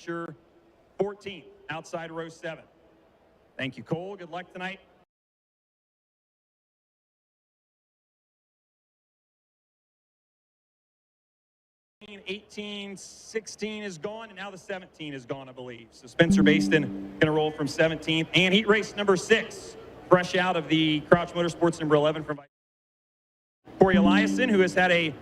You're 14th, outside row 7. Thank you, Cole. Good luck tonight. 18, 16 is gone, and now the 17 is gone, I believe. So Spencer Baston going to roll from 17th. And heat race number 6, fresh out of the Crouch Motorsports number 11 from Corey Eliason, who has had a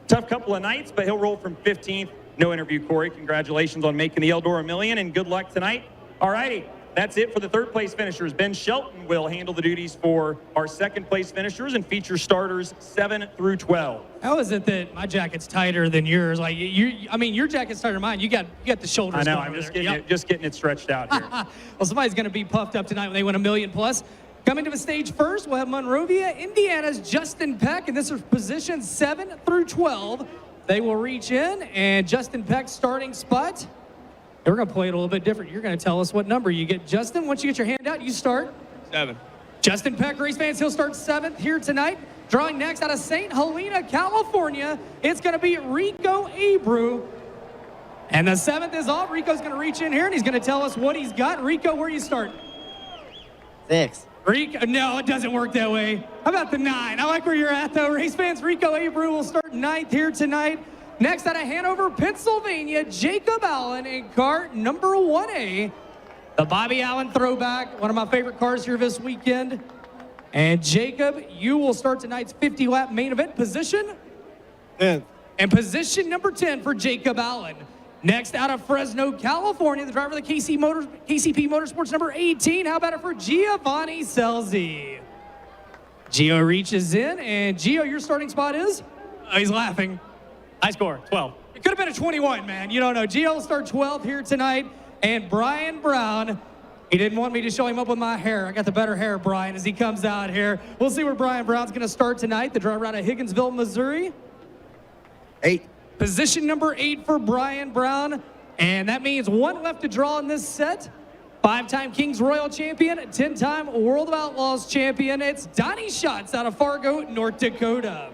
tough couple of nights, but he'll roll from 15th. No interview, Corey. Congratulations on making the Eldora Million, and good luck tonight. All righty, that's it for the third place finishers. Ben Shelton will handle the duties for our second place finishers and feature starters 7 through 12. How is it that my jacket's tighter than yours? Like I mean, your jacket's tighter than mine. You got the shoulders. I know. I'm just getting it stretched out here. Well, somebody's going to be puffed up tonight when they win $1 million plus. Coming to the stage first, we'll have Monrovia, Indiana's Justin Peck, and this is position 7 through 12. They will reach in, and Justin Peck's starting spot. And we're going to play it a little bit different. You're going to tell us what number you get. Justin, once you get your hand out, you start. 7. Justin Peck, race fans, he'll start 7th here tonight. Drawing next out of St. Helena, California, it's going to be Rico Abreu. And the 7th is off. Rico's going to reach in here, and he's going to tell us what he's got. Rico, where you start? 6. Rico, no, it doesn't work that way. How about the 9? I like where you're at, though. Race fans, Rico Abreu will start 9th here tonight. Next out of Hanover, Pennsylvania, Jacob Allen in car number 1A. The Bobby Allen throwback, one of my favorite cars here this weekend. And Jacob, you will start tonight's 50-lap main event position. 10th. And position number 10 for Jacob Allen. Next out of Fresno, California, the driver of the KCP Motorsports number 18. How about it for Giovanni Selzy? Gio reaches in, and Gio, your starting spot is? Oh, he's laughing. High score, 12. It could have been a 21, man. You don't know. Gio will start 12th here tonight. And Brian Brown, he didn't want me to show him up with my hair. I got the better hair, Brian, as he comes out here. We'll see where Brian Brown's going to start tonight. The driver out of Higginsville, Missouri. 8. Position number 8 for Brian Brown. And that means 1 left to draw in this set. 5-time Kings Royal champion, 10-time World of Outlaws champion. It's Donnie Schatz out of Fargo, North Dakota.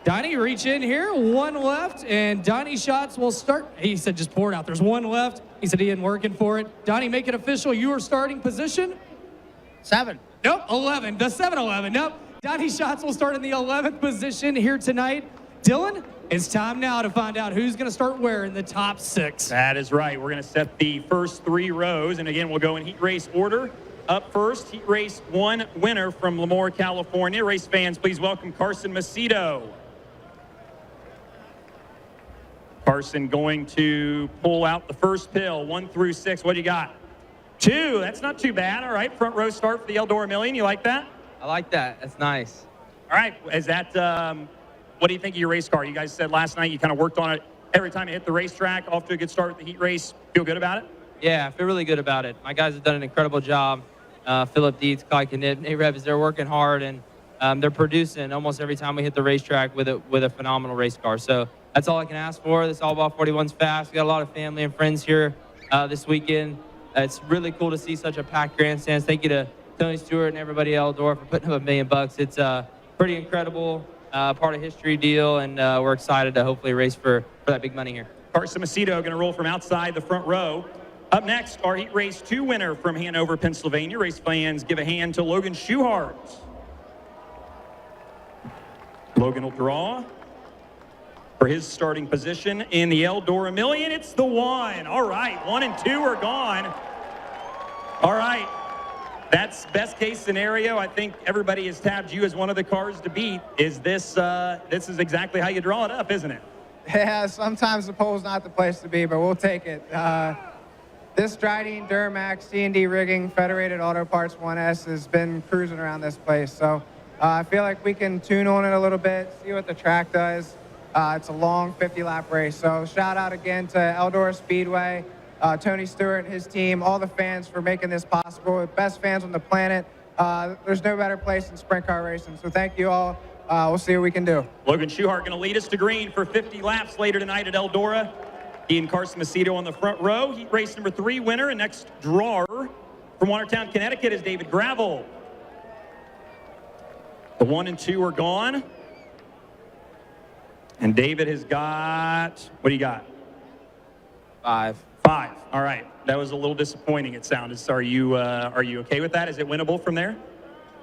Donnie, reach in here. 1 left, and Donnie Schatz will start. He said just pour it out. There's 1 left. He said he isn't working for it. Donnie, make it official. You are starting position. 7. Nope, 11. The 7-11. Nope. Donnie Schatz will start in the 11th position here tonight. Dylan, it's time now to find out who's going to start where in the top 6. That is right. We're going to set the first 3 rows, and again, we'll go in heat race order. Up first, heat race 1 winner from Lemoore, California. Race fans, please welcome Carson Macedo. Carson going to pull out the first pill, 1 through 6. What do you got? 2. That's not too bad. All right, front row start for the Eldora Million. You like that? I like that. That's nice. All right. Is that, what do you think of your race car? You guys said last night you kind of worked on it every time you hit the racetrack. Off to a good start with the heat race. Feel good about it? Yeah, I feel really good about it. My guys have done an incredible job. Philip Dietz, Kai Knip, Nate Revis, they're working hard, and they're producing almost every time we hit the racetrack with a phenomenal race car. So that's all I can ask for. This All Ball 41's fast. We got a lot of family and friends here this weekend. It's really cool to see such a packed grandstand. Thank you to Tony Stewart and everybody at Eldora for putting up $1 million. It's a pretty incredible part of history deal, and we're excited to hopefully race for that big money here. Carson Macedo going to roll from outside the front row. Up next, our heat race 2 winner from Hanover, Pennsylvania. Race fans, give a hand to Logan Schuhart. Logan will draw for his starting position in the Eldora Million. It's the 1. All right, 1 and 2 are gone. All right, that's best case scenario. I think everybody has tabbed you as one of the cars to beat. Is this, this is exactly how you draw it up, isn't it? Yeah, sometimes the pole's not the place to be, but we'll take it. This Dryden Duramax C&D rigging Federated Auto Parts 1S has been cruising around this place. So I feel like we can tune on it a little bit, see what the track does. It's a long 50-lap race. So shout out again to Eldora Speedway, Tony Stewart and his team, all the fans for making this possible. The best fans on the planet. There's no better place than sprint car racing. So thank you all. We'll see what we can do. Logan Schuhart going to lead us to green for 50 laps later tonight at Eldora. He and Carson Macedo on the front row. Heat race number 3 winner and next drawer from Watertown, Connecticut is David Gravel. The 1 and 2 are gone. And David has got, what do you got? 5. 5. All right. That was a little disappointing, it sounded. So are you okay with that? Is it winnable from there?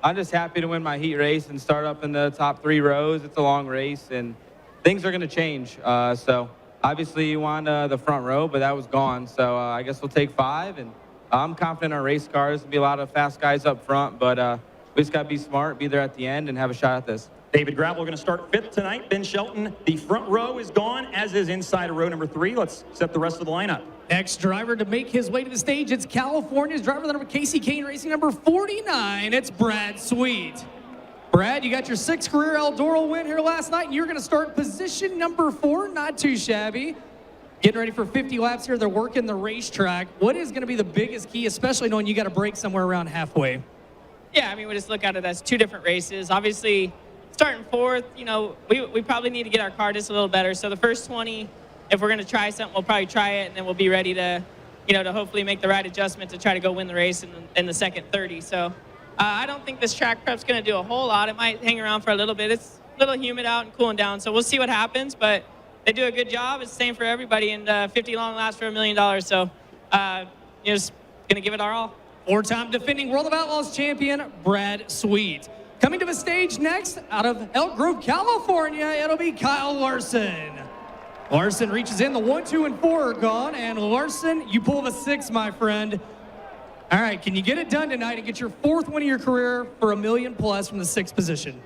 I'm just happy to win my heat race and start up in the top 3 rows. It's a long race, and things are going to change. So obviously you want the front row, but that was gone. So I guess we'll take 5, and I'm confident in our race cars. There'll be a lot of fast guys up front, but we just got to be smart, be there at the end, and have a shot at this. David Gravel going to start 5th tonight. Ben Shelton, the front row is gone, as is inside of row number 3. Let's set the rest of the lineup. Next driver to make his way to the stage, it's California's driver, the number Casey Kane Racing, number 49. It's Brad Sweet. Brad, you got your 6th career Eldora win here last night, and you're going to start position number 4. Not too shabby. Getting ready for 50 laps here. They're working the racetrack. What is going to be the biggest key, especially knowing you got to break somewhere around halfway? Yeah, I mean, we just look at it as 2 different races. Obviously, starting 4th, you know, we probably need to get our car just a little better. So the first 20, if we're going to try something, we'll probably try it, and then we'll be ready to, you know, to hopefully make the right adjustment to try to go win the race in the second 30. So I don't think this track prep's going to do a whole lot. It might hang around for a little bit. It's a little humid out and cooling down, so we'll see what happens. But they do a good job. It's the same for everybody, and 50 long laps for $1 million. So you're just going to give it our all. 4-time defending World of Outlaws champion, Brad Sweet. Coming to the stage next, out of Elk Grove, California, it'll be Kyle Larson. Larson reaches in, the 1, 2, and 4 are gone, and Larson, you pull the 6, my friend. All right, can you get it done tonight and get your 4th win of your career for $1 million+ from the 6th position?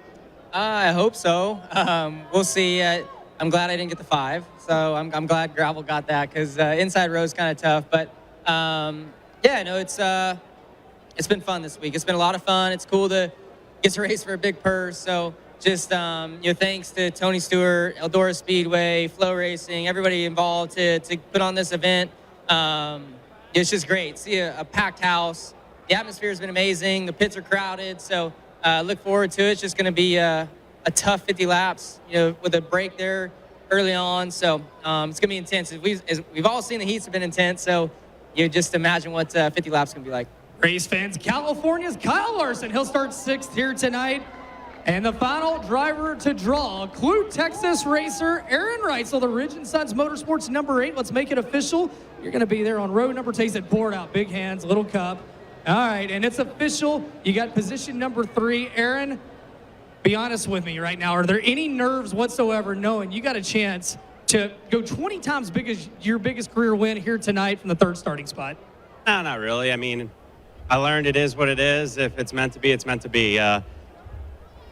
I hope so. We'll see. I'm glad I didn't get the 5, so I'm glad Gravel got that, because inside row is kind of tough. But yeah, no, it's been fun this week. It's been a lot of fun. It's cool to get to race for a big purse. So just thanks to Tony Stewart, Eldora Speedway, Flow Racing, everybody involved to put on this event. It's just great. See a packed house. The atmosphere has been amazing. The pits are crowded, so look forward to it. It's just going to be a tough 50 laps, with a break there early on. So it's going to be intense. We've all seen the heats have been intense, so you just imagine what 50 laps can be like. Race fans, California's Kyle Larson. He'll start 6th here tonight. And the final driver to draw, Clue Texas racer Aaron Reitzel, the Ridge & Sons Motorsports number 8. Let's make it official. You're going to be there on row number, takes it board out, big hands, little cup. All right, and it's official. You got position number 3. Aaron, be honest with me right now. Are there any nerves whatsoever knowing you got a chance to go 20 times big as your biggest career win here tonight from the 3rd starting spot? No, not really. I mean, I learned it is what it is. If it's meant to be, it's meant to be. All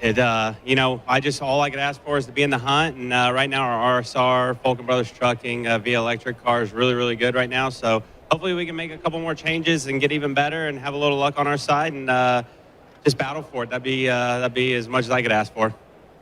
I could ask for is to be in the hunt. And right now, our RSR, Fulton Brothers Trucking, via electric car is really, really good right now. So hopefully we can make a couple more changes and get even better and have a little luck on our side and just battle for it. That'd be as much as I could ask for.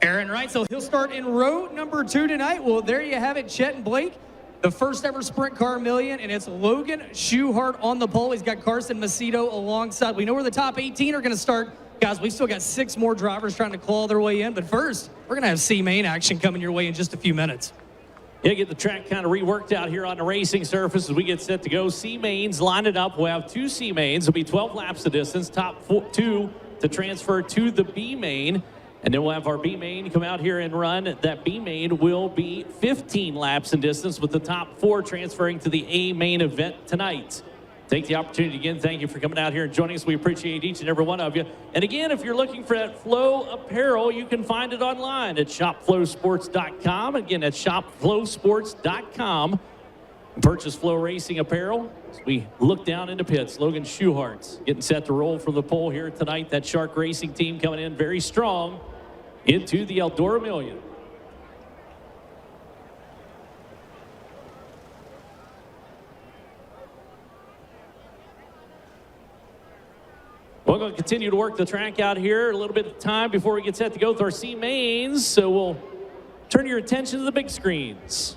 Aaron Reitzel, he'll start in row number 2 tonight. Well, there you have it, Chet and Blake. The first ever Sprint Car Million, and it's Logan Schuchart on the pole. He's got Carson Macedo alongside. We know where the top 18 are going to start. Guys, we've still got 6 more drivers trying to claw their way in. But first, we're going to have C-Main action coming your way in just a few minutes. Yeah, get the track kind of reworked out here on the racing surface as we get set to go. C-Mains line it up. We'll have 2 C-Mains. It'll be 12 laps the distance. Top 2 to transfer to the B-Main. And then we'll have our B-Main come out here and run. That B-Main will be 15 laps in distance with the top 4 transferring to the A-Main event tonight. Take the opportunity again. Thank you for coming out here and joining us. We appreciate each and every one of you. And again, if you're looking for that Flow apparel, you can find it online at shopflowsports.com. Again, that's shopflowsports.com. Purchase Flow Racing apparel. As we look down into pits, Logan Schuchart's getting set to roll from the pole here tonight. That Shark Racing team coming in very strong into the Eldora Million. We're going to continue to work the track out here. A little bit of time before we get set to go with our C-Mains. So we'll turn your attention to the big screens.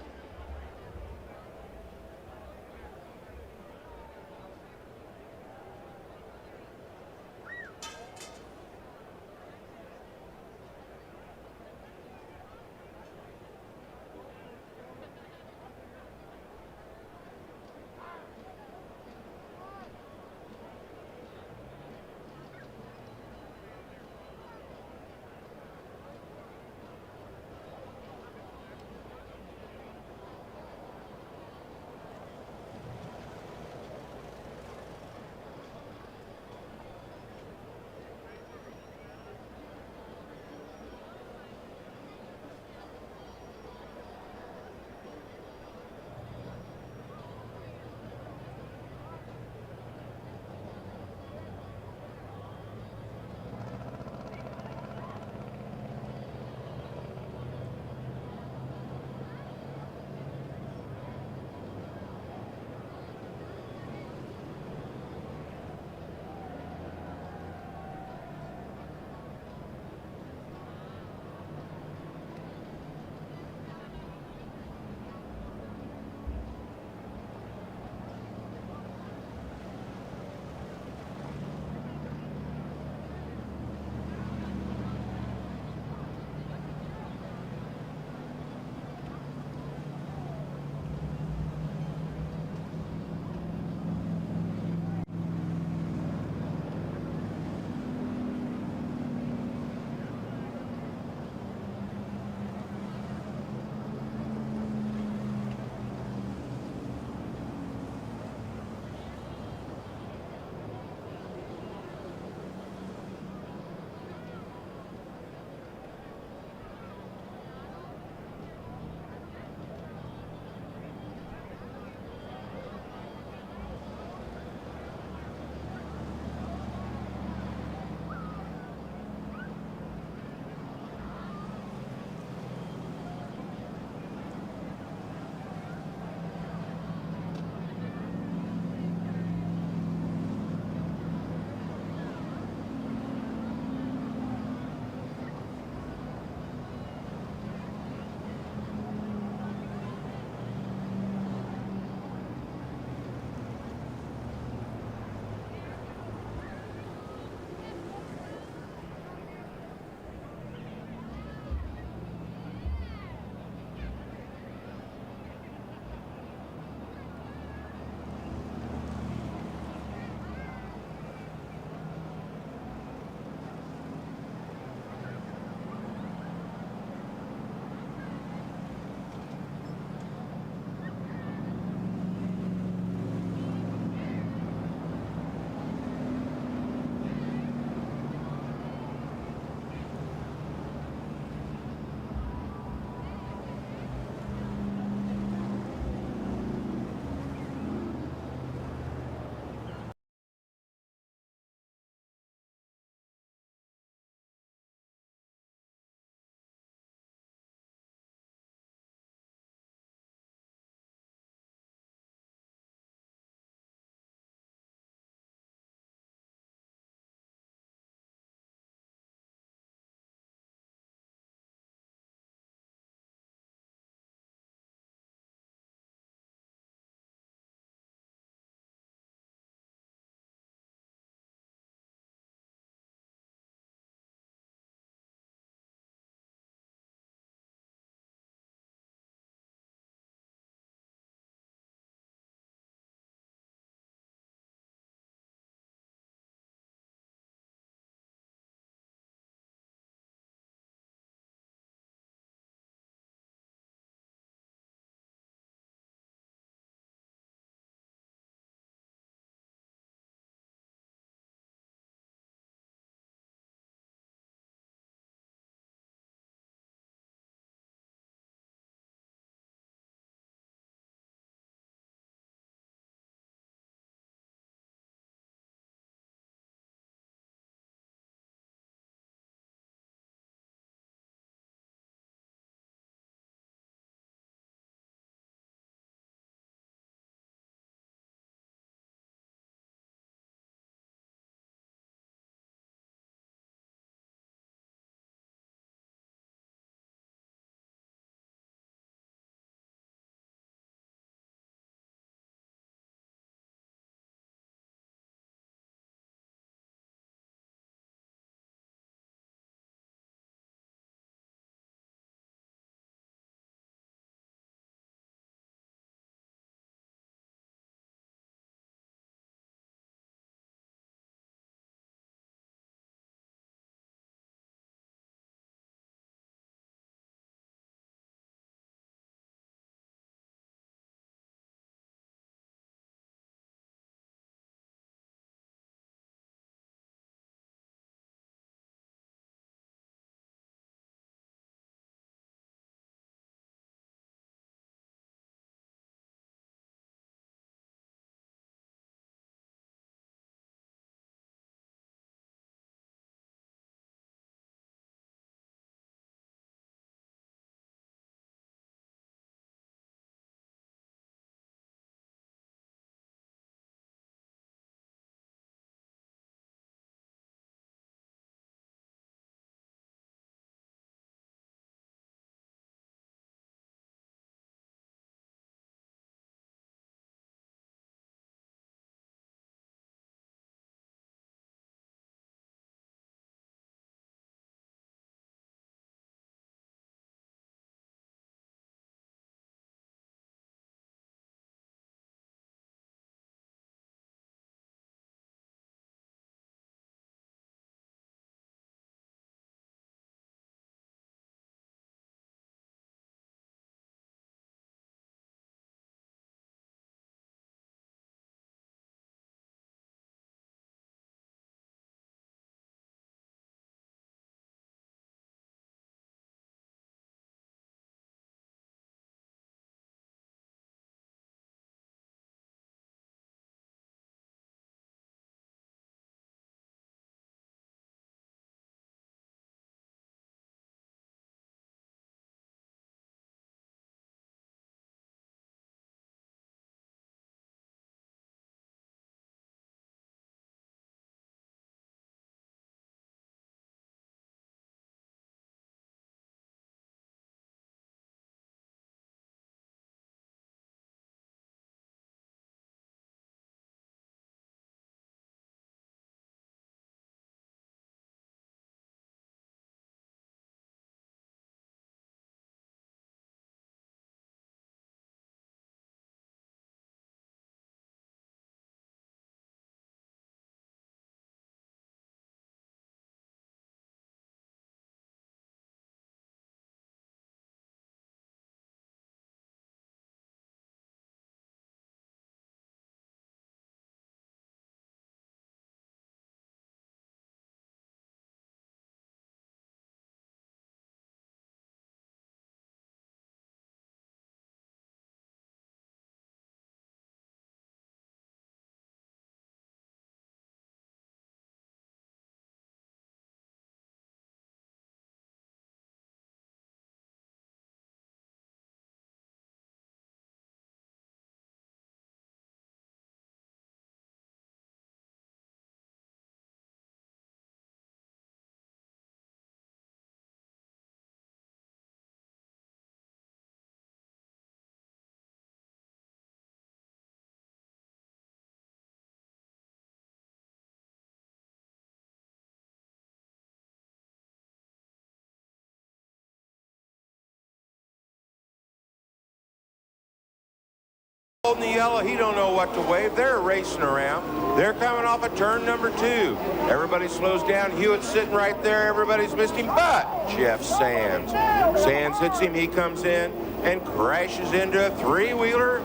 Holding the yellow, he don't know what to wave. They're racing around. They're coming off of turn number 2. Everybody slows down. Hewitt's sitting right there. Everybody's missed him, but Jeff Sands. Sands hits him. He comes in and crashes into a three-wheeler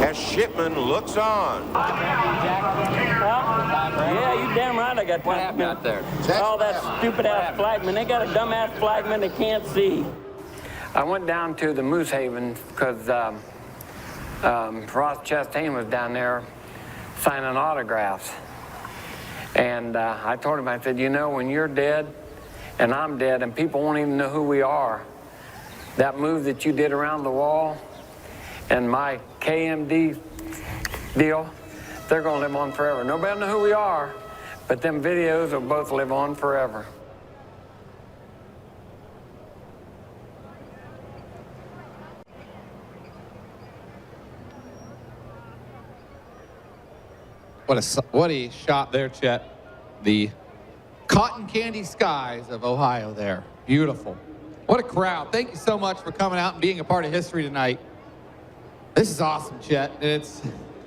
as Shipman looks on. Yeah, you damn right I got time. What happened out there? Oh, that stupid-ass flagman. They got a dumb-ass flagman they can't see. I went down to the Moose Haven because Ross Chastain was down there signing autographs. And I told him, I said, you know, when you're dead and I'm dead and people won't even know who we are, that move that you did around the wall and my KMD deal, they're going to live on forever. Nobody will know who we are, but them videos will both live on forever. What a shot there, Chet. The cotton candy skies of Ohio there. Beautiful. What a crowd. Thank you so much for coming out and being a part of history tonight. This is awesome, Chet. It's,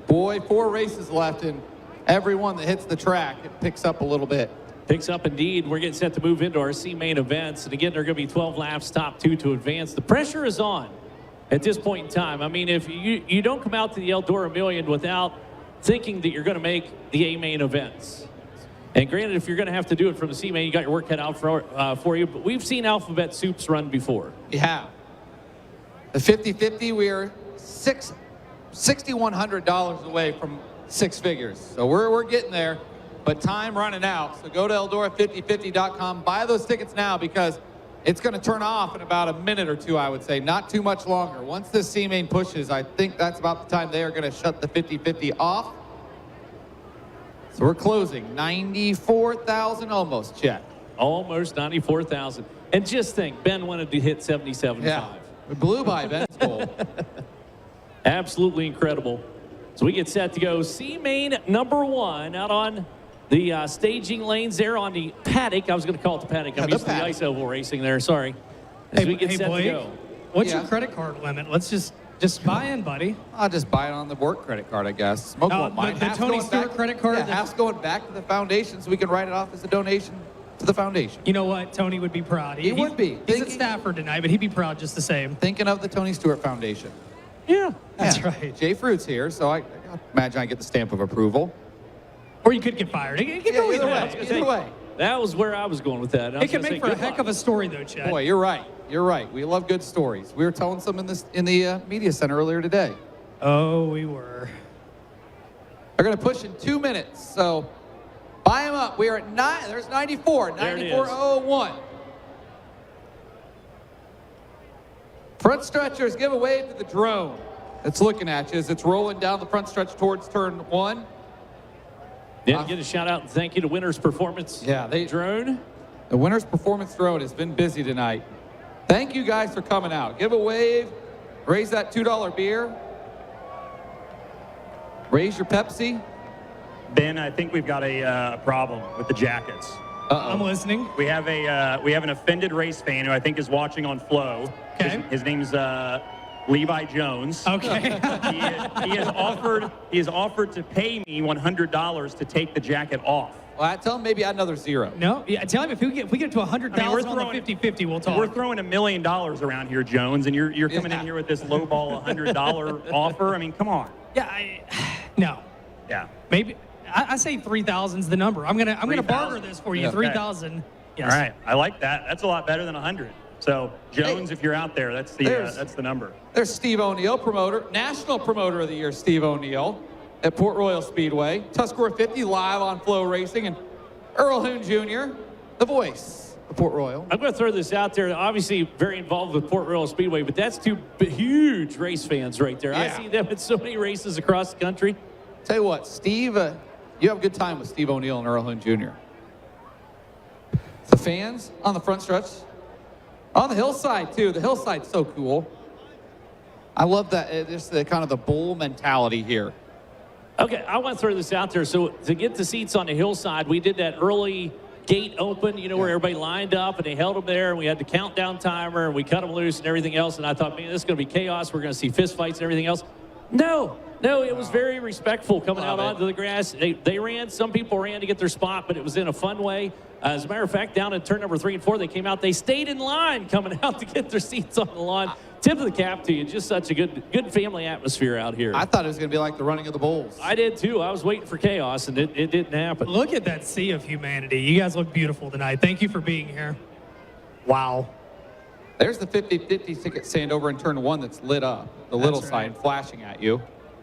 boy, 4 races left, and every one that hits the track, it picks up a little bit. Picks up indeed. We're getting set to move into our C main events. And again, there are going to be 12 laps, top 2 to advance. The pressure is on at this point in time. I mean, if you don't come out to the Eldora Million without thinking that you're going to make the A main events. And granted, if you're going to have to do it from the C main, you got your work cut out for you. But we've seen Alphabet Soups run before. You have. The 50-50, we are $6,100 away from 6 figures. So we're getting there, but time running out. So go to Eldora5050.com, buy those tickets now because it's going to turn off in about a minute or 2, I would say. Not too much longer. Once this C main pushes, I think that's about the time they are going to shut the 50-50 off. So we're closing 94,000 almost, Chet. Almost 94,000. And just think, Ben wanted to hit 77.5. Yeah, we blew by Ben's goal. Absolutely incredible. So we get set to go C main number 1 out on the staging lanes there on the paddock. I was going to call it the paddock. I'm used to the ice oval racing there. Sorry. As we get set Blake, to go. What's your credit card limit? Let's just buy in, buddy. I'll just buy it on the work credit card, I guess. Smoke won't mind. The Tony Stewart credit card? Yeah, half's going back to the foundation so we can write it off as a donation to the foundation. You know what? Tony would be proud. He would be. He's at Stafford tonight, but he'd be proud just the same. Thinking of the Tony Stewart Foundation. Yeah, that's right. Jay Fruit's here, so I imagine I get the stamp of approval. Or you could get fired. It could go either way. Either way. That was where I was going with that. It can make for a heck of a story, though, Chad. Boy, you're right. You're right. We love good stories. We were telling some in the media center earlier today. Oh, we were. They're going to push in 2 minutes, so buy them up. We are at 9. There's 94. 94.01. Front stretchers, give a wave to the drone. It's looking at you as it's rolling down the front stretch towards turn 1. Yeah, get a shout out and thank you to Winners Performance Drone. The Winners Performance Drone has been busy tonight. Thank you guys for coming out. Give a wave. Raise that $2 beer. Raise your Pepsi. Ben, I think we've got a problem with the jackets. Uh-oh. I'm listening. We have an offended race fan who I think is watching on Flow. Okay. His name's Levi Jones. Okay. he has offered to pay me $100 to take the jacket off. Well, tell him maybe add another 0. No, yeah, tell him if we get to 100,000 on the 50-50, we'll talk. We're throwing $1 million around here, Jones, and you're coming in here with this lowball $100 offer. I mean, come on. Yeah, no. Yeah. Maybe I say 3,000's the number. I'm gonna 3,000? barter this for you. Okay. 3,000. Yes. All right, I like that. That's a lot better than 100. So Jones, if you're out there, that's the number. There's Steve O'Neill, promoter, National Promoter of the Year, Steve O'Neill at Port Royal Speedway. Tuscarora 50 live on Flow Racing, and Earl Hoon Jr., the voice of Port Royal. I'm going to throw this out there. Obviously, very involved with Port Royal Speedway, but that's 2 huge race fans right there. Yeah. I see them at so many races across the country. Tell you what, Steve, you have a good time with Steve O'Neill and Earl Hoon Jr. The fans on the front stretch, on the hillside too. The hillside's so cool. I love that. Just the kind of the bull mentality here. Okay, I want to throw this out there. So to get the seats on the hillside, we did that early gate open, where everybody lined up and they held them there, and we had the countdown timer and we cut them loose and everything else. And I thought, man, this is going to be chaos. We're going to see fist fights and everything else. No, it was very respectful coming out onto the grass. They ran. Some people ran to get their spot, but it was in a fun way. As a matter of fact, down in turn number 3 and 4, they came out. They stayed in line coming out to get their seats on the lawn. Tip of the cap to you. Just such a good family atmosphere out here. I thought it was going to be like the running of the bulls. I did too. I was waiting for chaos, and it didn't happen. Look at that sea of humanity. You guys look beautiful tonight. Thank you for being here. Wow. There's the 50-50 ticket stand over in turn 1 that's lit up. The little That's sign right. flashing at you,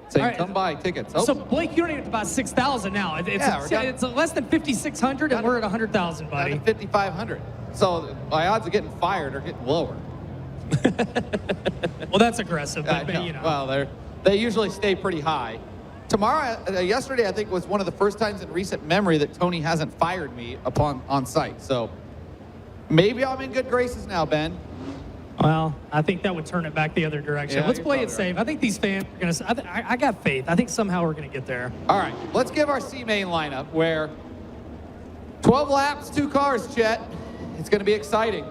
saying, All right. come buy tickets. Oh, So, Blake, you don't even have to buy 6,000 now. It's less than 5,600, and we're at 100,000, down to buddy. 5,500. So my odds of getting fired are getting lower. Well, that's aggressive, I but know. you know. Well, they usually stay pretty high. Tomorrow, yesterday, I think was one of the first times in recent memory that Tony hasn't fired me on site. So maybe I'm in good graces now, Ben. Well, I think that would turn it back the other direction. Yeah, Let's you're play it probably safe. I think these fans are going to. I got faith. I think somehow we're going to get there. All right, let's give our C-Main lineup where 12 laps, 2 cars, Chet. It's going to be exciting.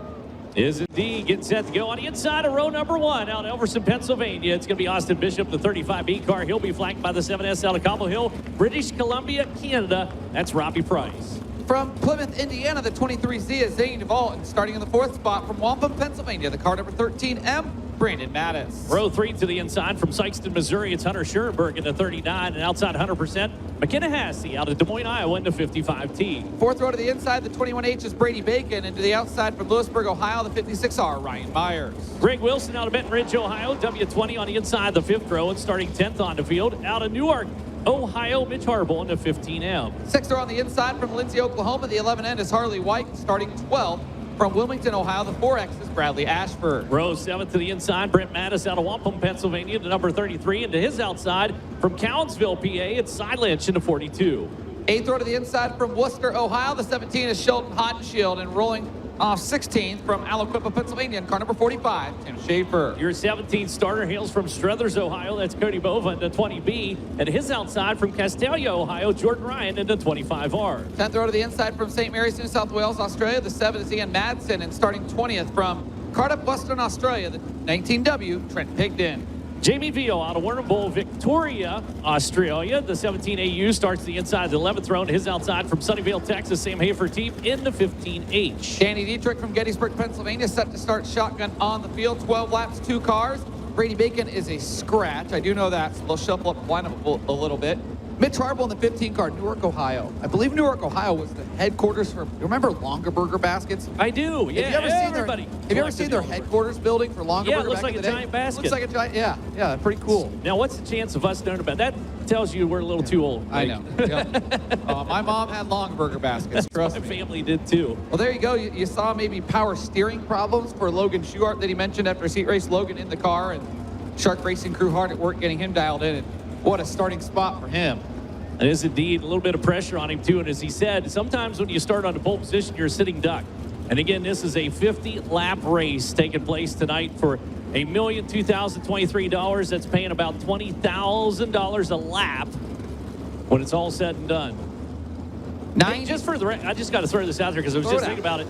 Is indeed getting set to go on the inside of row number 1 out of Elverson, Pennsylvania. It's going to be Austin Bishop, the 35B car. He'll be flanked by the 7S out of Cobble Hill, British Columbia, Canada. That's Robbie Price. From Plymouth, Indiana, the 23Z is Zane DeVault, starting in the 4th spot from Wampum, Pennsylvania, the car number 13M, Brandon Mattis. Row 3 to the inside from Sykeston, Missouri. It's Hunter Schoenberg in the 39, and outside 100%, McKenna Hassey out of Des Moines, Iowa in the 55T. 4th row to the inside, the 21H is Brady Bacon, and to the outside from Lewisburg, Ohio, the 56R, Ryan Myers. Greg Wilson out of Benton Ridge, Ohio, W20 on the inside, the 5th row, and starting 10th on the field. Out of Newark, Ohio, Mitch Harbaugh in the 15M. 6th row on the inside from Lindsay, Oklahoma, the 11N is Harley White, starting 12th. From Wilmington, Ohio, the 4X is Bradley Ashford. Row 7 to the inside, Brent Mattis out of Wampum, Pennsylvania, the number 33. And to his outside, from Cowansville, PA, it's Cy Lynch in the 42. 8th row to the inside from Worcester, Ohio, the 17 is Sheldon Hottenshield, and rolling off 16th from Aliquippa, Pennsylvania, in car number 45, Tim Schaefer. Your 17th starter hails from Struthers, Ohio. That's Cody Bova in the 20B. And his outside from Castalia, Ohio, Jordan Ryan in the 25R. 10th row to the inside from St. Mary's, New South Wales, Australia, the 7 is Ian Madsen, and starting 20th from Cardiff, Western Australia, the 19W, Trent Pigden. Jamie Vio out of Warrnambool, Victoria, Australia. The 17AU starts the inside, the 11th row, and his outside from Sunnyvale, Texas, Sam Hafer-Teep in the 15H. Danny Dietrich from Gettysburg, Pennsylvania, set to start shotgun on the field. 12 laps, 2 cars. Brady Bacon is a scratch. I do know that, so they'll shuffle up the lineup a little bit. Mitch Harbaugh in the 15 car, Newark, Ohio. I believe Newark, Ohio was the headquarters for, you remember Longaberger Baskets? I do, yeah. Have you ever seen their headquarters building for Longaberger? Yeah, it looks back like in a the day? giant basket. Looks like a giant, yeah, pretty cool. Now, what's the chance of us knowing about that? Tells you we're a little too old. I know. Yep. My mom had Longaberger baskets, trust My me. family did too. Well, there you go. You saw maybe power steering problems for Logan Schuart that he mentioned after Heat Race. Logan in the car, and Shark Racing crew hard at work getting him dialed in. And what a starting spot for him. It is indeed a little bit of pressure on him too. And as he said, sometimes when you start on the pole position, you're a sitting duck. And again, this is a 50-lap race taking place tonight for $1,002,023. That's paying about $20,000 a lap when it's all said and done. Hey, just for the I just got to throw this out there because I was just thinking about it.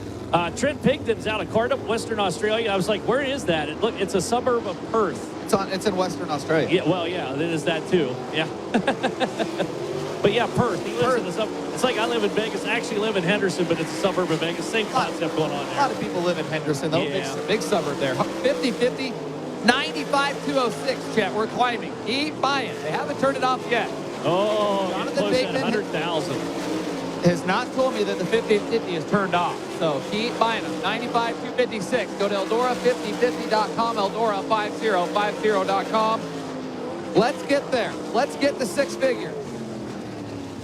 Trent Pigden's out of Cardiff, Western Australia. I was like, where is that? It's a suburb of Perth. It's in Western Australia. Yeah, well, yeah, it is that too. Yeah. But yeah, Perth. He lives in the suburb. It's like I live in Vegas. I actually live in Henderson, but it's a suburb of Vegas. Same concept going on A there. lot of people live in Henderson, though. Yeah. Big suburb there. 50-50, 95-206, Chet. We're climbing. Keep buying. They haven't turned it off yet. Oh, Jonathan close to Bateman 100,000. Has not told me that the 50-50 is turned off. So keep buying them. 95-256. Go to Eldora5050.com, Eldora5050.com. Let's get there. Let's get to 6 figures.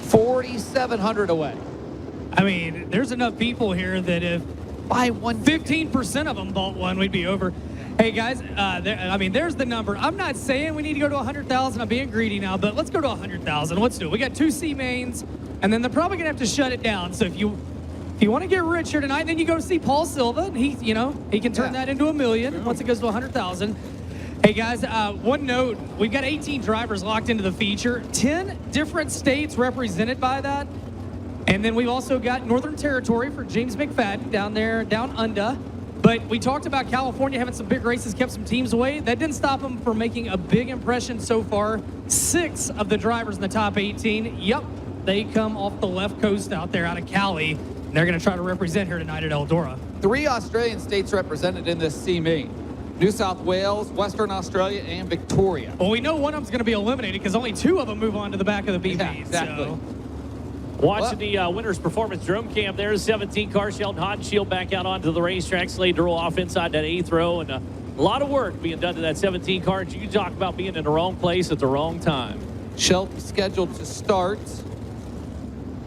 4,700 away. I mean, there's enough people here that if Buy one. 15% of them bought one, we'd be over. Hey guys, there's the number. I'm not saying we need to go to 100,000. I'm being greedy now, but let's go to 100,000. Let's do it. We got 2 C mains, and then they're probably gonna have to shut it down. So if you want to get rich here tonight, then you go see Paul Silva, and he can turn that into $1 million once it goes to 100,000. Hey guys, one note: we've got 18 drivers locked into the feature. 10 different states represented by that. And then we've also got Northern Territory for James McFadden down there, down under. But we talked about California having some big races, kept some teams away. That didn't stop them from making a big impression so far. 6 of the drivers in the top 18, yep, they come off the left coast out there out of Cali. And they're going to try to represent here tonight at Eldora. 3 Australian states represented in this C main. New South Wales, Western Australia, and Victoria. Well, we know one of them's going to be eliminated because only 2 of them move on to the back of the B main. Exactly. So. Watching the Winners Performance Drone Cam, there's 17 car. Sheldon Haudenschild back out onto the racetrack, slated to roll off inside that 8th row, and a lot of work being done to that 17 car. And you talk about being in the wrong place at the wrong time. Sheldon scheduled to start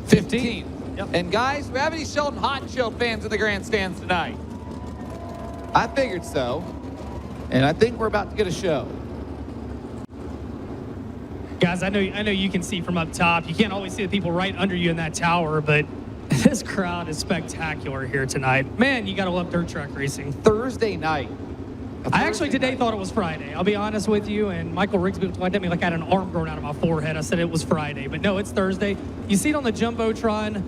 15. Yep. And guys, we have any Sheldon Haudenschild fans in the grandstands tonight? I figured so. And I think we're about to get a show. Guys, I know you can see from up top. You can't always see the people right under you in that tower, but this crowd is spectacular here tonight. Man, you got to love dirt track racing. Thursday night. I actually today thought it was Friday. I'll be honest with you, and Michael Rigsby looked at me like I had an arm growing out of my forehead. I said it was Friday, but no, it's Thursday. You see it on the Jumbotron.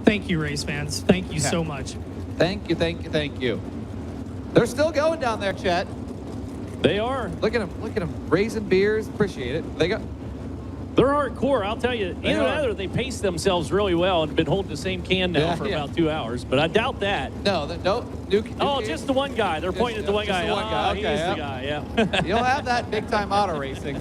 Thank you, race fans. Thank you so much. Thank you, thank you, thank you. They're still going down there, Chet. They are. Look at them, raising beers. Appreciate it. They're hardcore. I'll tell you, either that or they pace themselves really well and have been holding the same can now for about 2 hours. But I doubt that. No. Just the one guy. They're pointing at the one guy. The one guy. Okay, Okay, he's the guy, yeah. You'll have that big time auto racing.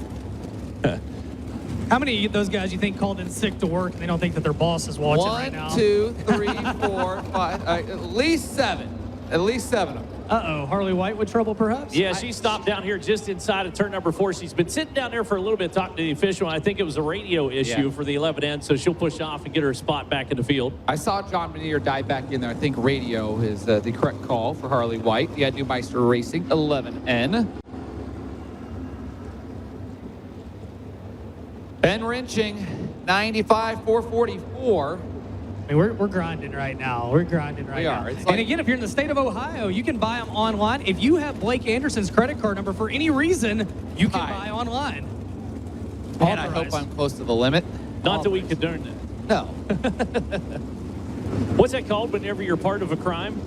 How many of those guys you think called in sick to work and they don't think that their boss is watching right now? 1, 2, 3, 4, 5. At least 7. At least 7 of them. Uh-oh, Harley White with trouble perhaps? Yeah, she stopped down here just inside of turn number 4. She's been sitting down there for a little bit talking to the official. I think it was a radio issue for the 11 end, so she'll push off and get her spot back in the field. I saw John Menier dive back in there. I think radio is the correct call for Harley White. Yeah, New Meister Racing, 11N. Ben Wrenching, 95,444. I mean, we're grinding right now. We're grinding right now. We are. It's And like- again, if you're in the state of Ohio, you can buy them online. If you have Blake Anderson's credit card number for any reason, you can buy online. And I hope I'm close to the limit. Not that we condone that. No. What's that called whenever you're part of a crime?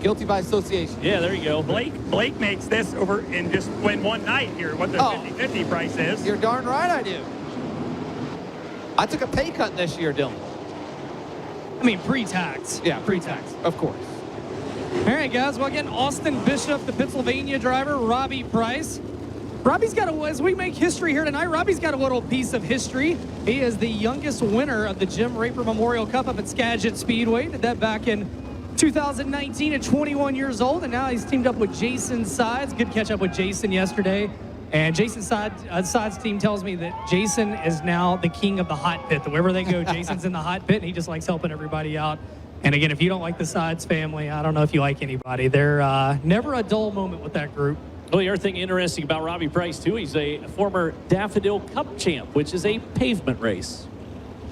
Guilty by association. Yeah, there you go. Blake makes this over in just win one night here, what the 50-50 price is. You're darn right I do. I took a pay cut this year, Dylan. I mean, pre-tax. Yeah, pre-tax, of course. All right, guys. Well, again, Austin Bishop, the Pennsylvania driver, Robbie Price. Robbie's got as we make history here tonight, Robbie's got a little piece of history. He is the youngest winner of the Jim Raper Memorial Cup up at Skagit Speedway. Did that back in 2019 at 21 years old, and now he's teamed up with Jason Sides. Good catch up with Jason yesterday. And Jason Sides' team tells me that Jason is now the king of the hot pit. That wherever they go, Jason's in the hot pit, and he just likes helping everybody out. And again, if you don't like the Sides family, I don't know if you like anybody. They're never a dull moment with that group. Well, the other thing interesting about Robbie Price, too, he's a former Daffodil Cup champ, which is a pavement race.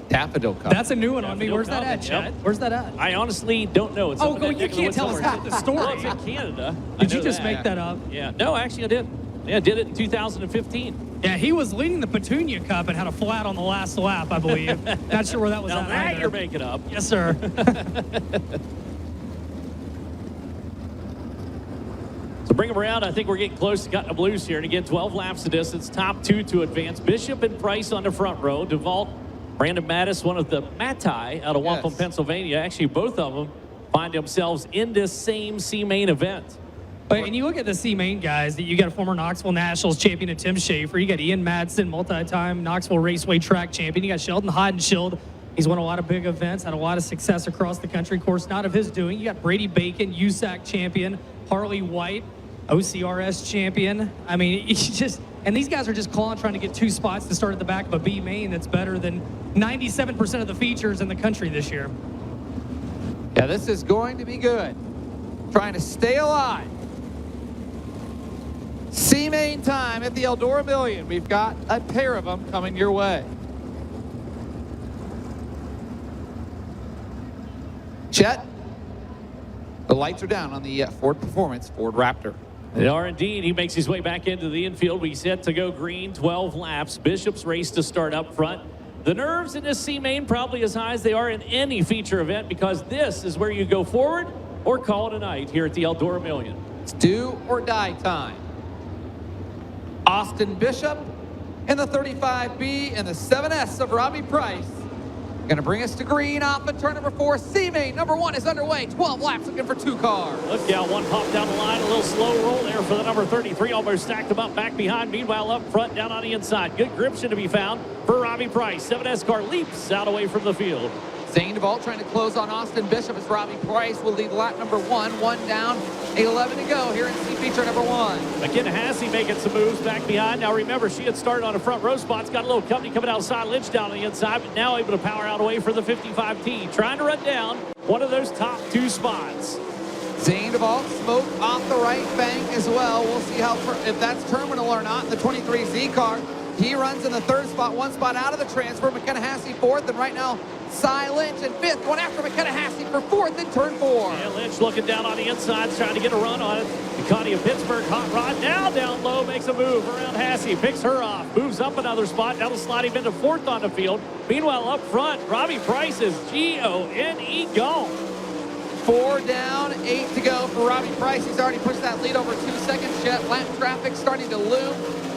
Daffodil Cup. That's a new one on me. Where's that at, Chad? Yep. Where's that at? I honestly don't know. It's Oh, you can't tell us half the story. Well, it's in Canada. Did you just make that up? Yeah. No, actually, I did. Yeah, I did it in 2015. Yeah, he was leading the Petunia Cup and had a flat on the last lap, I believe. Not sure where that was Now at that either. you're making up. Yes, sir. So bring them around. I think we're getting close to cutting them loose here. And again, 12 laps the distance. Top 2 to advance. Bishop and Price on the front row. DeVault, Brandon Mattis, one of the Matai out of Wampum, Pennsylvania. Actually, both of them find themselves in this same C-Main event. And you look at the C-Main guys, that you got a former Knoxville Nationals champion at Tim Schaefer. You got Ian Madsen, multi-time Knoxville Raceway track champion. You got Sheldon Haudenschild. He's won a lot of big events, had a lot of success across the country. Of course, not of his doing. You got Brady Bacon, USAC champion, Harley White, OCRS champion. I mean, it's just, and these guys are just clawing, trying to get 2 spots to start at the back of a B main that's better than 97% of the features in the country this year. Yeah, this is going to be good. Trying to stay alive. C-Main time at the Eldora Million. We've got a pair of them coming your way. Chet, the lights are down on the Ford Performance Ford Raptor. They are indeed. He makes his way back into the infield. We set to go green, 12 laps. Bishop's race to start up front. The nerves in this C-Main probably as high as they are in any feature event, because this is where you go forward or call it a night here at the Eldora Million. It's do or die time. Austin Bishop in the 35B and the 7S of Robbie Price. Going to bring us to green off of turn number 4. C-Main number 1 is underway. 12 laps looking for 2 cars. Look out, one pop down the line, a little slow roll there for the number 33. Almost stacked them up back behind. Meanwhile, up front, down on the inside. Good grip should to be found for Robbie Price. 7S car leaps out away from the field. Zane DeVault trying to close on Austin Bishop as Robbie Price will lead lap number 1. 1 down, 11 to go here in CP turn number 1. McKenna Hassey making some moves back behind. Now remember, she had started on the front row spots, got a little company coming outside, Lynch down on the inside, but now able to power out away for the 55T. Trying to run down one of those top 2 spots. Zane DeVault smoke off the right bank as well. We'll see how if that's terminal or not in the 23Z car. He runs in the 3rd spot, 1 spot out of the transfer. McKenna Hassey 4th, and right now Cy Lynch in 5th, going after McKenna Hassey for 4th in turn 4. Yeah, Lynch looking down on the inside, trying to get a run on it. Ducati of Pittsburgh, hot rod, now down low, makes a move around Hassey, picks her off, moves up another spot, now to slide him into 4th on the field. Meanwhile, up front, Robbie Price is G-O-N-E gone. 4 down, 8 to go for Robbie Price. He's already pushed that lead over 2 seconds. Jet lap traffic starting to loom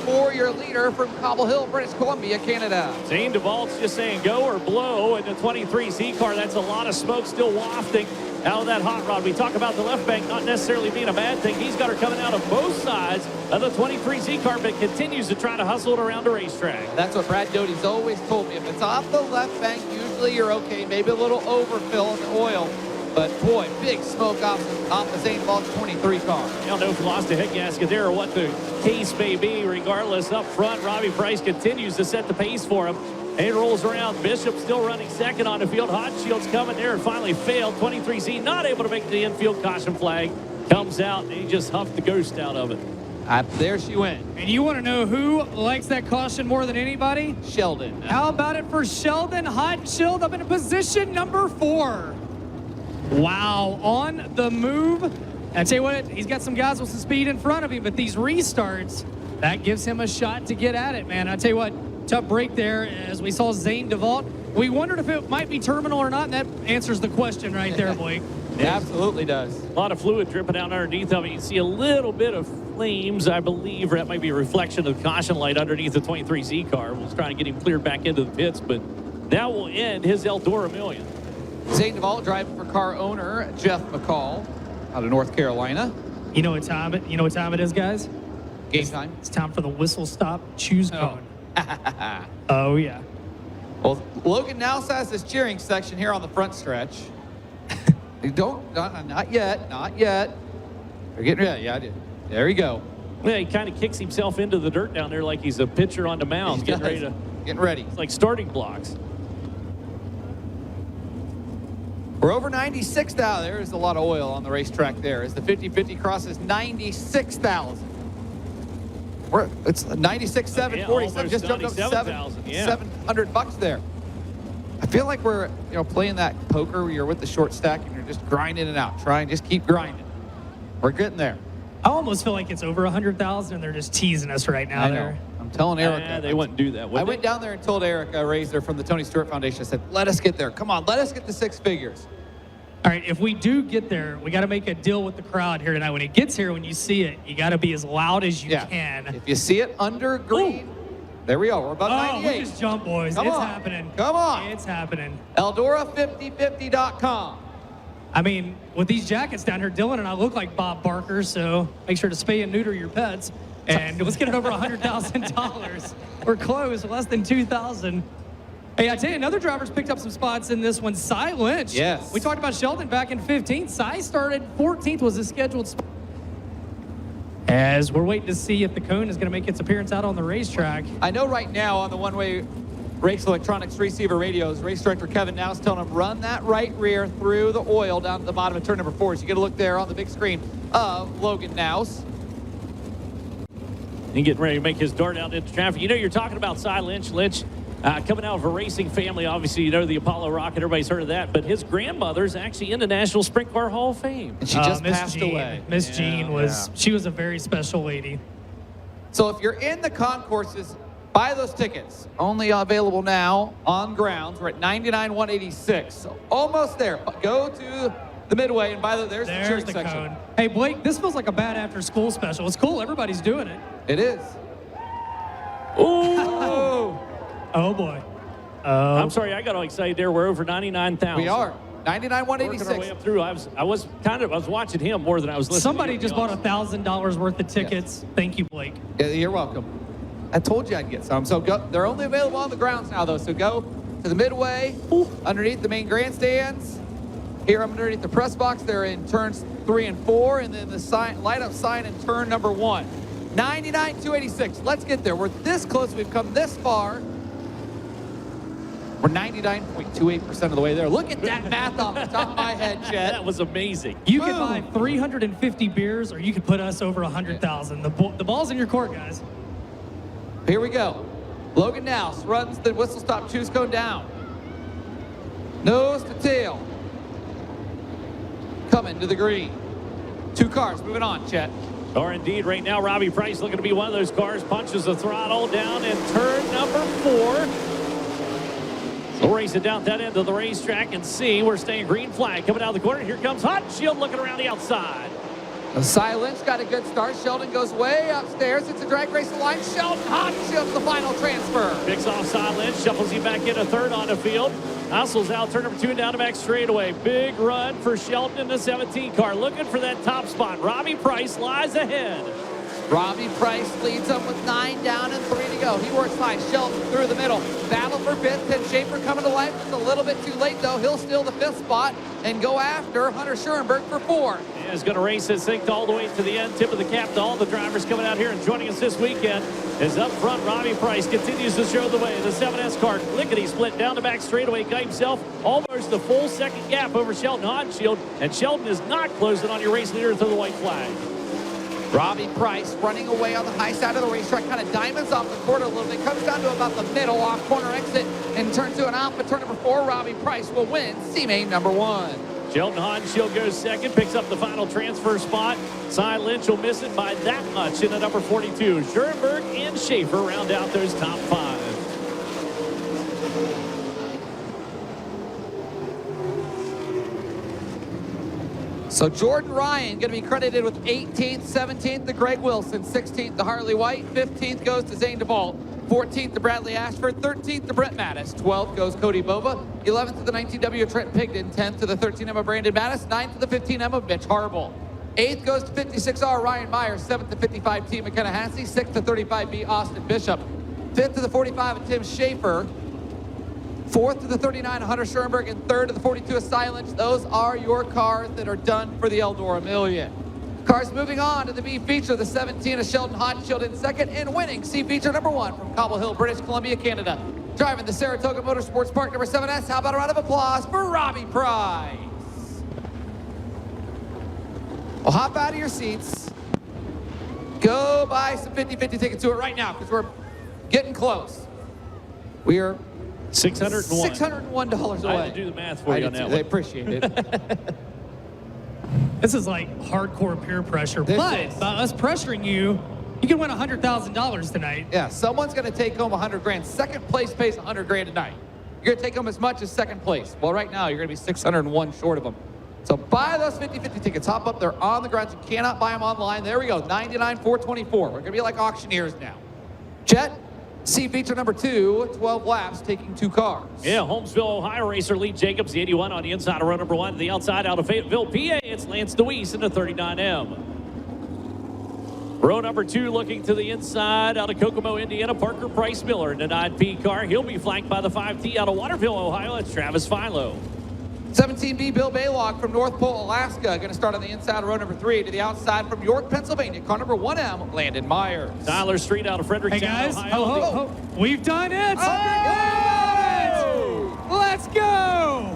for your leader from Cobble Hill, British Columbia, Canada. Zane DeVault's just saying go or blow in the 23Z car. That's a lot of smoke still wafting out of that hot rod. We talk about the left bank not necessarily being a bad thing. He's got her coming out of both sides of the 23Z car, but continues to try to hustle it around the racetrack. That's what Brad Doty's always told me. If it's off the left bank, usually you're okay. Maybe a little overfill in the oil. But boy, big smoke off the Zane DeVault's 23 car. I don't know if we lost a head gasket there or what the case may be. Regardless, up front, Robbie Price continues to set the pace for him. And it rolls around. Bishop still running 2nd on the field. Hot Shield's coming there and finally failed. 23Z not able to make the infield. Caution flag comes out, and he just huffed the ghost out of it. There she went. And you want to know who likes that caution more than anybody? Sheldon. How about it for Sheldon? Hot Shield up in position number 4. Wow, on the move. I tell you what, he's got some guys with some speed in front of him, but these restarts, that gives him a shot to get at it, man. I tell you what, tough break there as we saw Zane DeVault. We wondered if it might be terminal or not, and that answers the question right there, Blake. It absolutely does. A lot of fluid dripping down underneath of it. You can see a little bit of flames, I believe, or that might be a reflection of the caution light underneath the 23Z car. We're trying to get him cleared back into the pits, but that will end his Eldora Million. Zane DeVault driving for car owner Jeff McCall out of North Carolina. You know what time it is, guys? Game time. It's time for the whistle stop choose cone. Oh yeah. Well, Logan now has this cheering section here on the front stretch. Not yet. They're getting ready. Yeah, I did. There we go. Yeah, he kind of kicks himself into the dirt down there like he's a pitcher on the mound, getting ready. It's like starting blocks. We're over 96,000. There's a lot of oil on the racetrack there as the 50-50 crosses 96,000. It's 96,747. Just jumped up $700 there. I feel like we're playing that poker where you're with the short stack and you're just grinding it out. Just keep grinding. We're getting there. I almost feel like it's over 100,000 and they're just teasing us right now. I know. I'm telling Erica. They wouldn't do that. I went down there and told Erica Razor from the Tony Stewart Foundation. I said, let us get there. Come on, let us get to 6 figures. All right, if we do get there, we got to make a deal with the crowd here tonight. When it gets here, when you see it, you got to be as loud as you can. If you see it under green, there we go. We're about 98. We just jumped, boys. Come it's on. happening. Come on. It's happening. Eldora5050.com. I mean, with these jackets down here, Dylan and I look like Bob Barker, so make sure to spay and neuter your pets. And let's get it over $100,000. We're close, less than 2,000. Hey, I tell you, another driver's picked up some spots in this one, Cy Lynch. Yes. We talked about Sheldon back in 15th. Cy started 14th, was his scheduled spot. As we're waiting to see if the cone is going to make its appearance out on the racetrack. I know right now on the one-way Race Electronics receiver radios, race director Kevin now is telling him, run that right rear through the oil down to the bottom of turn number 4. So you get a look there on the big screen of Logan Nouse. And getting ready to make his dart out into traffic. You're talking about Cy Lynch. Lynch coming out of a racing family. Obviously, the Apollo Rocket. Everybody's heard of that. But his grandmother's actually in the National Sprint Car Hall of Fame. And she just passed away. Miss Jean she was a very special lady. So if you're in the concourses, buy those tickets. Only available now on grounds. We're at $99,186. So almost there. Go to the midway, and there's the There's cheering the section. cone. Hey, Blake, this feels like a bad after-school special. It's cool. Everybody's doing it. It is. Ooh. Oh, boy. I'm sorry, I got all excited there. We're over 99,000. We are. Working our way 99,186. up through. I was watching him more than I was listening. Somebody to just bought $1,000 worth of tickets. Thank you, Blake. Yeah, you're welcome. I told you I'd get some. So they're only available on the grounds now, though. So go to the midway, underneath the main grandstands. Here underneath the press box, they're in turns 3 and 4, and then the light up sign in turn number 1. 99,286. Let's get there. We're this close. We've come this far. We're 99.28% of the way there. Look at that math off the top of my head, Chet. That was amazing. You could buy 350 beers, or you could put us over 100,000. The ball's in your court, guys. Here we go. Logan Nouse runs the whistle stop choose cone down. Nose to tail. Coming to the green. 2 cars moving on, Chet. Or indeed, right now, Robbie Price looking to be one of those cars. Punches the throttle down in turn number 4. We'll race it down that end of the racetrack and see. We're staying green flag coming out of the corner. Here comes Hot Shield looking around the outside. Silence got a good start. Sheldon goes way upstairs. It's a drag race line. Sheldon Hot Shield's the final transfer. Picks off Silence, shuffles him back into third on the field. Hustles out turn number 2 and down the back straightaway. Big run for Sheldon in the 17 car. Looking for that top spot. Robbie Price lies ahead. Robbie Price leads them with 9 down and 3 to go. He works high. Sheldon through the middle. Battle for 5th. Tim Schaefer coming to life. It's a little bit too late, though. He'll steal the 5th spot and go after Hunter Schoenberg for 4. Yeah, he's going to race his thing all the way to the end. Tip of the cap to all the drivers coming out here and joining us this weekend. Is up front, Robbie Price continues to show the way. The 7S car, lickety split down the back straightaway. Got himself almost a full second gap over Sheldon Hodshield. And Sheldon is not closing on your race leader through the white flag. Robbie Price running away on the high side of the racetrack, kind of diamonds off the corner a little bit. Comes down to about the middle, off corner exit, and turn 2 and out. But turn number 4, Robbie Price will win C-Main number 1. Sheldon Hodshield goes second, picks up the final transfer spot. Cy Lynch will miss it by that much in the number 42. Schoenberg and Schaefer round out those top 5. So Jordan Ryan going to be credited with 18th, 17th to Greg Wilson, 16th to Harley White, 15th goes to Zane DeVault, 14th to Bradley Ashford, 13th to Brent Mattis, 12th goes Cody Bova, 11th to the 19W of Trent Pigden, 10th to the 13M of Brandon Mattis, 9th to the 15M of Mitch Harble. 8th goes to 56R Ryan Myers, 7th to 55T McKenna Hassey, 6th to 35B Austin Bishop, 5th to the 45 of Tim Schaefer, 4th to the 39 of Hunter Schoenberg, and 3rd to the 42 of Silence. Those are your cars that are done for the Eldora Million. Cars moving on to the B feature, the 17 of Sheldon Hodshield in second, and winning C feature number 1 from Cobble Hill, British Columbia, Canada. Driving the Saratoga Motorsports Park number 7S. How about a round of applause for Robbie Price? Well, hop out of your seats. Go buy some 50-50 tickets to it right now, because we're getting close. We are $601 away. I had to do the math for you on that one. I appreciate it. This is like hardcore peer pressure. This But is. by us pressuring you, you can win $100,000 tonight. Yeah, someone's going to take home 100 grand. Second place pays 100 grand tonight. You're going to take home as much as second place. Well, right now, you're going to be 601 short of them. So buy those 50-50 tickets. Hop up. They're on the ground. You cannot buy them online. There we go. 99,424. We're going to be like auctioneers now. Chet, C feature number 2, 12 laps, taking 2 cars. Yeah, Holmesville, Ohio racer Lee Jacobs, the 81 on the inside of row number 1. To the outside out of Fayetteville, PA, it's Lance DeWeese in the 39M. Row number 2 looking to the inside out of Kokomo, Indiana, Parker Price Miller in the 9P car. He'll be flanked by the 5T out of Waterville, Ohio. It's Travis Philo. 17B Bill Baylog from North Pole, Alaska, going to start on the inside of row number 3. To the outside from York, Pennsylvania, car number 1M, Landon Myers. Tyler Street out of Fredericktown, Hey guys, Ohio. ho, ho, ho. We've done it. Oh! Let's go.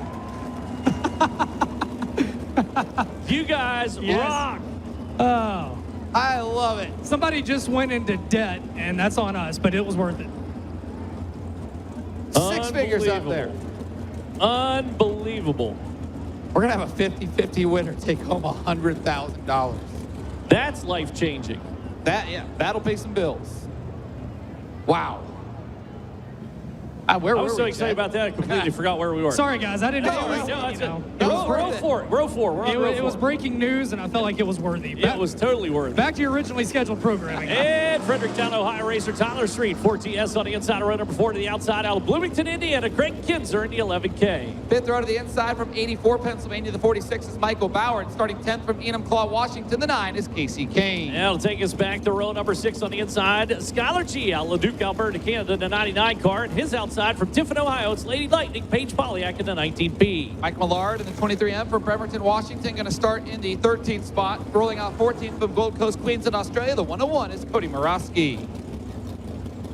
You guys Yes. rock. Oh, I love it. somebody just went into debt, and that's on us, but it was worth it. 6 figures up there. Unbelievable. We're going to have a 50-50 winner take home $100,000. That's life-changing. That'll pay some bills. Wow. Where I were was so we, excited Chad? about that, I completely forgot where we were. Sorry guys, I didn't No, know. no, You know. no, It was row four. Row four. We're on row It four. was breaking news, and I felt like it was worthy. Yeah, it was totally worth it. Back to your originally scheduled programming. And Fredericktown, Ohio racer Tyler Street, 4TS on the inside, row number 4 to the outside out of Bloomington, Indiana. Craig Kinzer in the 11K. Fifth row to the inside from 84 Pennsylvania. The 46 is Michael Bauer. And starting 10th from Enumclaw, Washington. The 9 is Casey Kane. That'll take us back to row number 6 on the inside. Skylar G out of Leduc, Alberta, Canada, the 99 car. And his outside from Tiffin, Ohio, it's Lady Lightning, Paige Polyak in the 19P. Mike Millard in the 23M from Bremerton, Washington, going to start in the 13th spot. Rolling out 14th from Gold Coast, Queensland, Australia. The 101 is Cody Morosky.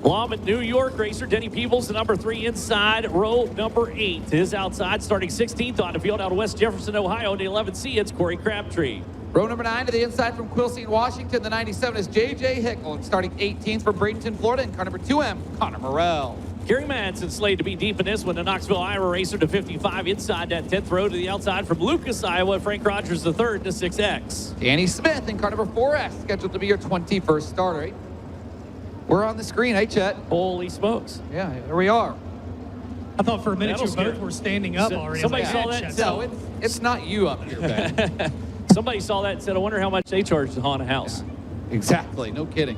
Lawman, New York racer Denny Peebles, the number 3 inside, row number 8. His outside, starting 16th on the field out of West Jefferson, Ohio, in the 11C, it's Corey Crabtree. Row number 9 to the inside from Quilcene, Washington. The 97 is J.J. Hickle. And starting 18th from Bradenton, Florida. And car number 2M, Connor Morrell. Gary Madsen slated to be deep in this one. The Knoxville, Iowa racer to 55 inside that 10th row to the outside from Lucas, Iowa. Frank Rogers the 3rd to 6X. Danny Smith in car number 4S, scheduled to be your 21st starter. We're on the screen, hey, Chet. Holy smokes. Yeah, there we are. I thought for a minute That'll you both scare- were standing up already. Somebody I was like, saw "Ah, that? shit." No, it's not you up here, Ben. Somebody saw that and said, I wonder how much they charge the haunted house. Exactly, no kidding.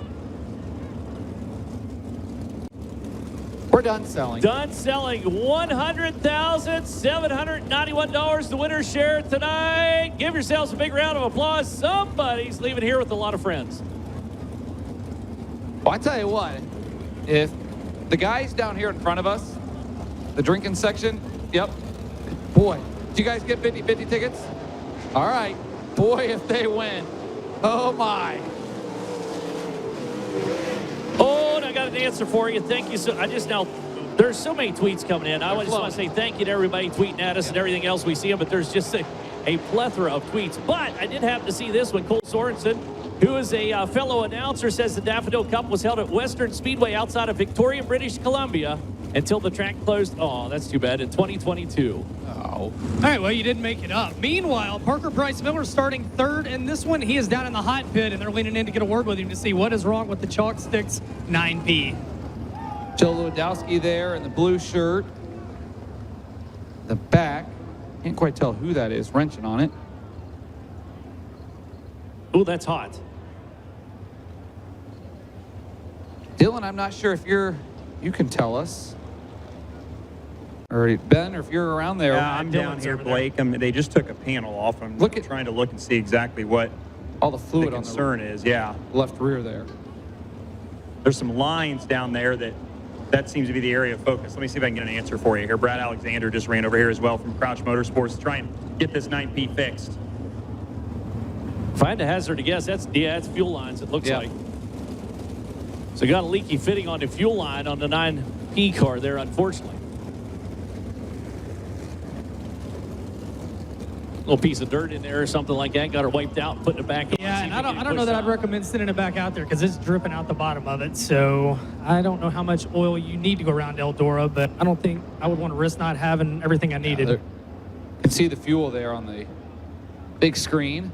We're done selling. Done selling $100,791 the winner's share tonight. Give yourselves a big round of applause. Somebody's leaving here with a lot of friends. Well, I tell you what, if the guys down here in front of us, the drinking section, yep. Boy, do you guys get 50-50 tickets? All right. Boy, if they win. Oh, my. Oh, and I got an answer for you. Thank you. There's so many tweets coming in. I just want to say thank you to everybody tweeting at us and everything else we see, but there's just a plethora of tweets. But I did happen to see this one. Cole Sorensen, who is a fellow announcer, says the Daffodil Cup was held at Western Speedway outside of Victoria, British Columbia until the track closed. Oh, that's too bad. In 2022. Oh. All right, well, you didn't make it up. Meanwhile, Parker Price Miller starting 3rd in this one. He is down in the hot pit, and they're leaning in to get a word with him to see what is wrong with the Chalk Sticks 9P. Joe Lewandowski there in the blue shirt. The back. Can't quite tell who that is wrenching on it. Oh, that's hot. Dylan, I'm not sure if you can tell us. Or Ben, or if you're around there. Yeah, I'm down Dylan's here, over there. Blake. They just took a panel off. I'm trying to look and see exactly what all the fluid the on concern is. Yeah, the left rear there. there's some lines down there that seems to be the area of focus. Let me see if I can get an answer for you here. Brad Alexander just ran over here as well from Crouch Motorsports to try and get this 9P fixed. If I had to hazard a guess, that's fuel lines, it looks like. So got a leaky fitting on the fuel line on the 9P car there, unfortunately. Little piece of dirt in there or something like that. Got her wiped out, putting it back in. Yeah, and I don't know that I'd recommend sending it back out there because it's dripping out the bottom of it. So I don't know how much oil you need to go around Eldora, but I don't think I would want to risk not having everything I needed. You can see the fuel there on the big screen.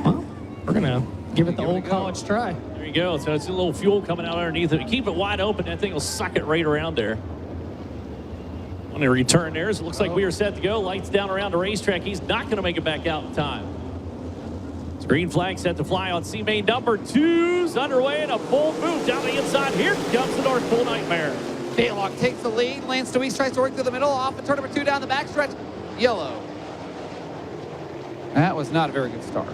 Well, we're going to give it the old college try. There you go. So it's a little fuel coming out underneath it. Keep it wide open. That thing will suck it right around there. On the return there, so it looks like we are set to go. Lights down around the racetrack. He's not going to make it back out in time. Green flag set to fly on C-Main number 2's underway, and a bold move down the inside. Here comes the North Pole Nightmare. Baylock takes the lead. Lance Deweese tries to work through the middle. Off of turn number 2 down the backstretch. Yellow. That was not a very good start.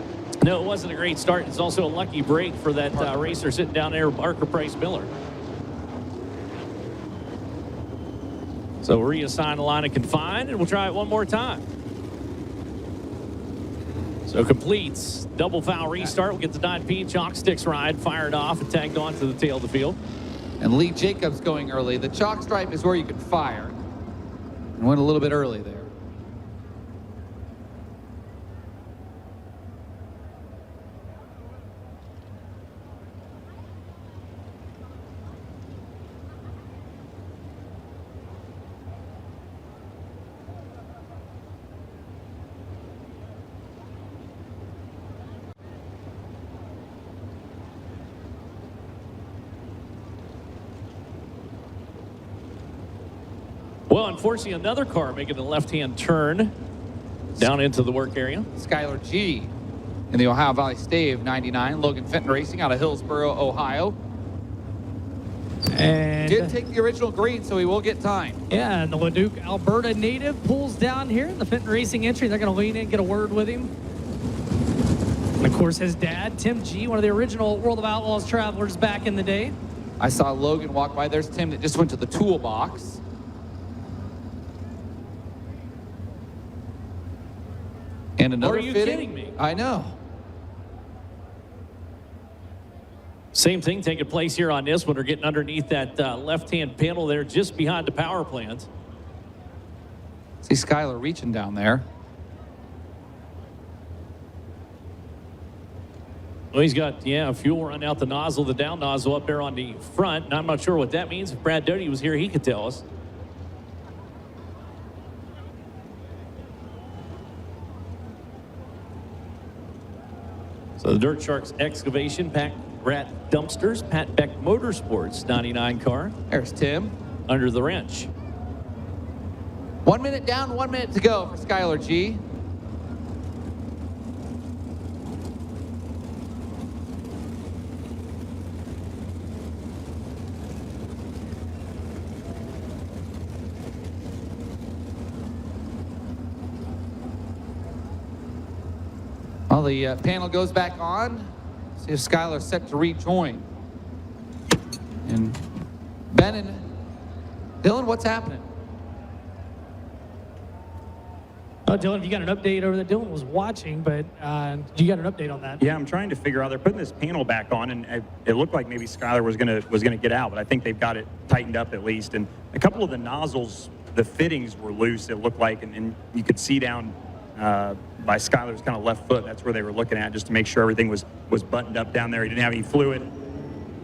No, it wasn't a great start. It's also a lucky break for that racer sitting down there, Parker Price Miller. So reassign the line of confined, and we'll try it one more time. So completes. Double foul restart. We'll get the 9P Chalk Sticks ride fired off and tagged on to the tail of the field. And Lee Jacobs going early. The chalk stripe is where you can fire. And went a little bit early there. Well, unfortunately, another car making a left-hand turn Down into the work area. Skylar G in the Ohio Valley Stave 99. Logan Fenton Racing out of Hillsboro, Ohio. And Did take the original green, so he will get time. yeah, and the Leduc, Alberta native pulls down here in the Fenton Racing entry. They're going to lean in, get a word with him. And of course, his dad, Tim G, one of the original World of Outlaws travelers back in the day. I saw Logan walk by. There's Tim that just went to the toolbox. And another Are you fitting. kidding me? I know. Same thing taking place here on this one. We're getting underneath that left-hand panel there just behind the power plant. See Skylar reaching down there. Well, he's got, fuel run out the nozzle, the down nozzle up there on the front. And I'm not sure what that means. If Brad Doty was here, he could tell us. So the Dirt Sharks Excavation, Pack Rat Dumpsters, Pat Beck Motorsports 99 car There's Tim. under the wrench. 1 minute down, 1 minute to go for Skylar G. Well, the panel goes back on. See if Skylar's set to rejoin. And Ben and Dylan, what's happening? Oh, Dylan, if you got an update over that, Dylan was watching, but you got an update on that? Yeah, I'm trying to figure out. They're putting this panel back on, and it looked like maybe Skylar was gonna get out, but I think they've got it tightened up at least. And a couple of the nozzles, the fittings were loose. It looked like, and you could see down by Skylar's kind of left foot. That's where they were looking at, just to make sure everything was buttoned up down there. He didn't have any fluid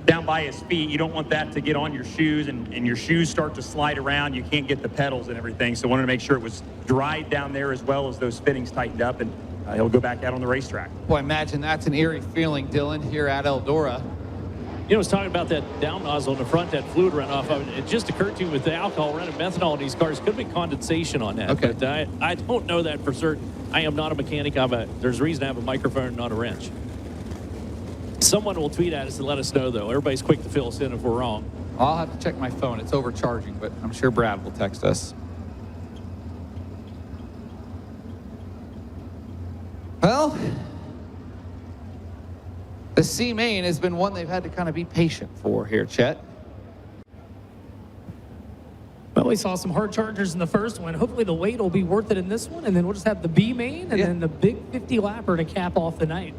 down by his feet. You don't want that to get on your shoes, and your shoes start to slide around. You can't get the pedals and everything. So wanted to make sure it was dried down there as well as those fittings tightened up, and he'll go back out on the racetrack. Boy, imagine that's an eerie feeling, Dylan, here at Eldora. I was talking about that down nozzle in the front, that fluid runoff. It just occurred to me with the alcohol running methanol in these cars, could be condensation on that. Okay. But I don't know that for certain. I am not a mechanic. There's a reason I have a microphone, not a wrench. Someone will tweet at us and let us know, though. Everybody's quick to fill us in if we're wrong. I'll have to check my phone. It's overcharging, but I'm sure Brad will text us. Well, the C main has been one they've had to kind of be patient for here, Chet. Well, we saw some hard chargers in the first one. Hopefully the wait will be worth it in this one, and then we'll just have the B main and then the big 50 lapper to cap off the night.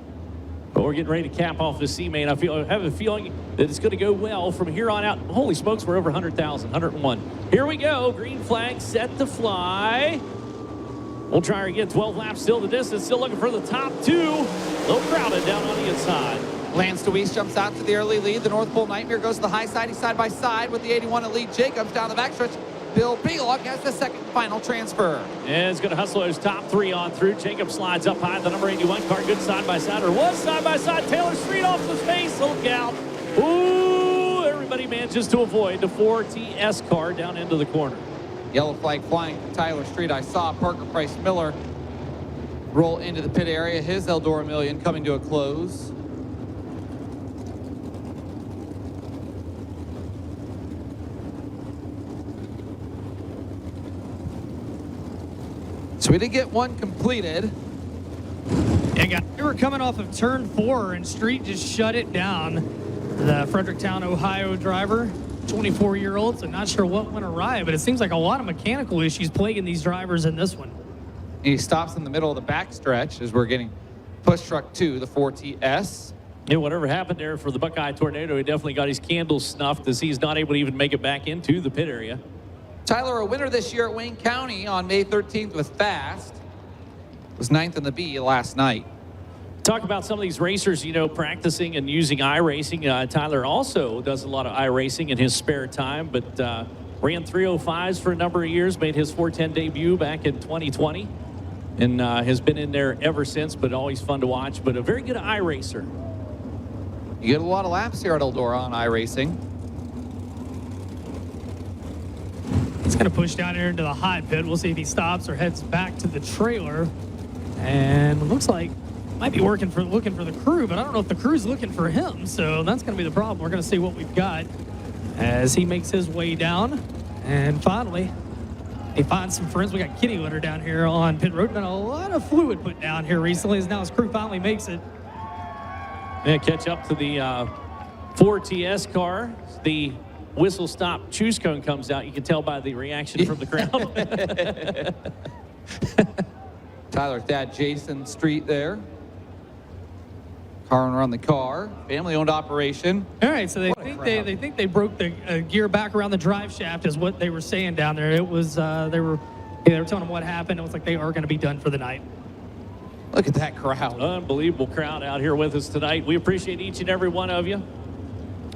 But we're getting ready to cap off the C main. I have a feeling that it's going to go well from here on out. Holy smokes, we're over 100,000, 101. Here we go. Green flag set to fly. We'll try her again. 12 laps still the distance. Still looking for the top two. A little crowded down on the inside. Lance DeWeese jumps out to the early lead. The North Pole Nightmare goes to the high side. He's side by side with the 81 Elite Jacobs down the backstretch. Bill Bealock has the second final transfer. And it's going to hustle those top three on through. Jacob slides up high. The number 81 car, good side by side, or was side by side. Taylor Street off the face. Look out. Ooh, everybody manages to avoid the 4TS car down into the corner. Yellow flag flying from Tyler Street. I saw Parker Price Miller roll into the pit area. His Eldora Million coming to a close. So we did get one completed. Yeah, we were coming off of turn 4, and Street just shut it down. The Fredericktown, Ohio driver, 24-year-old, so not sure what went awry, but it seems like a lot of mechanical issues plaguing these drivers in this one. He stops in the middle of the backstretch as we're getting push truck 2, the 4TS. Yeah, whatever happened there for the Buckeye Tornado, he definitely got his candles snuffed as he's not able to even make it back into the pit area. Tyler, a winner this year at Wayne County on May 13th with Fast. Was 9th in the B last night. Talk about some of these racers, practicing and using iRacing. Tyler also does a lot of iRacing in his spare time, but ran 305s for a number of years, made his 410 debut back in 2020, and has been in there ever since, but always fun to watch, but a very good iRacer. You get a lot of laps here at Eldora on iRacing. going to push down here into the hot pit. We'll see if he stops or heads back to the trailer. And looks like might be looking for the crew, but I don't know if the crew's looking for him. So that's going to be the problem. We're going to see what we've got as he makes his way down. And finally, he finds some friends. We got kitty litter down here on pit road. Been a lot of fluid put down here recently, as now his crew finally makes it. Yeah, catch up to the 4TS car. The whistle stop choose cone comes out. You can tell by the reaction from the crowd. Tyler's dad, Jason Street there. Car owner on the car. Family-owned operation. All right, so they think they broke the gear back around the drive shaft, is what they were saying down there. It was they were telling them what happened. It was like they are going to be done for the night. Look at that crowd. Unbelievable crowd out here with us tonight. We appreciate each and every one of you.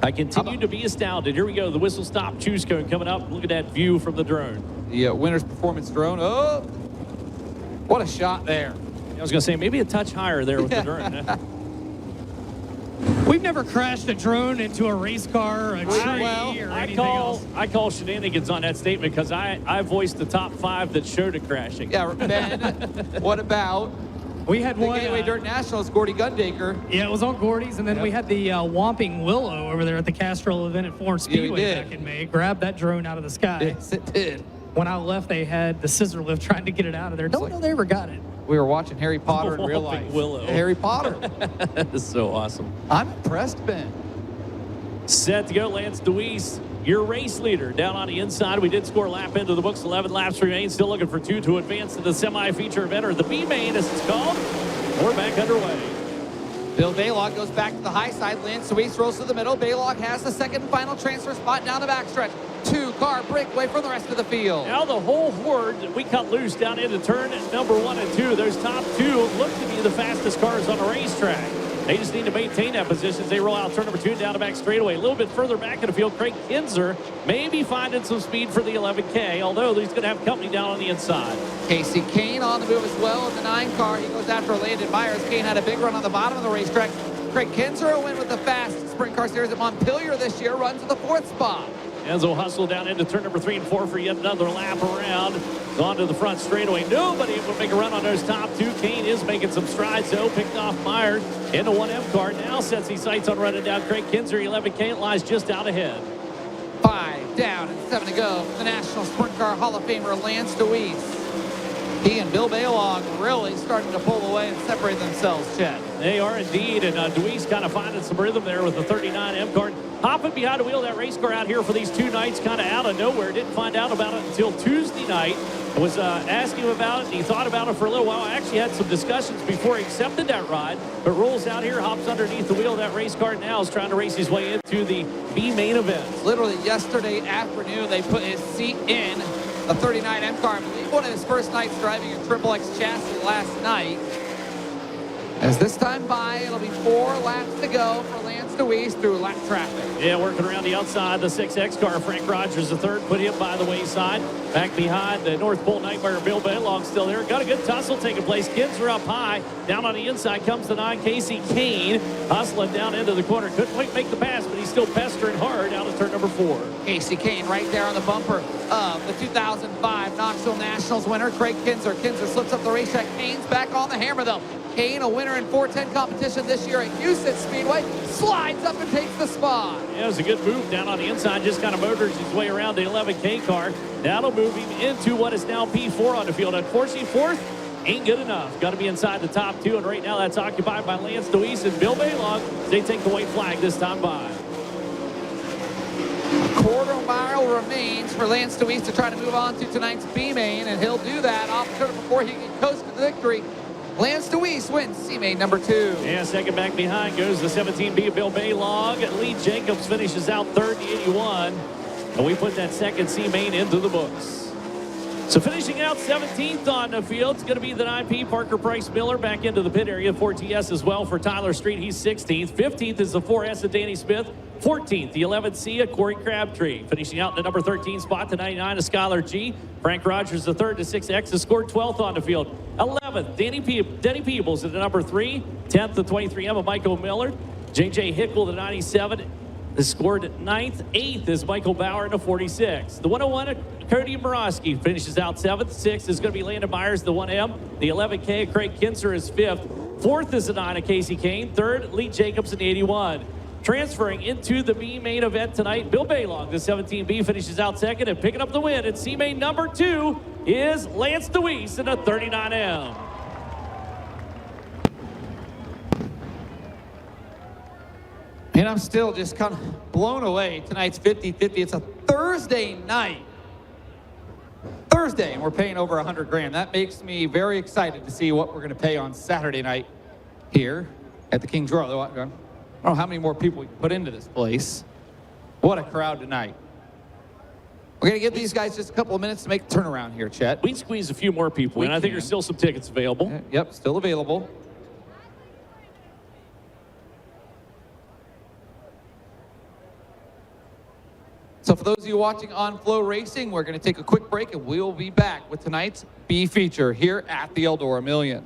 I continue to be astounded. Here we go. The whistle stop choose cone coming up. Look at that view from the drone. The winner's performance drone. Oh, what a shot there. I was going to say maybe a touch higher there with the drone. We've never crashed a drone into a race car or a tree or anything else. I call shenanigans on that statement because I voiced the top 5 that showed it crashing. Yeah, Ben, what about We had the one. Gateway Dirt Nationals, Gordy Gundaker? Yeah, it was on Gordy's, and then we had the Whomping Willow over there at the Castrol event at Florence Speedway back in May. Grabbed that drone out of the sky. Yes, it did. When I left, they had the scissor lift trying to get it out of there. Don't know they ever got it. We were watching Harry Potter in real life. Willow. Harry Potter. That is so awesome. I'm impressed, Ben. Set to go, Lance Deweese, your race leader. Down on the inside, we did score a lap into the books. 11 laps remain. Still looking for 2 to advance to the semi-feature event, or the B-main as it's called. We're back underway. Bill Baylog goes back to the high side. Lance Deweese rolls to the middle. Baylog has the second and final transfer spot down the backstretch. 2-car breakaway from the rest of the field. Now the whole horde that we cut loose down into turn number 1 and 2. Those top 2 look to be the fastest cars on the racetrack. They just need to maintain that position as they roll out turn number 2 down the back straightaway. A little bit further back in the field, Craig Kinzer may be finding some speed for the 11K, although he's going to have company down on the inside. Casey Kane on the move as well in the 9-car. He goes after Landon Myers. Kane had a big run on the bottom of the racetrack. Craig Kinzer a win with the fast sprint car series at Montpelier this year, runs to the 4th spot. Enzo hustle down into turn number 3 and 4 for yet another lap around. On to the front straightaway. Nobody able to make a run on those top 2. Kane is making some strides, though. Picked off Myers in the 1M car. Now sets his sights on running down Craig Kinzer. 11K lies just out ahead. 5 down and 7 to go for the National Sprint Car Hall of Famer Lance Deweese. He and Bill Baylog really starting to pull away and separate themselves, Chet. They are indeed, and Deweese kind of finding some rhythm there with the 39M car. Hopping behind the wheel of that race car out here for these 2 nights, kind of out of nowhere. Didn't find out about it until Tuesday night. I was asking him about it, and he thought about it for a little while. I actually had some discussions before he accepted that ride, but rolls out here, hops underneath the wheel of that race car now, is trying to race his way into the B main event. Literally yesterday afternoon, they put his seat in the 39M car. I believe one of his first nights driving a Triple X chassis last night. As this time by, it'll be 4 laps to go for Lance Deweese through lap traffic. Yeah, working around the outside, the 6X car, Frank Rogers III, put him by the wayside. Back behind the North Pole Nightmare, Bill Baylog still there. Got a good tussle taking place. Kids are up high. Down on the inside comes the 9, Casey Kane, hustling down into the corner. Couldn't quite make the pass, but he's still pestering hard out of turn number 4. Casey Kane right there on the bumper of the 2005 Knoxville Nationals winner, Craig Kinzer. Kinzer slips up the racetrack. Kane's back on the hammer, though. Kane, a winner in 410 competition this year at Houston Speedway, slides up and takes the spot. Yeah, it was a good move down on the inside. Just kind of motors his way around the 11K car. That'll move him into what is now P4 on the field. Unfortunately, 4th ain't good enough. Got to be inside the top 2, and right now that's occupied by Lance Deweese and Bill Baylog. They take the white flag this time by. A quarter mile remains for Lance Deweese to try to move on to tonight's B-main, and he'll do that off the turn before he can coast to the victory. Lance Deweese wins C-main number 2. Yeah, second back behind goes the 17B of Bill Baylog. Lee Jacobs finishes out third, the 81. And we put that second C-main into the books. So finishing out 17th on the field, it's going to be the 9P Parker Price Miller back into the pit area. 4TS as well for Tyler Street. He's 16th. 15th is the 4S of Danny Smith. 14th, the 11C of Corey Crabtree. Finishing out in the number 13 spot, the 99 of Skylar G. Frank Rogers, the 3rd, to 6X, has scored 12th on the field. 11th, Denny Peebles at the number 3. 10th, the 23M of Michael Miller. J.J. Hickle, the 97, has scored 9th. 8th is Michael Bauer in the 46. The 101 Cody Morosky finishes out 7th. 6th is going to be Landon Myers, the 1M. The 11K of Craig Kinzer is 5th. 4th is the 9 of Casey Kane. 3rd, Lee Jacobs in the 81. Transferring into the B main event tonight, Bill Baylong, the 17B, finishes out 2nd, and picking up the win at C main number 2 is Lance DeWeese in a 39M. And I'm still just kind of blown away. Tonight's 50-50. It's a Thursday night. Thursday, and we're paying over 100 grand. That makes me very excited to see what we're going to pay on Saturday night here at the Kings Row. I don't know how many more people we can put into this place. What a crowd tonight. We're going to give these guys just a couple of minutes to make the turnaround here, Chet. We can squeeze a few more people in. I think there's still some tickets available. Yep, still available. So for those of you watching on Flow Racing, we're going to take a quick break and we'll be back with tonight's B feature here at the Eldora Million.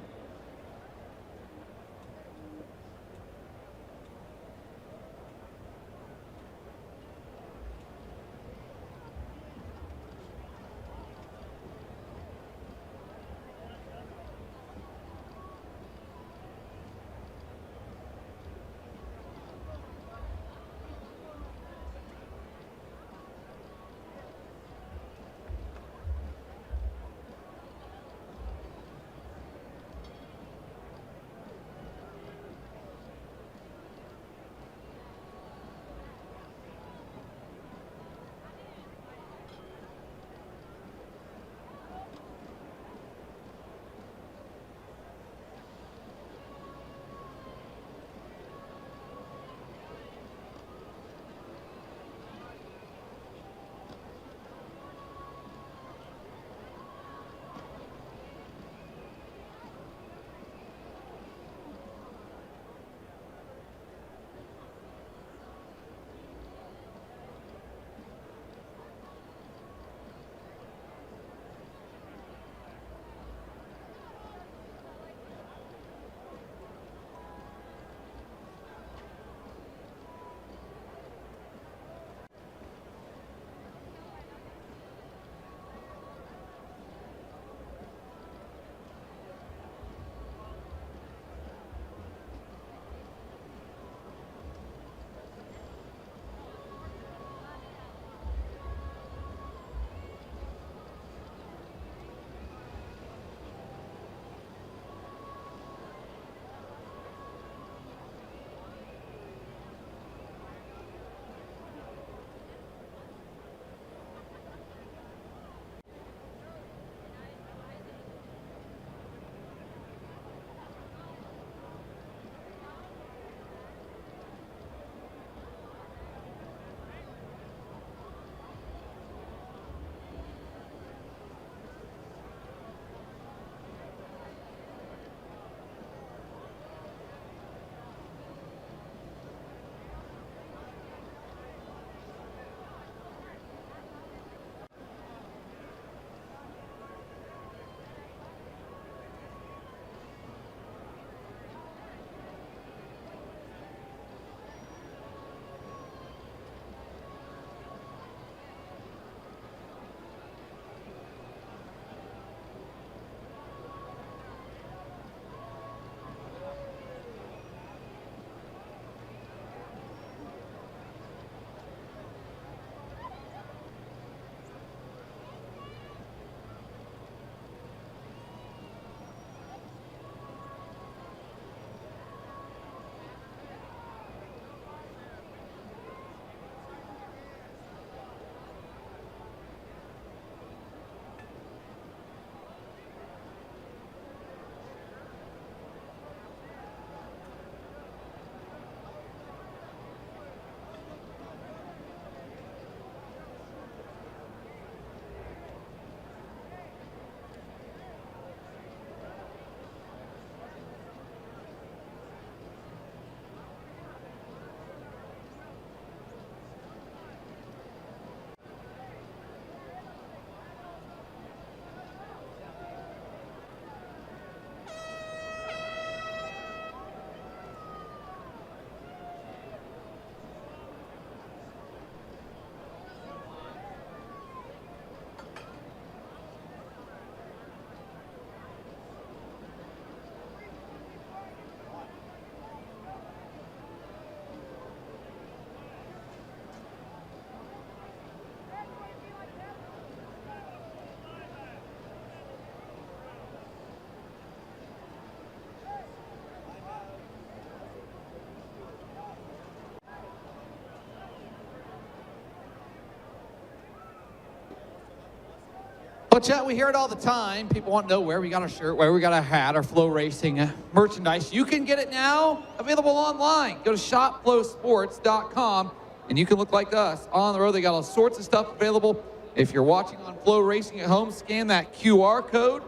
Well, Chet, we hear it all the time. People want to know where we got our shirt, where we got our hat, our Flow Racing merchandise. You can get it now, available online. Go to shopflowsports.com, and you can look like us on the road. They got all sorts of stuff available. If you're watching on Flow Racing at home, scan that QR code.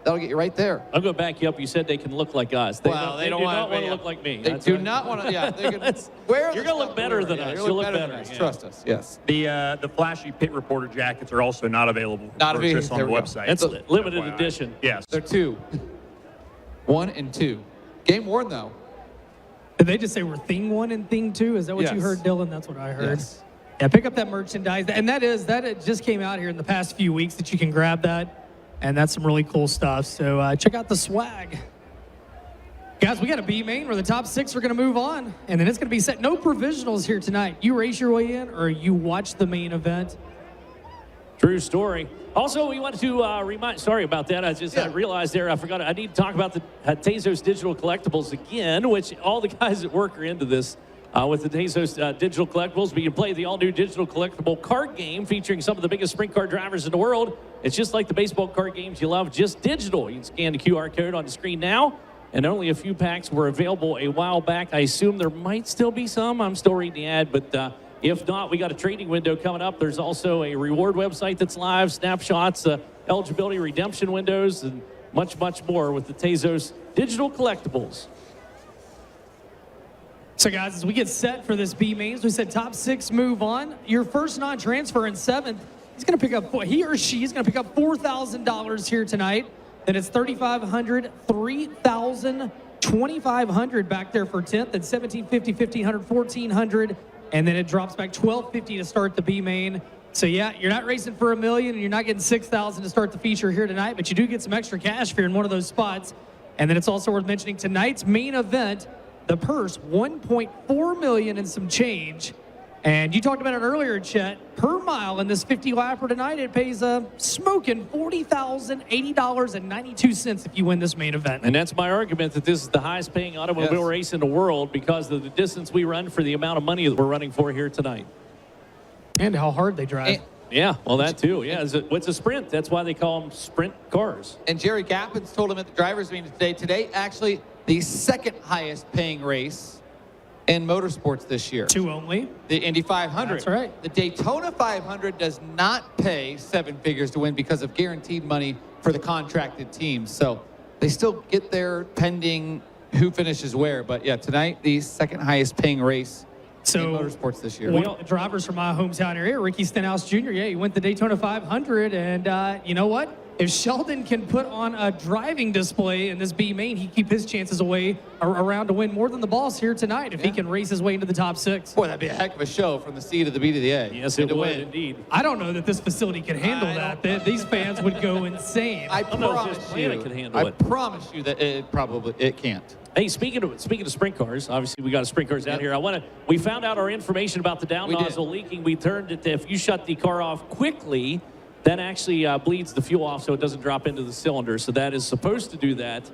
That'll get you right there. I'm going to back you up. You said they can look like us. They do not want to look like me. They That's do right. not want to. Yeah, they're gonna You're going to look better than us. You'll look better. than us. Yeah. Trust us. Yes. The flashy pit reporter jackets are also not available. Not for available. purchase on There the we go. website. That's limited FYI. edition. Yes. They're 2. 1 and 2. Game worn though. Did they just say we're thing 1 and thing 2? Is that what you Yes. heard, Dylan? That's what I heard. Yes. Yeah, pick up that merchandise. And that it just came out here in the past few weeks that you can grab that. And that's some really cool stuff. So check out the swag. Guys, we got a B main where the top 6 are going to move on. And then it's going to be set. No provisionals here tonight. You race your way in or you watch the main event. True story. Also, we wanted to remind, sorry about that. I realized there, I forgot. I need to talk about the Tezos Digital Collectibles again, which all the guys at work are into this. With the Tezos Digital Collectibles, we can play the all-new digital collectible card game featuring some of the biggest sprint car drivers in the world. It's just like the baseball card games you love, just digital. You can scan the QR code on the screen now, and only a few packs were available a while back. I assume there might still be some. I'm still reading the ad, but if not, we got a trading window coming up. There's also a reward website that's live, snapshots, eligibility redemption windows, and much, much more with the Tezos Digital Collectibles. So, guys, as we get set for this B mains, we said top 6 move on. Your first non-transfer in 7th, he or she is going to pick up $4,000 here tonight. Then it's $3,500, $3,000, $2,500 back there for 10th, and $1,750, $1,500, $1,400, and then it drops back $1,250 to start the B main. So, yeah, you're not racing for $1 million, and you're not getting $6,000 to start the feature here tonight, but you do get some extra cash if you're in one of those spots. And then it's also worth mentioning tonight's main event, the purse, $1.4 million and some change. And you talked about it earlier, Chet. Per mile in this 50 lapper tonight, it pays a smoking $40,080.92 if you win this main event. And that's my argument that this is the highest paying automobile race in the world because of the distance we run for the amount of money that we're running for here tonight. And how hard they drive. Yeah, well, that too. Yeah, what's a sprint? That's why they call them sprint cars. And Jerry Gappins told him at the drivers' meeting today. Today, actually, the second highest paying race in motorsports this year. 2 only. The Indy 500. That's right. The Daytona 500 does not pay 7 figures to win because of guaranteed money for the contracted teams. So they still get there pending who finishes where. But yeah, tonight, the second highest paying race in motorsports this year. One of the drivers from my hometown area, Ricky Stenhouse Jr., he went the Daytona 500, and you know what? If Sheldon can put on a driving display in this B main, he keep his chances away around to win more than the boss here tonight if he can race his way into the top 6. Boy, that'd be a heck of a show from the C to the B to the A. Yes, it would indeed. I don't know that this facility can handle that. These fans would go insane. I don't know if this promise planet you. can handle I it. promise you that it can't. Hey, speaking of sprint cars, obviously we got sprint cars out here. We found out our information about the down nozzle leaking. We turned it to, if you shut the car off quickly, that actually bleeds the fuel off so it doesn't drop into the cylinder. So that is supposed to do that,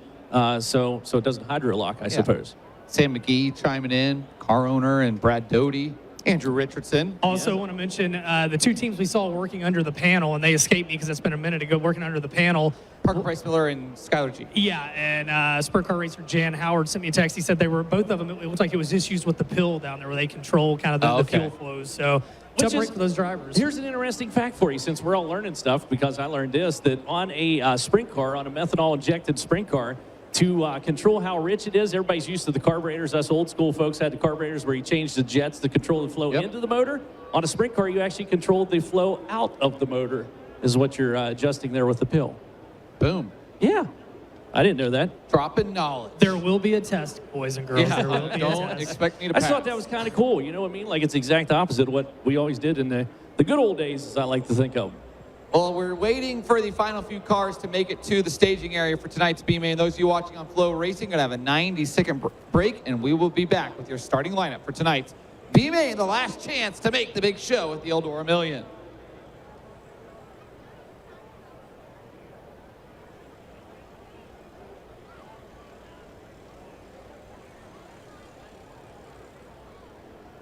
so it doesn't hydrolock, I suppose. Sam McGee chiming in, car owner, and Brad Doty, Andrew Richardson. Also want to mention the 2 teams we saw working under the panel, and they escaped me because it's been a minute ago working under the panel. Parker Price Miller and Skylar G. Yeah, and sprint car racer Jan Howard sent me a text. He said they were, both of them, it looked like it was issues with the pill down there where they control kind of the fuel flows. So tough break for those drivers. Here's an interesting fact for you, since we're all learning stuff, because I learned this, that on a sprint car, on a methanol-injected sprint car, to control how rich it is, everybody's used to the carburetors. Us old school folks had the carburetors where you change the jets to control the flow into the motor. On a sprint car, you actually control the flow out of the motor, is what you're adjusting there with the pill. Boom. Yeah, I didn't know that. Dropping knowledge. There will be a test, boys and girls. There will be a Don't test. expect me to I pass. thought that was kind of cool. You know what I mean? Like it's the exact opposite of what we always did in the good old days, as I like to think of. Well, we're waiting for the final few cars to make it to the staging area for tonight's B-Main. Those of you watching on Flow Racing are going to have a 90-second break, and we will be back with your starting lineup for tonight's B-Main, the last chance to make the big show at the Eldora Million.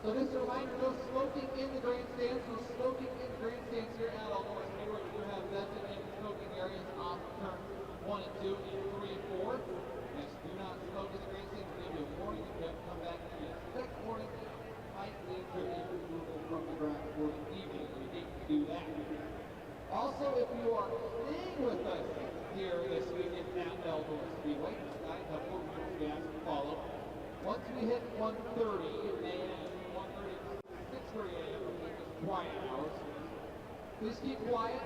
So just a reminder, no smoking in the grandstands, no smoking in the grandstands here at Eldora. So anywhere you have vented and smoking Please keep quiet.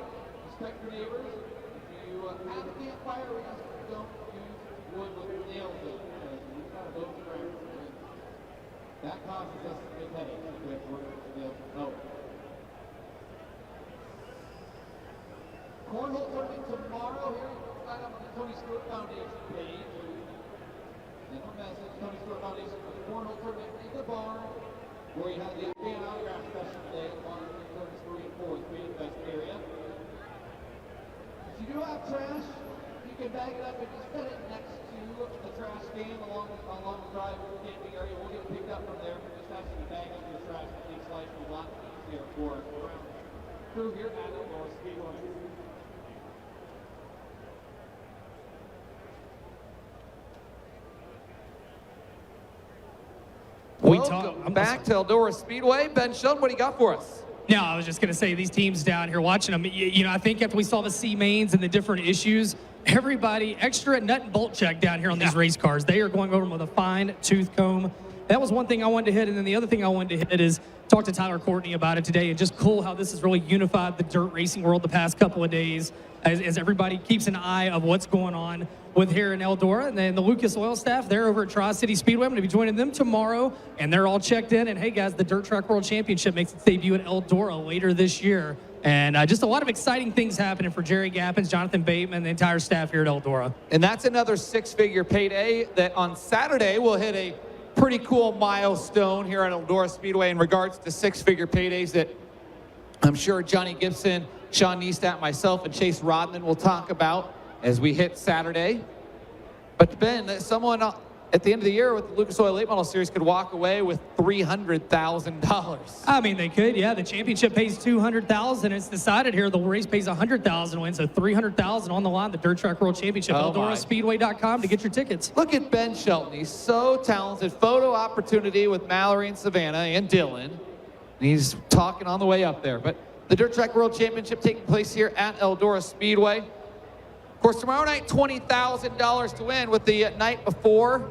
Respect your neighbors. If you have a campfire, we ask you don't use wood with nails in it. Because we've got a boat strand. That causes us big headaches if we have to work with the nails with boat. Cornhole tournament tomorrow here. You can sign up on the Tony Stewart Foundation page. Send a message, Tony Stewart Foundation, for the Cornhole tournament in the barn, where you have the fan autograph session today at the barn in turns 3 and 4, Freedom Fest area. If you do have trash, you can bag it up and just set it next to the trash can along the drive camping area. We'll get it picked up from there. Just ask you to bag up your trash. It makes life a lot easier for our crew here at Eldora Speedway. Welcome back to Eldora Speedway. Ben Sheldon, what do you got for us? No, I was just going to say these teams down here watching them, you know, I think after we saw the C mains and the different issues, everybody extra nut and bolt check down here on these race cars. They are going over them with a fine tooth comb. That was one thing I wanted to hit, and then the other thing I wanted to hit is talk to Tyler Courtney about it today, and just cool how this has really unified the dirt racing world the past couple of days as everybody keeps an eye of what's going on with here in Eldora. And then the Lucas Oil staff, they're over at Tri-City Speedway. I'm going to be joining them tomorrow, and they're all checked in. And hey, guys, the Dirt Track World Championship makes its debut at Eldora later this year. And just a lot of exciting things happening for Jerry Gappens, Jonathan Bateman, the entire staff here at Eldora. And that's another six-figure payday that on Saturday will hit a pretty cool milestone here at Eldora Speedway in regards to six-figure paydays that I'm sure Johnny Gibson, Sean Neistat, myself, and Chase Rodman will talk about as we hit Saturday. But Ben, someone at the end of the year with the Lucas Oil Late Model Series could walk away with $300,000. I mean, they could, yeah. The championship pays $200,000. It's decided here the race pays $100,000 win, so $300,000 on the line. The Dirt Track World Championship. EldoraSpeedway.com to get your tickets. Look at Ben Shelton. He's so talented. Photo opportunity with Mallory and Savannah and Dylan. And he's talking on the way up there. But the Dirt Track World Championship taking place here at Eldora Speedway. Of course, tomorrow night, $20,000 to win, with the night before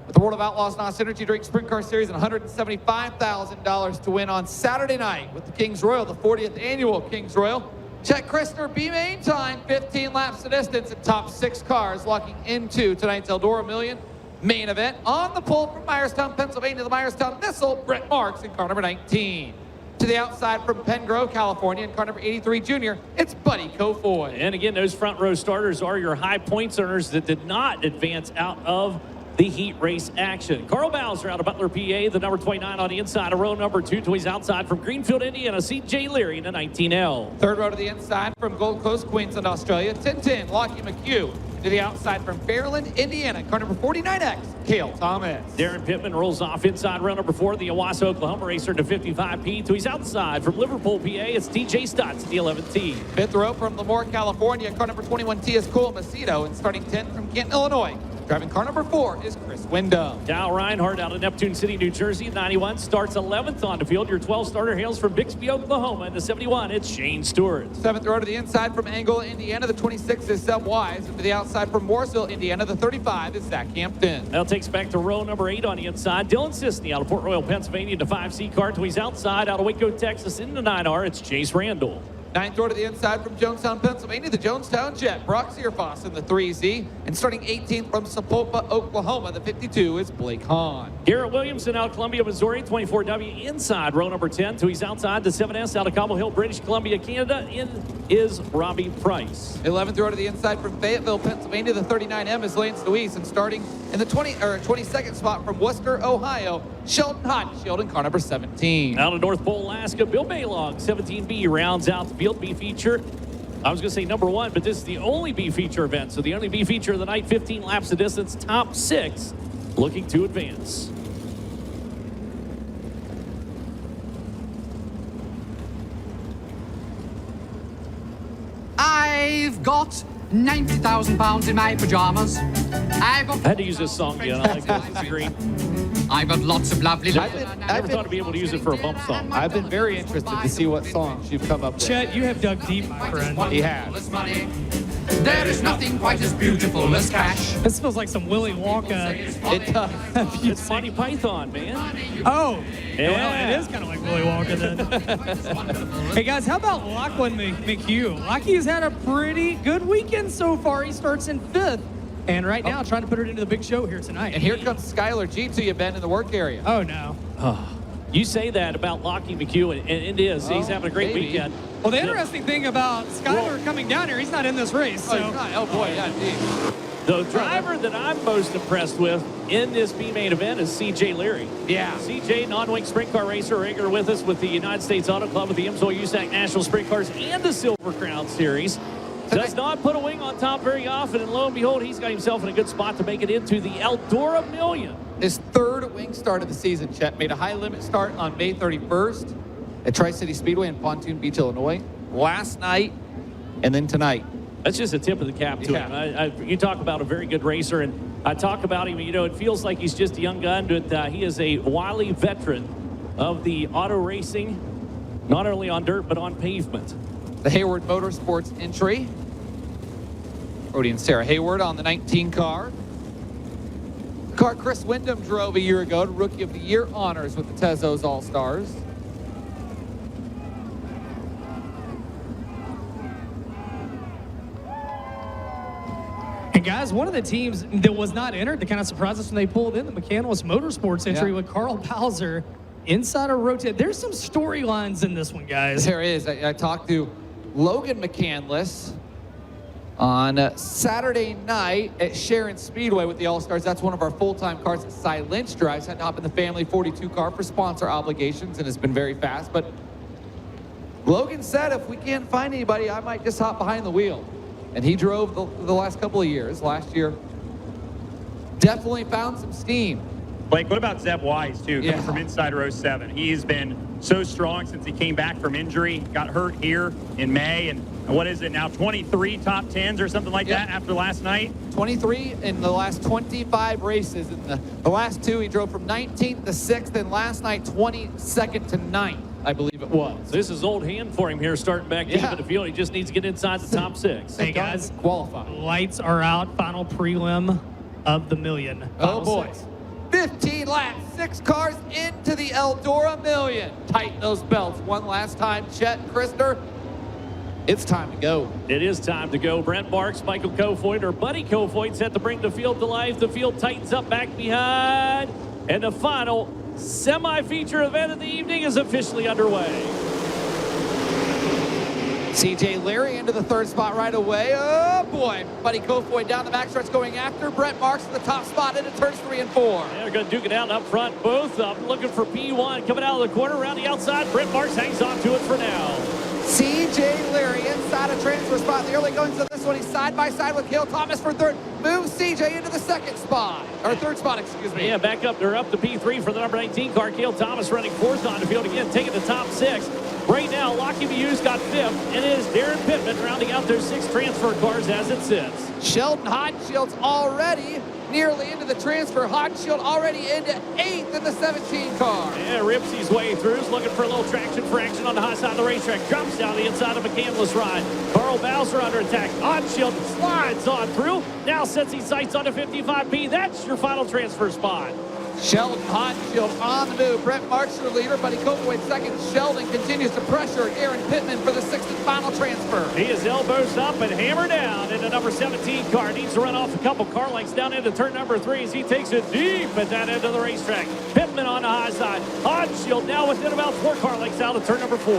with the World of Outlaws NOS Energy Drink Sprint Car Series, and $175,000 to win on Saturday night with the Kings Royal, the 40th annual Kings Royal. Chet Christner, B-Main time, 15 laps to distance, and top 6 cars locking into tonight's Eldora Million main event. On the pole from Myerstown, Pennsylvania, the Myerstown Missile, Brett Marks in car number 19. To the outside from Penn Grove, California, in car number 83 Junior, it's Buddy Kofoid. And again, those front row starters are your high points earners that did not advance out of the heat race action. Carl Bowser out of Butler, PA, the number 29 on the inside of row number 2. To his outside from Greenfield, Indiana, C.J. Leary in a 19L. Third row to the inside from Gold Coast, Queensland, Australia, Tintin, Lockie McHugh. To the outside from Fairland, Indiana, car number 49X, Cale Thomas. Darren Pittman rolls off inside row number 4, the Owasso, Oklahoma racer to 55P. To his outside from Liverpool, PA, it's TJ Stutz in the 11T. Fifth row from Lemoore, California, car number 21T is Cole Macedo. And starting 10th from Canton, Illinois, driving car number 4 is Chris Wyndham. Dal Reinhardt out of Neptune City, New Jersey, 91, starts 11th on the field. Your 12 starter hails from Bixby, Oklahoma. In the 71, it's Shane Stewart. Seventh row to the inside from Angola, Indiana, the 26 is Seb Wise. And to the outside from Mooresville, Indiana, the 35 is Zach Hampton. That takes back to row number 8 on the inside. Dylan Sisney out of Port Royal, Pennsylvania, to 5C car. To his outside out of Waco, Texas, in the 9R, it's Chase Randall. Ninth row to the inside from Jonestown, Pennsylvania, the Jonestown Jet, Brock Searfoss in the 3Z. And starting 18th from Sapulpa, Oklahoma, the 52 is Blake Hahn. Garrett Williamson out of Columbia, Missouri, 24W inside row number 10. To his outside, the 7S out of Cobble Hill, British Columbia, Canada, in is Robbie Price. 11th row to the inside from Fayetteville, Pennsylvania, the 39M is Lance Louise. And starting in the 22nd spot from Worcester, Ohio, Sheldon Hodgeshield in car number 17. Out of North Pole, Alaska, Bill Baylong, 17B, rounds out the field B feature. I was going to say number 1, but this is the only B feature event. So the only B feature of the night, 15 laps of distance, top 6 looking to advance. I've got 90,000 pounds in my pajamas. I had to use this song again. I like this. It's great. I've got lots of lovely... I never thought I'd be able to use it for a bump song. I've been very interested to see what songs you've come up with. Chet, you have dug deep, my friend. He has. There is nothing quite as beautiful as cash. This feels like some Willy Wonka. It does. It's Monty Python, man. Oh, Yeah. well, it is kind of like Willy Wonka then. Hey guys, how about Lachlan McHugh? Lockie's had a pretty good weekend so far. He starts in 5th, and right now trying to put it into the big show here tonight. And here comes Skylar G to you, Ben, in the work area. Oh no. You say that about Lockie McHugh, and it is. He's having a great maybe. weekend. Well, the interesting thing about Skyler coming down here, he's not in this race. So. Oh, he's not. Oh, boy, yeah, indeed. The driver that I'm most impressed with in this B-main event is C.J. Leary. Yeah. C.J., non-wing sprint car racer, regular with us with the United States Auto Club, with the IMSO USAC National Sprint Cars and the Silver Crown Series. Does not put a wing on top very often, and lo and behold, he's got himself in a good spot to make it into the Eldora Million. His 3rd wing start of the season, Chet, made a high-limit start on May 31st at Tri-City Speedway in Pontoon Beach, Illinois. Last night, and then tonight. That's just a tip of the cap to him. You talk about a very good racer, and I talk about him, it feels like he's just a young gun, but he is a wily veteran of the auto racing, not only on dirt, but on pavement. The Hayward Motorsports entry. Brody and Sarah Hayward on the 19 car. The car Chris Wyndham drove a year ago to Rookie of the Year honors with the Tezos All-Stars. And guys, one of the teams that was not entered that kind of surprised us when they pulled in the McCandless Motorsports entry with Carl Bowser inside a rotate. There's some storylines in this one, guys. There is. I talked to Logan McCandless on Saturday night at Sharon Speedway with the All-Stars. That's one of our full-time cars that Cy Lynch drives. Had to hop in the family 42 car for sponsor obligations and has been very fast. But Logan said if we can't find anybody, I might just hop behind the wheel. And he drove the last couple of years. Last year, definitely found some steam. Blake, what about Zeb Wise, too, coming from inside row 7? He's been so strong since he came back from injury, got hurt here in May, and what is it now, 23 top 10s or something like that after last night? 23 in the last 25 races. In the last 2, he drove from 19th to 6th, and last night, 22nd to 9th, I believe it was. This is old hand for him here, starting back deep in the field. He just needs to get inside the top 6. Hey, guys, qualify. Lights are out. Final prelim of the million. Oh, boy. 15 laps, 6 cars into the Eldora Million. Tighten those belts one last time. Chet, Christner, it's time to go. It is time to go. Brent Marks, Michael Kofoid, or Buddy Kofoid set to bring the field to life. The field tightens up back behind. And the final semi-feature event of the evening is officially underway. C.J. Leary into the 3rd spot right away. Oh, boy. Buddy Kofoid down the backstretch going after. Brent Marks in the top spot into turns 3 and 4. Yeah, they're going to duke it out up front. Both of them looking for P1 coming out of the corner around the outside. Brent Marks hangs on to it for now. C.J. Leary inside a transfer spot. The early goings of this one. He's side by side with Cale Thomas for 3rd. Moves C.J. into the 2nd spot. Or 3rd spot, excuse me. Yeah, back up. They're up to P3 for the number 19 car. Cale Thomas running 4th on the field again, taking the top 6. Right now, Lockie McHugh's got 5th, and it is Darren Pittman rounding out their 6 transfer cars as it sits. Sheldon Hodgenshield's already nearly into the transfer. Hodgeshield already into 8th in the 17 car. Yeah, rips his way through. He's looking for a little traction for action on the high side of the racetrack. Drops down the inside of a McCandless ride. Carl Bowser under attack. Hodgeshield slides on through. Now sets his sights on the 55B. That's your final transfer spot. Sheldon Hodgeshield on the move. Brent Marks the leader, Buddy Kofoid 2nd. Sheldon continues to pressure Aaron Pittman for the 6th and final transfer. He is elbows up and hammer down into number 17 car. Needs to run off a couple car lengths down into turn number 3 as he takes it deep at that end of the racetrack. Pittman on the high side. Hodgeshield now within about 4 car lengths out of turn number 4.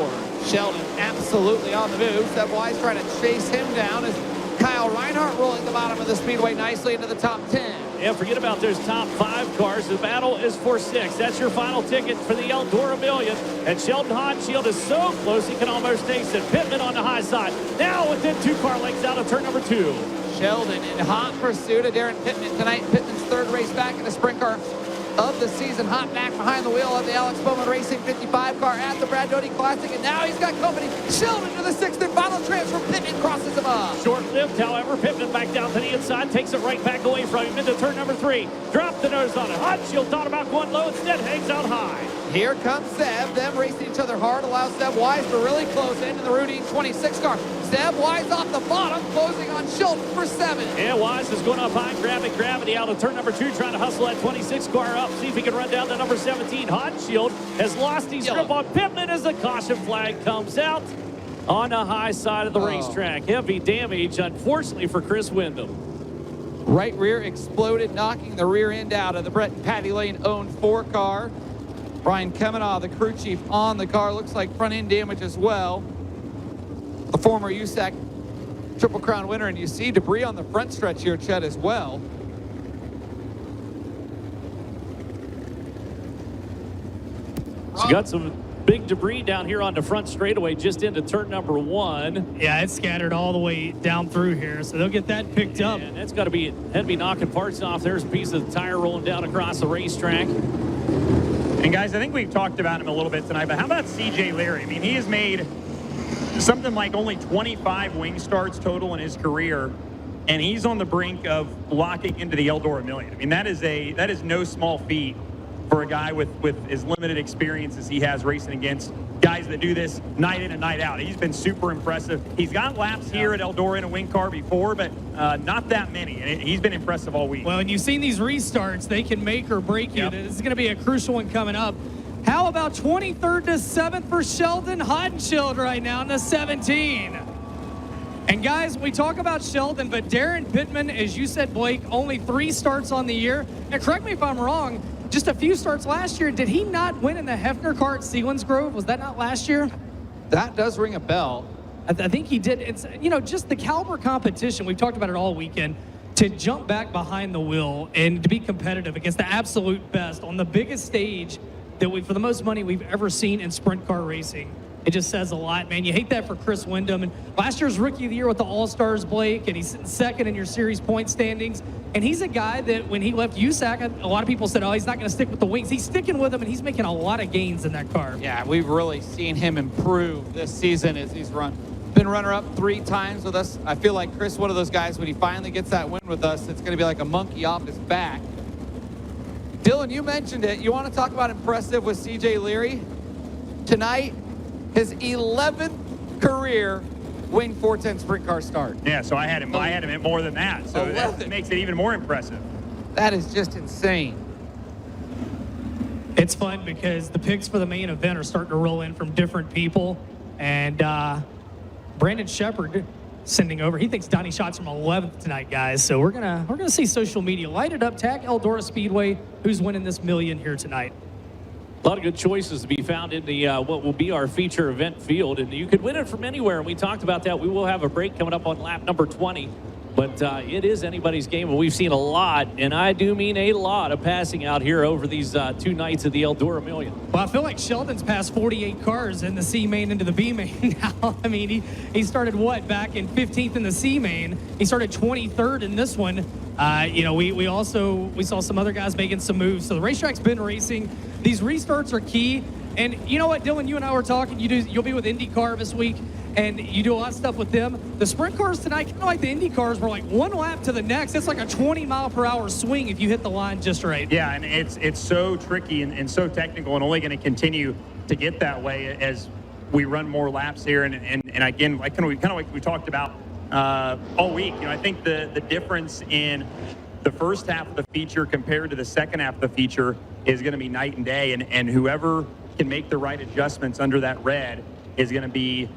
Sheldon absolutely on the move. Seb Wise trying to chase him down as Kyle Reinhardt rolling the bottom of the speedway nicely into the top 10. Yeah, forget about those top 5 cars. The battle is for 6. That's your final ticket for the Eldora Million. And Sheldon Hodgeshield is so close he can almost taste it. Pittman on the high side. Now within 2 car lengths out of turn number 2. Sheldon in hot pursuit of Darren Pittman tonight. Pittman's 3rd race back in the sprint car of the season. Hot back behind the wheel of the Alex Bowman Racing 55 car at the Brad Doty Classic. And now he's got company. Sheldon to the 6th and final transfer. Pittman crosses him up. Short-lived, however. Pittman back down to the inside. Takes it right back away from him into turn number 3. Dropped the nose on it. Hodgeshield thought about going low. Instead hangs out high. Here comes Seb. Them racing each other hard allows Seb Wise to really close into the Rudy 26 car. Seb Wise off the bottom, closing on Chilton for 7. And Wise is going up high, grabbing gravity out of turn number 2, trying to hustle that 26 car up, see if he can run down to number 17. Hotshield has lost his grip on Pittman as the caution flag comes out on the high side of the racetrack. Heavy damage, unfortunately, for Chris Wyndham. Right rear exploded, knocking the rear end out of the Brett and Patty Lane owned 4 car. Brian Kemanaugh, the crew chief on the car, looks like front end damage as well. The former USAC Triple Crown winner, and you see debris on the front stretch here, Chet, as well. So you got some big debris down here on the front straightaway just into turn number 1. Yeah, it's scattered all the way down through here, so they'll get that picked up. And that's got to be, had to be knocking parts off. There's a piece of the tire rolling down across the racetrack. And guys, I think we've talked about him a little bit tonight, but how about CJ Leary? I mean, he has made something like only 25 wing starts total in his career, and he's on the brink of locking into the Eldora Million. I mean, that is no small feat for a guy with as limited experience as he has racing against guys that do this night in and night out. He's been super impressive. He's got laps here at Eldora in a wing car before, but not that many. And he's been impressive all week. Well, and you've seen these restarts. They can make or break you. Yep. This is going to be a crucial one coming up. How about 23rd to 7th for Sheldon Hodenshield right now in the 17? And guys, we talk about Sheldon, but Darren Pittman, as you said, Blake, only 3 starts on the year. And correct me if I'm wrong, just a few starts last year. Did he not win in the Hefner car at Selinsgrove? Was that not last year? That does ring a bell. I think he did. It's, you know, just the caliber competition. We've talked about it all weekend. To jump back behind the wheel and to be competitive against the absolute best on the biggest stage that for the most money we've ever seen in sprint car racing. It just says a lot, man. You hate that for Chris Wyndham. And last year's Rookie of the Year with the All-Stars, Blake, and he's sitting second in your series point standings. And he's a guy that when he left USAC, a lot of people said, oh, he's not going to stick with the wings. He's sticking with them, and he's making a lot of gains in that car. Yeah, we've really seen him improve this season as he's been runner-up 3 times with us. I feel like Chris, one of those guys, when he finally gets that win with us, it's going to be like a monkey off his back. Dylan, you mentioned it. You want to talk about impressive with CJ Leary? Tonight, his 11th career wing 410 sprint car start. Yeah, so I had him at more than that. So that makes it even more impressive. That is just insane. It's fun because the picks for the main event are starting to roll in from different people. And Brandon Shepard sending over. He thinks Donnie Scott's from 11th tonight, guys. So we're gonna see social media light it up. Tag Eldora Speedway. Who's winning this million here tonight? A lot of good choices to be found in the what will be our feature event field, and you could win it from anywhere. And we talked about that. We will have a break coming up on lap number 20, but it is anybody's game, and we've seen a lot, and I do mean a lot of passing out here over these 2 nights of the Eldora Million. Well, I feel like Sheldon's passed 48 cars in the C main into the B main now. I mean, he started back in 15th in the C main. He started 23rd in this one. You know, we saw some other guys making some moves. So the racetrack's been racing. These restarts are key. And you know what, Dylan, you and I were talking. You'll be with IndyCar this week, and you do a lot of stuff with them. The sprint cars tonight, kind of like the Indy cars, were like 1 lap to the next. It's like a 20-mile-per-hour swing if you hit the line just right. Yeah, and it's so tricky and so technical, and only going to continue to get that way as we run more laps here. And again, like kind of like we talked about all week. You know, I think the difference in the first half of the feature compared to the second half of the feature is going to be night and day, and whoever can make the right adjustments under that red is going to be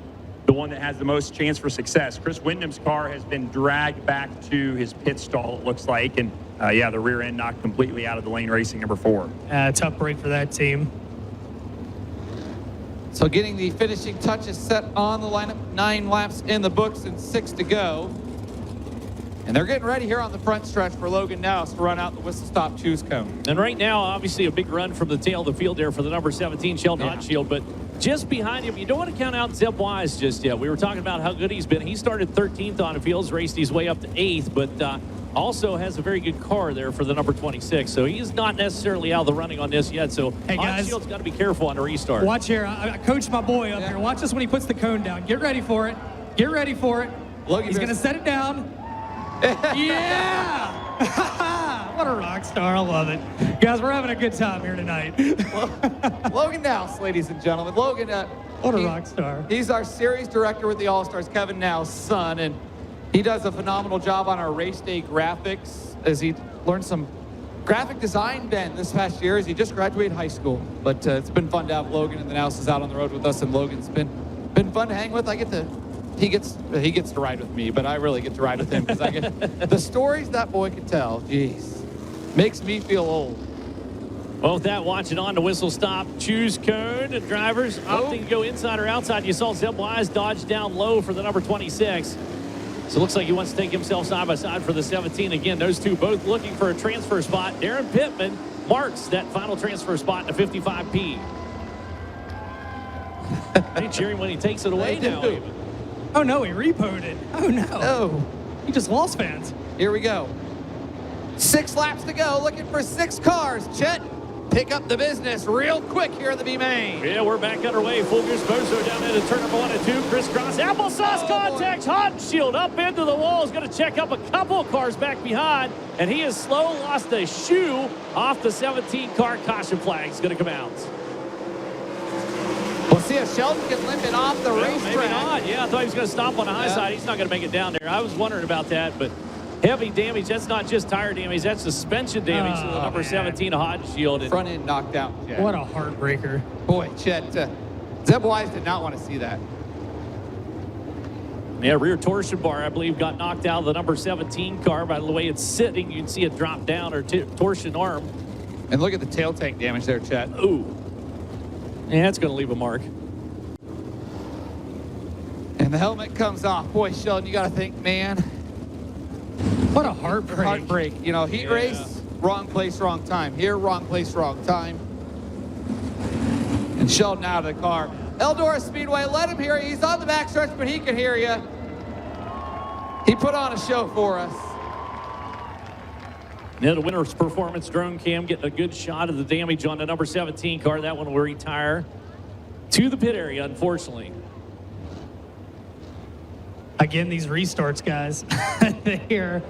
the one that has the most chance for success. Chris Wyndham's car has been dragged back to his pit stall, it looks like, and the rear end knocked completely out of the lane racing number 4. Tough break for that team. So getting the finishing touches set on the lineup, 9 laps in the books and 6 to go. And they're getting ready here on the front stretch for Logan Nouse to run out the whistle-stop choose cone. And right now, obviously, a big run from the tail of the field there for the number 17, Sheldon Hotshield. But just behind him, you don't want to count out Zeb Wise just yet. We were talking about how good he's been. He started 13th on the fields, raced his way up to 8th, but also has a very good car there for the number 26. So he's not necessarily out of the running on this yet. So hey guys, Hotshield's got to be careful on the restart. Watch here. I coached my boy up here. Watch this when he puts the cone down. Get ready for it. Get ready for it. He's going to set it down. Yeah! What a rock star. I love it. Guys, we're having a good time here tonight. Logan Nouse, ladies and gentlemen. Logan, What a rock star. He's our series director with the All-Stars, Kevin Now's son, and he does a phenomenal job on our race day graphics as he learned some graphic design then this past year as he just graduated high school. But it's been fun to have Logan and the Nouses out on the road with us, and Logan's been fun to hang with. He gets to ride with me, but I really get to ride with him because I get the stories that boy can tell. Jeez, makes me feel old. Well, with that, watching on to whistle stop, choose cone, and drivers opting to go inside or outside. You saw Zeb Wise dodge down low for the number 26. So it looks like he wants to take himself side by side for the 17. Again, those two both looking for a transfer spot. Darren Pittman marks that final transfer spot in the 55P. Hey, cheering when he takes it away now. Even. Oh, no, he repoed it. Oh, no. Oh, He just lost fans. here we go. 6 laps to go, looking for 6 cars. Chet, pick up the business real quick here in the B main. Yeah, we're back underway. Full gear Bozo down into turn number 1 and 2. Crisscross applesauce contact. Hot Shield up into the wall. Is going to check up a couple cars back behind. And he is slow. Lost a shoe off the 17 car. Caution flag is going to come out. We'll see if Sheldon can limp it off the racetrack. Maybe not. Yeah, I thought he was going to stop on the high side. He's not going to make it down there. I was wondering about that, but heavy damage. That's not just tire damage. That's suspension damage to the number 17 Hot Shield. Front end knocked out. Chet. What a heartbreaker. Boy, Chet. Zeb Wise did not want to see that. Yeah, rear torsion bar, I believe, got knocked out of the number 17 car. By the way it's sitting, you can see it drop down, or torsion arm. And look at the tail tank damage there, Chet. Ooh. Yeah, that's going to leave a mark. And the helmet comes off. Boy, Sheldon, you got to think, man. What a heartbreak. Heartbreak. You know, heat race, wrong place, wrong time. Here, wrong place, wrong time. And Sheldon out of the car. Eldora Speedway, let him hear you. He's on the backstretch, but he can hear you. He put on a show for us. Yeah, the winner's performance drone cam getting a good shot of the damage on the number 17 car. That one will retire to the pit area, unfortunately. Again, these restarts, guys. There.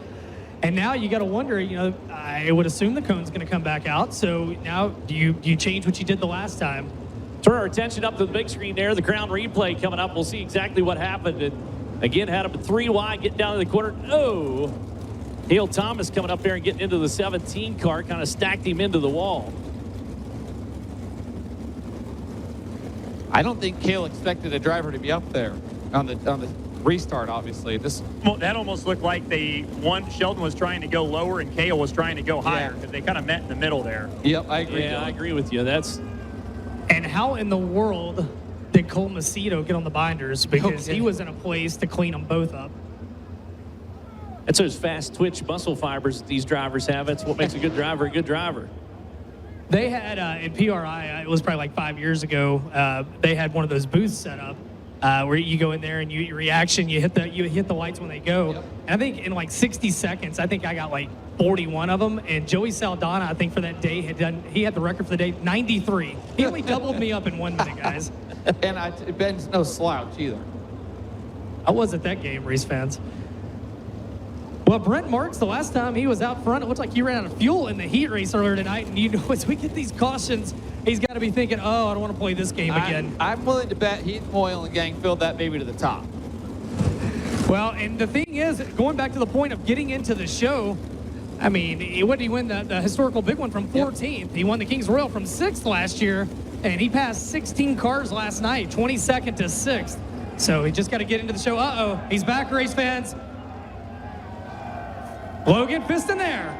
And now you got to wonder, you know, I would assume the cone's going to come back out. So now do you change what you did the last time? Turn our attention up to the big screen there. The Crown replay coming up. We'll see exactly what happened. And again, had him 3 wide, getting down to the corner. Oh, Hale Thomas coming up there and getting into the 17 car, kind of stacked him into the wall. I don't think Cale expected a driver to be up there on the restart, obviously. Well, that almost looked like Sheldon was trying to go lower and Cale was trying to go higher because they kind of met in the middle there. Yep, I agree. Yeah, I agree with you. And how in the world did Cole Macedo get on the binders? Because he was in a place to clean them both up. That's those fast twitch muscle fibers that these drivers have. That's what makes a good driver a good driver. They had, in PRI, it was probably like 5 years ago, they had one of those booths set up where you go in there and you hit the lights when they go. Yep. And I think in like 60 seconds, I think I got like 41 of them. And Joey Saldana, I think for that day, he had the record for the day, 93. He only doubled me up in 1 minute, guys. And Ben's no slouch either. I was at that game, Reese fans. Well, Brent Marks, the last time he was out front, it looked like he ran out of fuel in the heat race earlier tonight. And you know, as we get these cautions, he's got to be thinking, oh, I don't want to play this game again. I'm willing to bet Heath Moyle and gang filled that baby to the top. Well, and the thing is, going back to the point of getting into the show, I mean, what did he win the historical big one from 14th? Yep. He won the Kings Royal from 6th last year, and he passed 16 cars last night, 22nd to 6th. So he just got to get into the show. Uh-oh, he's back, race fans. Logan Piston there.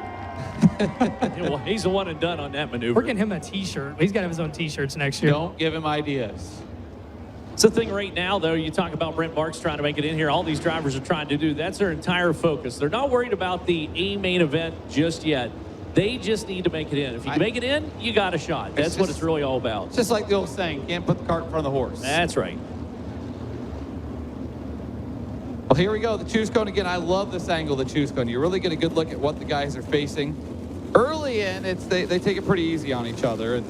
Yeah, well, he's the one and done on that maneuver. We're getting him a T-shirt. He's got to have his own T-shirts next year. Don't give him ideas. It's the thing right now, though. You talk about Brent Marks trying to make it in here. All these drivers are trying to do. That's their entire focus. They're not worried about the main event just yet. They just need to make it in. If you can make it in, you got a shot. That's what it's really all about. It's just like the old saying, can't put the cart in front of the horse. That's right. Well, here we go. The choose cone again. I love this angle, the choose cone. You really get a good look at what the guys are facing. Early in, they take it pretty easy on each other.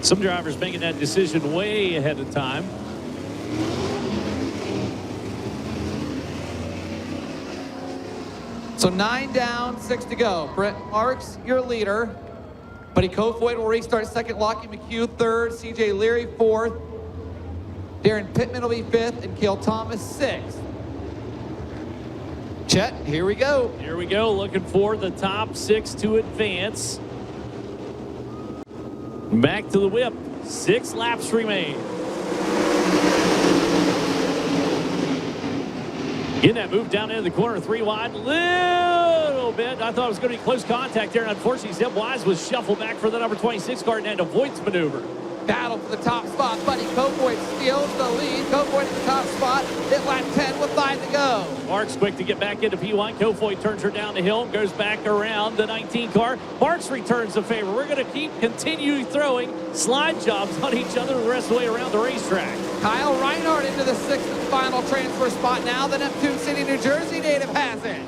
Some drivers making that decision way ahead of time. So 9 down, 6 to go. Brent Marks, your leader. Buddy Kofoid will restart second. Lockie McHugh third. CJ Leary fourth. Darren Pittman will be fifth, and Cale Thomas sixth. Chet, here we go. Here we go, looking for the top 6 to advance. Back to the whip. 6 laps remain. Getting that move down into the corner, 3 wide, little bit. I thought it was going to be close contact there, and unfortunately, Zeb Wise was shuffled back for the number 26 car and avoids maneuver. Battle for the top spot. Buddy Kofoid steals the lead. Kofoid at the top spot at lap 10 with 5 to go. Marks quick to get back into P1. Kofoid turns her down the hill, goes back around the 19 car. Marks returns the favor. We're going to continue throwing slide jobs on each other the rest of the way around the racetrack. Kyle Reinhardt into the 6th and final transfer spot now. The Neptune City, New Jersey native has it.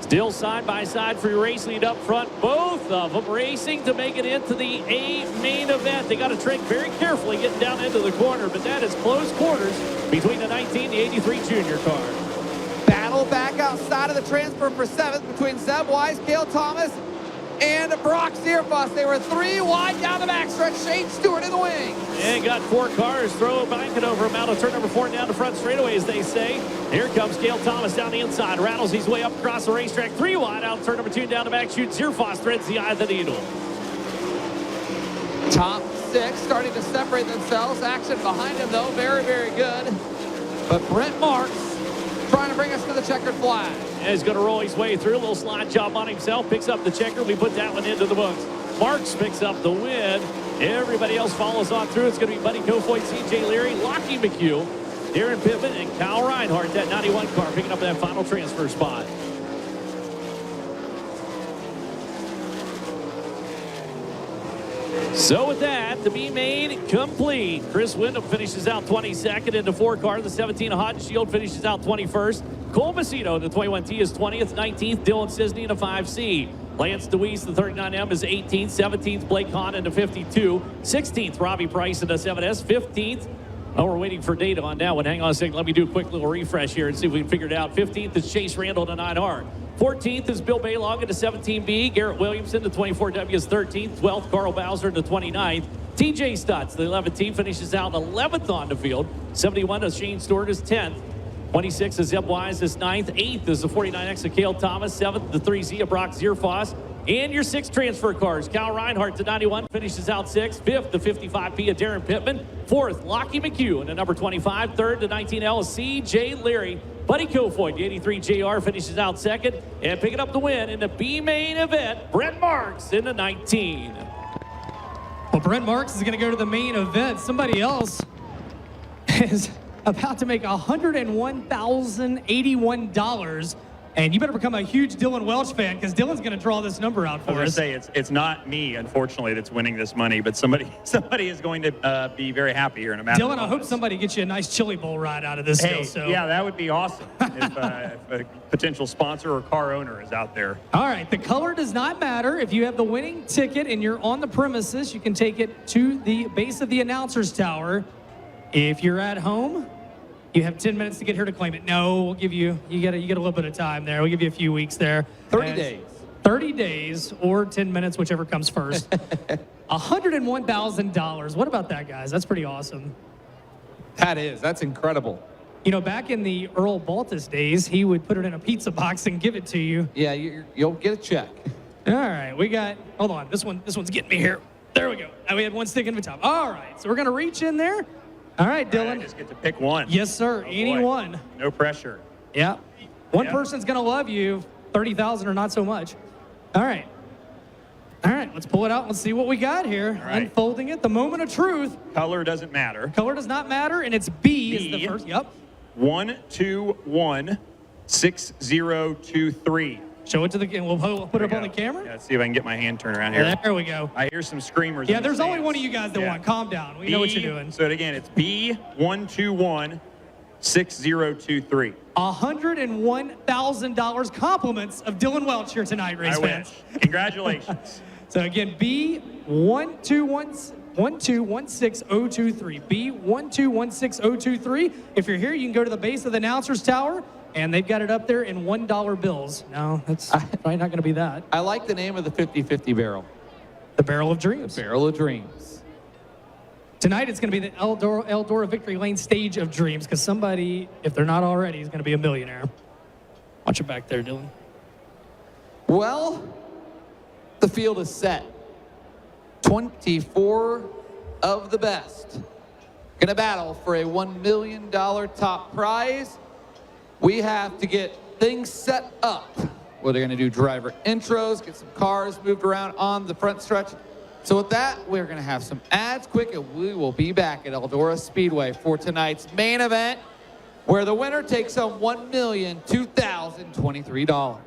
Still side by side for your race lead up front. Both of them racing to make it into the A main event. They got to tread very carefully getting down into the corner, but that is close quarters between the 19 and the 83 junior car. Battle back outside of the transfer for 7th between Zeb Wise, Cale Thomas, and Brock Zierfuss. They were 3 wide down the backstretch. Shane Stewart in the wing. And got 4 cars. Throw a blanket over him out of turn number 4 down the front straightaway, as they say. Here comes Cale Thomas down the inside. Rattles his way up across the racetrack. 3 wide out turn number 2 down the back chute. Zierfuss threads the eye of the needle. Top 6 starting to separate themselves. Action behind him, though. Very, very good. But Brent Marks trying to bring us to the checkered flag. And he's going to roll his way through. A little slide job on himself. Picks up the checker. We put that one into the books. Marks picks up the win. Everybody else follows on through. It's going to be Buddy Kofoid, CJ Leary, Lockie McHugh, Darren Pittman, and Kyle Reinhardt, that 91 car, picking up that final transfer spot. So with that, the B main complete. Chris Windham finishes out 22nd in the 4 car. The 17 Hot Shield finishes out 21st. Cole Macedo, the 21T, is 20th. 19th, Dylan Cisney in the 5C. Lance DeWeese, the 39M, is 18th. 17th, Blake Hahn in the 52. 16th, Robbie Price in the 7S. 15th, oh, we're waiting for data on that one. Hang on a second. Let me do a quick little refresh here and see if we can figure it out. 15th is Chase Randall in the 9R. 14th is Bill Baylog in the 17B. Garrett Williamson, the 24W, is 13th. 12th, Carl Bowser in the 29th. TJ Stutz, the 11th, finishes out 11th on the field. 71 is Shane Stewart is 10th. 26 is Zeb Wise is 9th. 8th is the 49X of Cale Thomas. 7th, the 3Z of Brock Zierfuss. And your 6 transfer cars. Kyle Reinhardt to 91 finishes out 6th. 5th, the 55P of Darren Pittman. 4th, Lockie McHugh in the number 25. 3rd, the 19L, CJ Leary. Buddy Kofoid, the 83 JR, finishes out 2nd. And picking up the win in the B main event, Brent Marks in the 19. Well, Brent Marks is going to go to the main event. Somebody else is about to make $101,081. And you better become a huge Dylan Welch fan, because Dylan's going to draw this number out for I was us. going to say, it's not me, unfortunately, that's winning this money, but somebody is going to be very happy here in a matter of Dylan, I hope moments. somebody gets you a nice chili bowl ride out of this Hey, deal. So. yeah, that would be awesome if a potential sponsor or car owner is out there. All right, the color does not matter. If you have the winning ticket and you're on the premises, you can take it to the base of the announcer's tower. If you're at home, you have 10 minutes to get here to claim it. No, we'll give you get a little bit of time there. We'll give you a few weeks there. 30 days. 30 days or 10 minutes, whichever comes first. $101,000. What about that, guys? That's pretty awesome. That's incredible. You know, back in the Earl Baltus days, he would put it in a pizza box and give it to you. Yeah, you'll get a check. All right, we got, hold on, this one's getting me here. There we go. Now we had one stick in the top. All right, so we're going to reach in there. All right, Dylan. All right, I just get to pick one. Yes, sir. Oh, Any boy. one. No pressure. Yeah. One Yeah. person's going to love you, 30,000 or not so much. All right. All right, let's pull it out. Let's see what we got here. All right. Unfolding it. The moment of truth. Color doesn't matter. Color does not matter, and it's B is the first. Yep. 1216023. Show it to the, and we'll put it up on the Yeah, camera. let's see if I can get my hand turned around here. There we go. I hear some screamers. Yeah, in the there's only stands. one of you guys that Yeah. want. Calm down. We know what you're doing. So again, it's B1216023. $101,000 compliments of Dylan Welch here tonight, race I fans. wish. Congratulations. So again, B1216023. B1216023. If you're here, you can go to the base of the announcer's tower, And they've got it up there in $1 bills. No, that's probably not going to be that. I like the name of the 50-50 barrel. The Barrel of Dreams. Barrel of Dreams. Tonight it's going to be the Eldora Victory Lane Stage of Dreams because somebody, if they're not already, is going to be a millionaire. Watch it back there, Dylan. Well, the field is set. 24 of the best gonna battle for a $1 million top prize. We have to get things set up. We're gonna do driver intros, get some cars moved around on the front stretch. So with that, we're gonna have some ads quick, and we will be back at Eldora Speedway for tonight's main event, where the winner takes home $1,002,023.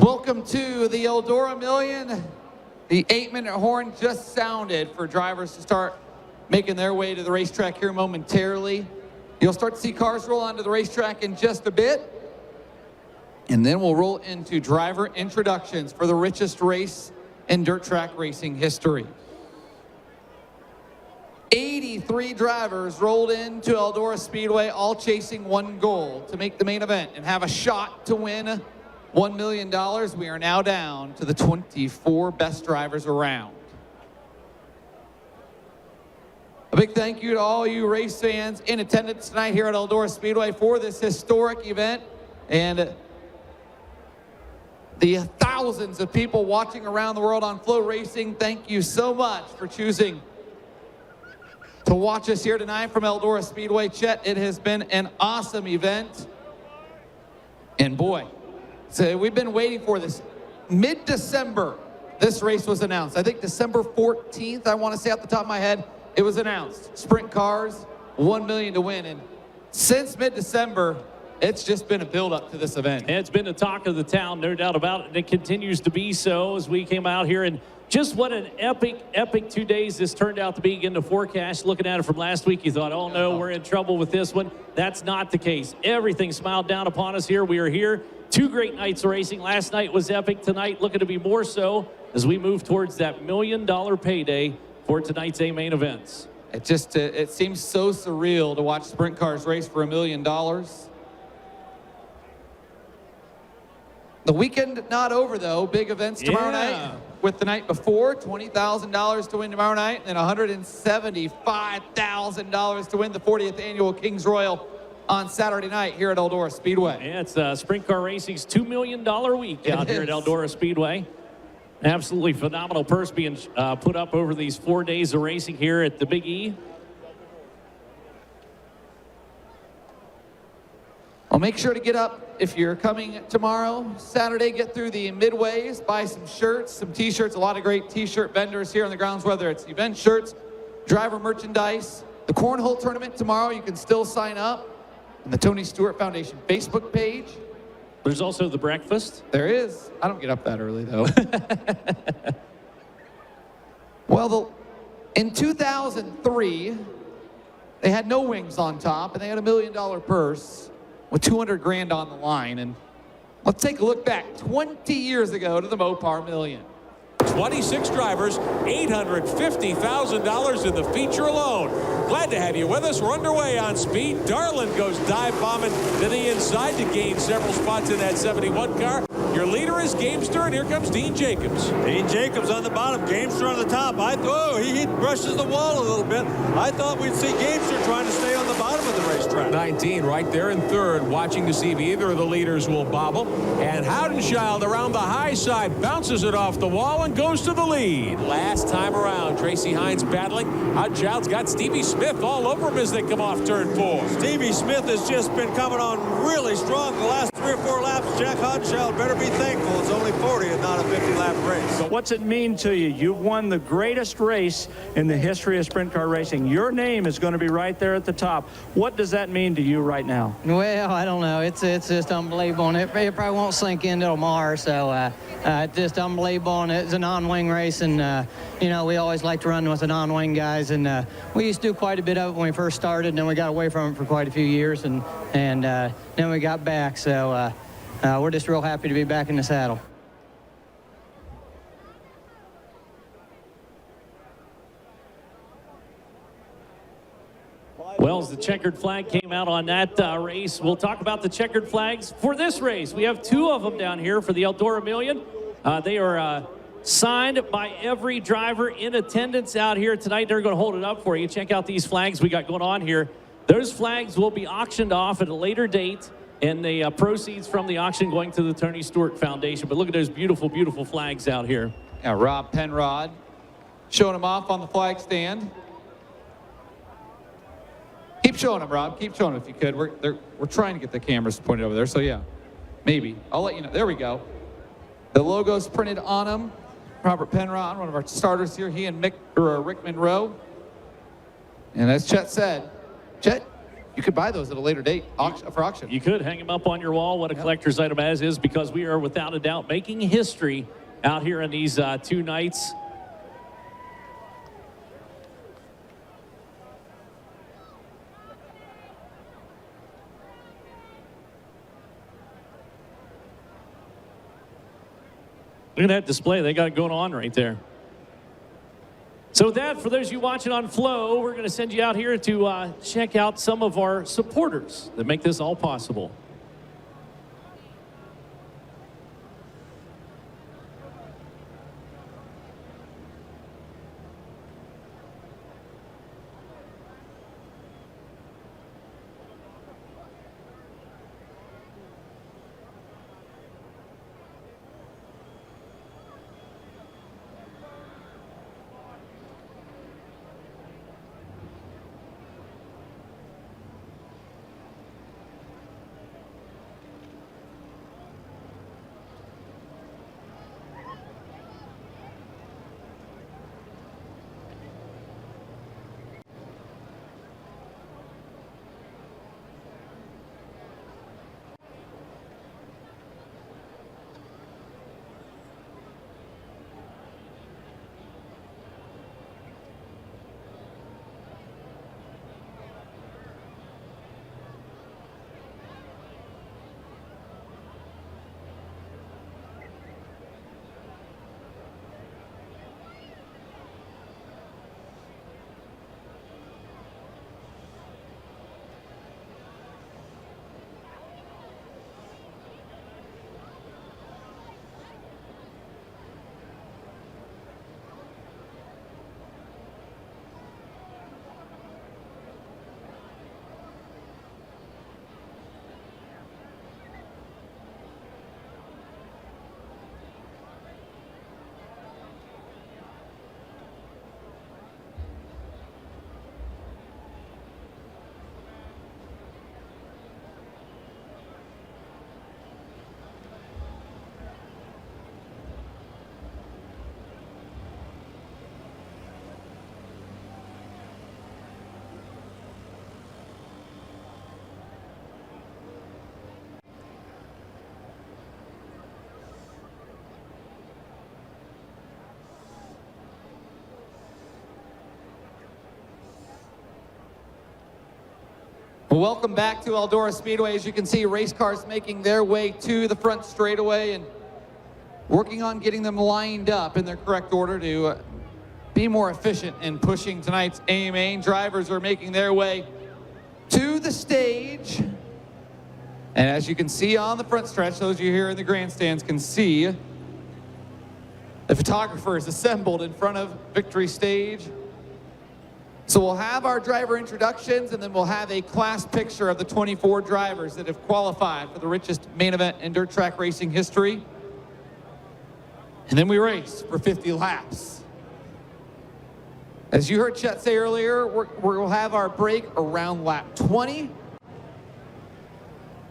Welcome to the Eldora Million. The 8-minute horn just sounded for drivers to start making their way to the racetrack here momentarily. You'll start to see cars roll onto the racetrack in just a bit. And then we'll roll into driver introductions for the richest race in dirt track racing history. 83 drivers rolled into Eldora Speedway, all chasing one goal: to make the main event and have a shot to win $1 million. We are now down to the 24 best drivers around. A big thank you to all you race fans in attendance tonight here at Eldora Speedway for this historic event, and the thousands of people watching around the world on Flow Racing. Thank you so much for choosing to watch us here tonight from Eldora Speedway. Chet, it has been an awesome event. And boy, so we've been waiting for this. Mid-December, this race was announced. I think December 14th, I want to say off the top of my head, it was announced. Sprint cars, $1 million to win. And since mid-December, it's just been a build-up to this event. It's been the talk of the town, no doubt about it, and it continues to be so as we came out here. And just what an epic 2 days this turned out to be. Again, the forecast, looking at it from last week, you thought, oh no, we're in trouble with this one. That's not the case. Everything smiled down upon us here. We are here. 2 great nights of racing. Last night was epic. Tonight looking to be more so as we move towards that $1 million payday for tonight's main events. It seems so surreal to watch sprint cars race for $1 million. The weekend not over, though. Big events tomorrow night. With the night before, $20,000 to win tomorrow night, and $175,000 to win the 40th annual Kings Royal on Saturday night here at Eldora Speedway. Yeah, it's Sprint Car Racing's $2 million week out here at Eldora Speedway. Absolutely phenomenal purse being put up over these 4 days of racing here at the Big E. Well, make sure to get up if you're coming tomorrow, Saturday. Get through the midways, buy some shirts, some t-shirts. A lot of great t-shirt vendors here on the grounds, whether it's event shirts, driver merchandise. The Cornhole Tournament tomorrow, you can still sign up on the Tony Stewart Foundation Facebook page. There's also the breakfast. There is. I don't get up that early, though. Well, in 2003, they had no wings on top, and they had $1 million purse with 200 grand on the line. And let's take a look back 20 years ago to the Mopar Million. 26 drivers, $850,000 in the feature alone. Glad to have you with us. We're underway on speed. Darlin goes dive bombing to the inside to gain several spots in that 71 car. Your leader is Gamester, and here comes Dean Jacobs. Dean Jacobs on the bottom, Gamester on the top. He brushes the wall a little bit. I thought we'd see Gamester trying to stay on the bottom of the racetrack. 19 right there in third, watching to see if either of the leaders will bobble. And Howdenchild around the high side bounces it off the wall and goes to the lead. Last time around, Tracy Hines battling. Howdenchild's got Stevie Smith all over him as they come off turn 4. Stevie Smith has just been coming on really strong the last 3 or 4 laps. Jack Howdenchild better be thankful it's only 40 and not a 50-lap race. What's it mean to you? You've won the greatest race in the history of sprint car racing. Your name is going to be right there at the top. What does that mean to you right now? Well, I don't know. It's just unbelievable, and it probably won't sink in till tomorrow. So it's just unbelievable, and it's a non-wing race, and you know, we always like to run with the non-wing guys, and we used to do quite a bit of it when we first started, and then we got away from it for quite a few years, and then we got back. So we're just real happy to be back in the saddle. Well, as the checkered flag came out on that race, we'll talk about the checkered flags for this race. We have 2 of them down here for the Eldora Million. They are signed by every driver in attendance out here tonight. They're going to hold it up for you. Check out these flags we got going on here. Those flags will be auctioned off at a later date, and the proceeds from the auction going to the Tony Stewart Foundation. But look at those beautiful, beautiful flags out here. Yeah, Rob Penrod showing them off on the flag stand. Keep showing them, Rob. Keep showing them if you could. We're trying to get the cameras pointed over there, so yeah, maybe. I'll let you know. There we go. The logo's printed on them. Robert Penrod, one of our starters here, he and Rick Monroe. And as Chet said, Chet, you could buy those at a later date for auction. You could hang them up on your wall, what a collector's item as is, because we are without a doubt making history out here in these 2 nights. Look at that display. They got it going on right there. So with that, for those of you watching on Flow, we're going to send you out here to check out some of our supporters that make this all possible. Well, welcome back to Eldora Speedway. As you can see, race cars making their way to the front straightaway and working on getting them lined up in their correct order to be more efficient in pushing tonight's AMA. Drivers are making their way to the stage. And as you can see on the front stretch, those of you here in the grandstands can see the photographers assembled in front of Victory Stage. So we'll have our driver introductions, and then we'll have a class picture of the 24 drivers that have qualified for the richest main event in dirt track racing history. And then we race for 50 laps. As you heard Chet say earlier, we'll have our break around lap 20.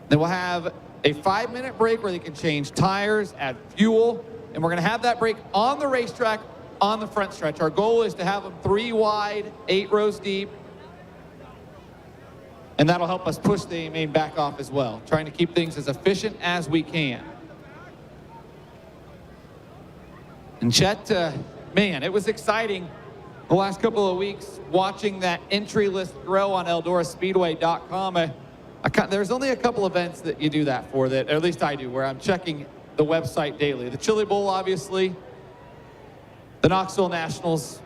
Then we'll have a 5-minute break where they can change tires, add fuel, and we're going to have that break on the racetrack on the front stretch. Our goal is to have them 3 wide, 8 rows deep, and that'll help us push the main back off as well, trying to keep things as efficient as we can. And Chet, man, it was exciting the last couple of weeks watching that entry list grow on EldoraSpeedway.com. There's only a couple events that you do that for, that, or at least I do, where I'm checking the website daily. The Chili Bowl, obviously, the Knoxville Nationals,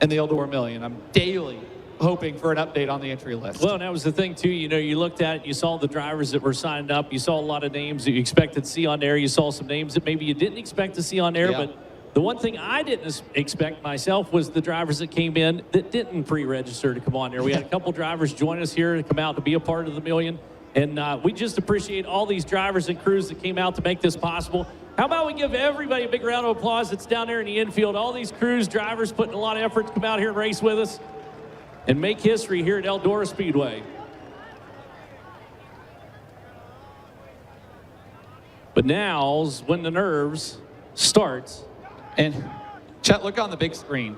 and the Eldora Million. I'm daily hoping for an update on the entry list. Well, and that was the thing, too. You know, you looked at it, you saw the drivers that were signed up. You saw a lot of names that you expected to see on there. You saw some names that maybe you didn't expect to see on there. Yeah. But the one thing I didn't expect myself was the drivers that came in that didn't pre-register to come on there. We had a couple drivers join us here to come out to be a part of the Million. And we just appreciate all these drivers and crews that came out to make this possible. How about we give everybody a big round of applause that's down there in the infield. All these crews, drivers putting a lot of effort to come out here and race with us and make history here at Eldora Speedway. But now's when the nerves start. And Chet, look on the big screen.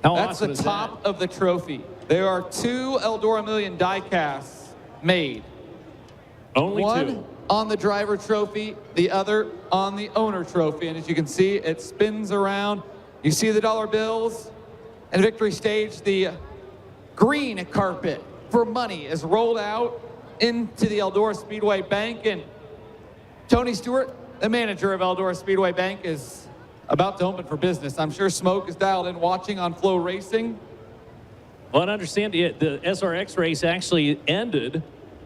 How That's awesome the is top of the trophy. There are 2 Eldora Million die casts made. Only One 2. on the driver trophy, the other on the owner trophy. And as you can see, it spins around. You see the dollar bills and victory stage. The green carpet for money is rolled out into the Eldora Speedway Bank. And Tony Stewart, the manager of Eldora Speedway Bank, is about to open for business. I'm sure Smoke is dialed in watching on Flow Racing. Well, I understand the SRX race actually ended.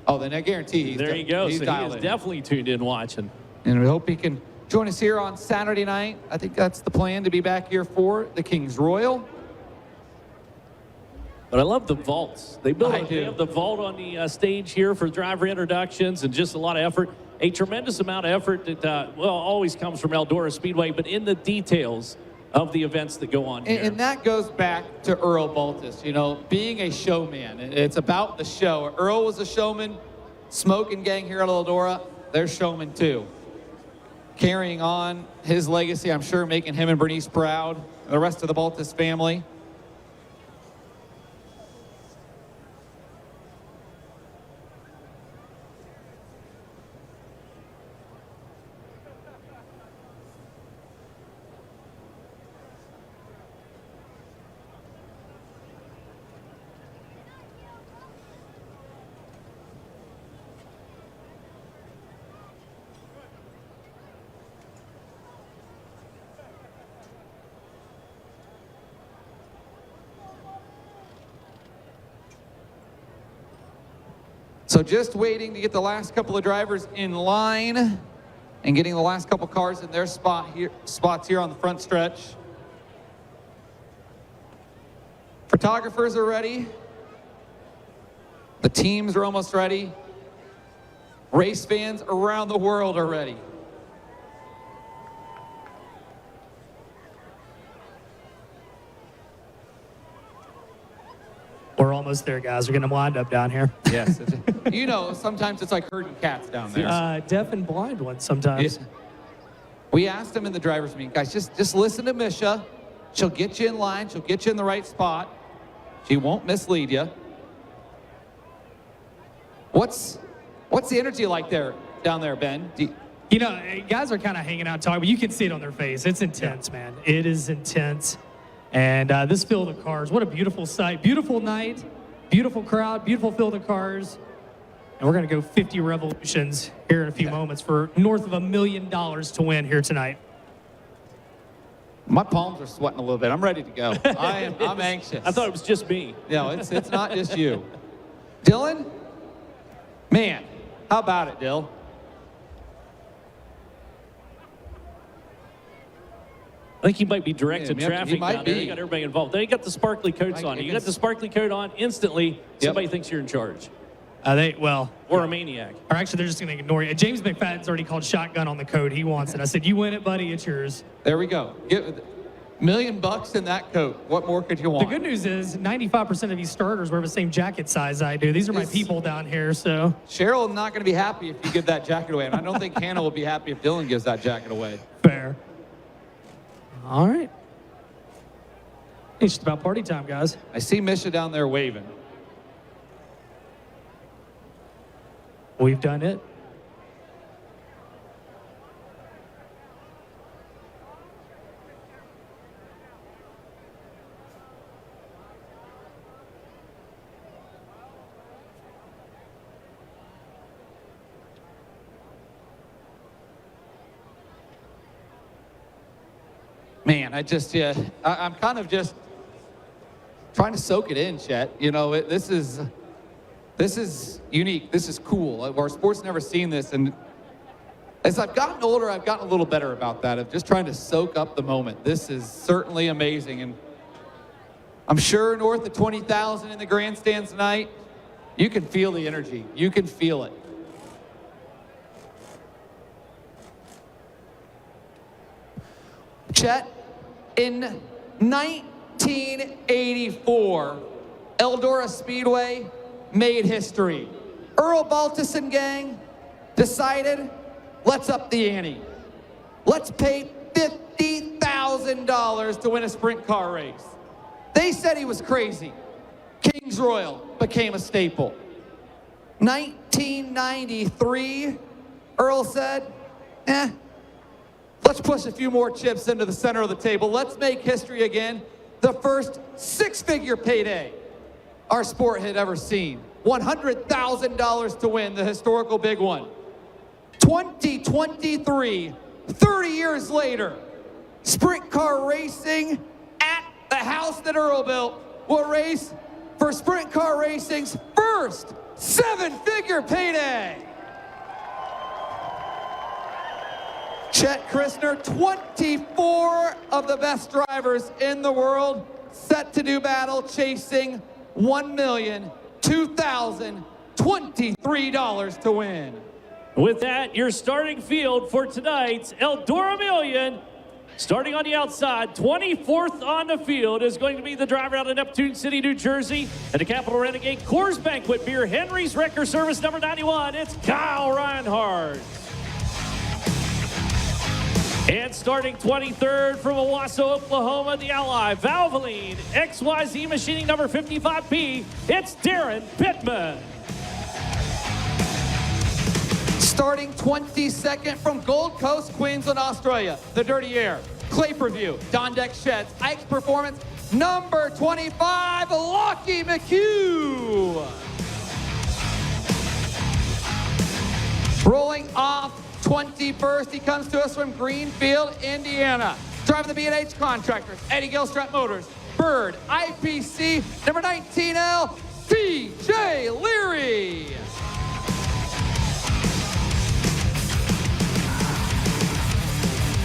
Oh, then I guarantee he's There you go. He's So he dialed is in. definitely tuned in watching. And we hope he can join us here on Saturday night. I think that's the plan, to be back here for the King's Royal. But I love the vaults. They do. have the vault on the stage here for driver introductions and just a lot of effort. A tremendous amount of effort that, always comes from Eldora Speedway, but in the details of the events that go on here. And that goes back to Earl Baltus, you know, being a showman. It's about the show. Earl was a showman. Smoke and gang here at Eldora, they're showmen too. Carrying on his legacy, I'm sure making him and Bernice proud, the rest of the Baltus family. So just waiting to get the last couple of drivers in line and getting the last couple cars in their spots here on the front stretch. Photographers are ready. The teams are almost ready. Race fans around the world are ready. We're almost there, guys. We're going to wind up down here. Yes. You know, sometimes it's like herding cats down there. Deaf and blind ones sometimes. We asked them in the driver's meeting, guys, just listen to Misha. She'll get you in line. She'll get you in the right spot. She won't mislead you. What's the energy like down there, Ben? You know, guys are kind of hanging out talking, but you can see it on their face. It's intense, man. It is intense. And this field of cars, what a beautiful sight. Beautiful night, beautiful crowd, beautiful field of cars. And we're going to go 50 revolutions here in a few moments for north of $1 million to win here tonight. My palms are sweating a little bit. I'm ready to go. I'm anxious. I thought it was just me. No, it's not just you. Dylan? Man, how about it, Dill? I think he might be directing Yeah, traffic he might down there. be. You got everybody involved. They got the sparkly coats on. You got the sparkly coat on, instantly somebody thinks you're in charge. Or a maniac. Or actually, they're just going to ignore you. James McFadden's already called shotgun on the code. He wants it. I said, you win it, buddy. It's yours. There we go. $1 million in that coat. What more could you want? The good news is 95% of these starters wear the same jacket size I do. These are my people down here, so. Cheryl not going to be happy if you give that jacket away, and I don't think Hannah will be happy if Dylan gives that jacket away. Fair. All right. It's just about party time, guys. I see Misha down there waving. We've done it. Man, I'm kind of just trying to soak it in, Chet. You know, this is unique. This is cool. Our sport's never seen this, and as I've gotten older, I've gotten a little better about that, of just trying to soak up the moment. This is certainly amazing, and I'm sure north of 20,000 in the grandstands tonight, you can feel the energy. You can feel it. Chet, in 1984, Eldora Speedway made history. Earl Baltus and gang decided, let's up the ante. Let's pay $50,000 to win a sprint car race. They They said he was crazy. Kings Royal became a staple. 1993, Earl said, let's push a few more chips into the center of the table. Let's make history again. The first six-figure payday our sport had ever seen. $100,000 to win, the historical big one. 2023, 30 years later, sprint car racing at the house that Earl built will race for sprint car racing's first seven-figure payday. Chet Christner, 24 of the best drivers in the world, set to do battle, chasing $1,002,023 to win. With that, your starting field for tonight's Eldora Million. Starting on the outside, 24th on the field is going to be the driver out of Neptune City, New Jersey, and the Capital Renegade Coors Banquet Beer Henry's Wrecker Service number 91. It's Kyle Reinhardt. And starting 23rd from Owasso, Oklahoma, the Ally Valvoline XYZ Machining number 55P, it's Darren Pittman. Starting 22nd from Gold Coast, Queensland, Australia, the Dirty Air, Clay Preview, Dondeck Sheds, Ike's Performance, number 25, Lockie McHugh. Rolling off 21st, he comes to us from Greenfield, Indiana. Driving the B&H Contractors, Eddie Gilstrap Motors, Bird, IPC, number 19L, TJ Leary.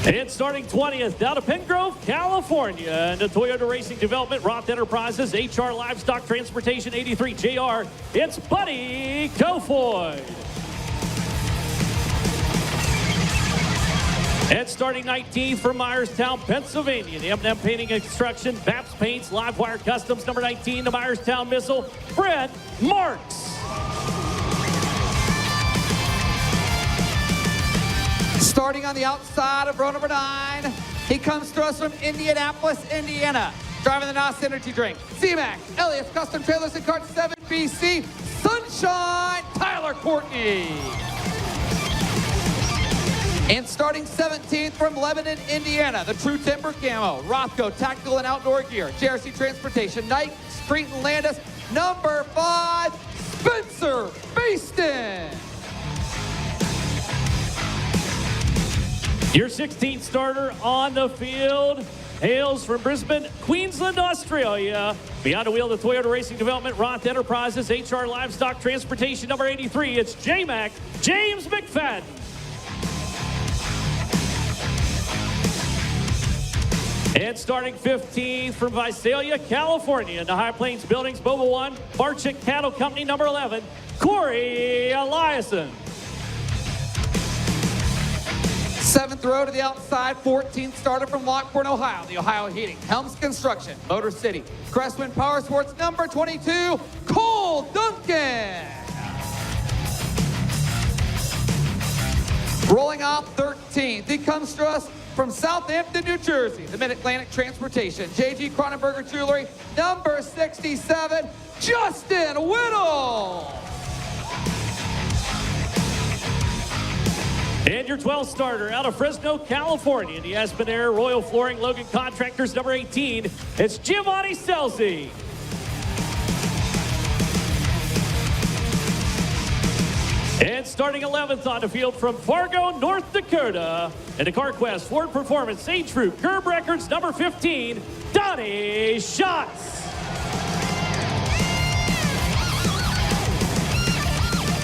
And starting 20th out of Pengrove, California, and the Toyota Racing Development, Roth Enterprises, HR Livestock Transportation 83 JR, it's Buddy Kofoid. And starting 19th from Myerstown, Pennsylvania, the M&M Painting and Construction, Vaps Paints, Livewire Customs, number 19, the Myerstown Missile, Fred Marks. Starting on the outside of row number 9, he comes to us from Indianapolis, Indiana. Driving the NOS Energy Drink, C-Max, Elias Custom Trailers and Carts 7BC, Sunshine, Tyler Courtney. And starting 17th from Lebanon, Indiana, the True Timber Camo, Rothco Tactical and Outdoor Gear, JRC Transportation, Nike, Street and Landis, number 5, Spencer Baston. Your 16th starter on the field hails from Brisbane, Queensland, Australia. Beyond the wheel, the Toyota Racing Development, Roth Enterprises, HR Livestock Transportation, number 83. It's J-Mac, James McFadden. And starting 15th from Visalia, California, in the High Plains Buildings, Mobile One, Barczyk Cattle Company, number 11, Corey Eliason. 7th row to the outside, 14th starter from Lockport, Ohio, the Ohio Heating, Helms Construction, Motor City, Crestwind Power Sports, number 22, Cole Duncan. Rolling off 13th, he comes to us from Southampton, New Jersey, the Mid-Atlantic Transportation, J.G. Cronenberger Jewelry, number 67, Justin Whittle. And your 12th starter out of Fresno, California, the Aspen Air Royal Flooring Logan Contractors, number 18, it's Giovanni Scelzi. And starting 11th on the field from Fargo, North Dakota, in the CarQuest Ford Performance Sage Fruit Curb Records, number 15, Donnie Schatz.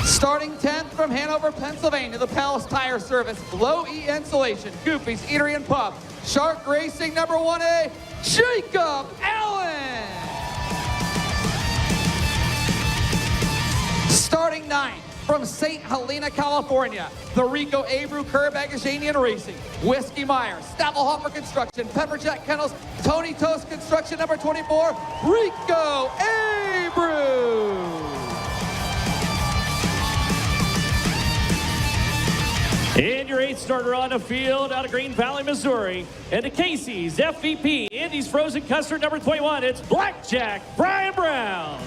Starting 10th from Hanover, Pennsylvania, the Palace Tire Service, Low E Insulation, Goofy's Eatery and Pub, Shark Racing, number 1A, Jacob Allen. Starting 9th from St. Helena, California, the Rico Abreu Curb Agashanian Racing, Whiskey Myers, Stavelhofer Construction, Pepperjack Kennels, Tony Toast Construction, number 24, Rico Abreu. And your 8th starter on the field out of Green Valley, Missouri. And the Casey's FVP, Andy's Frozen Custard, number 21, it's Blackjack Brian Brown.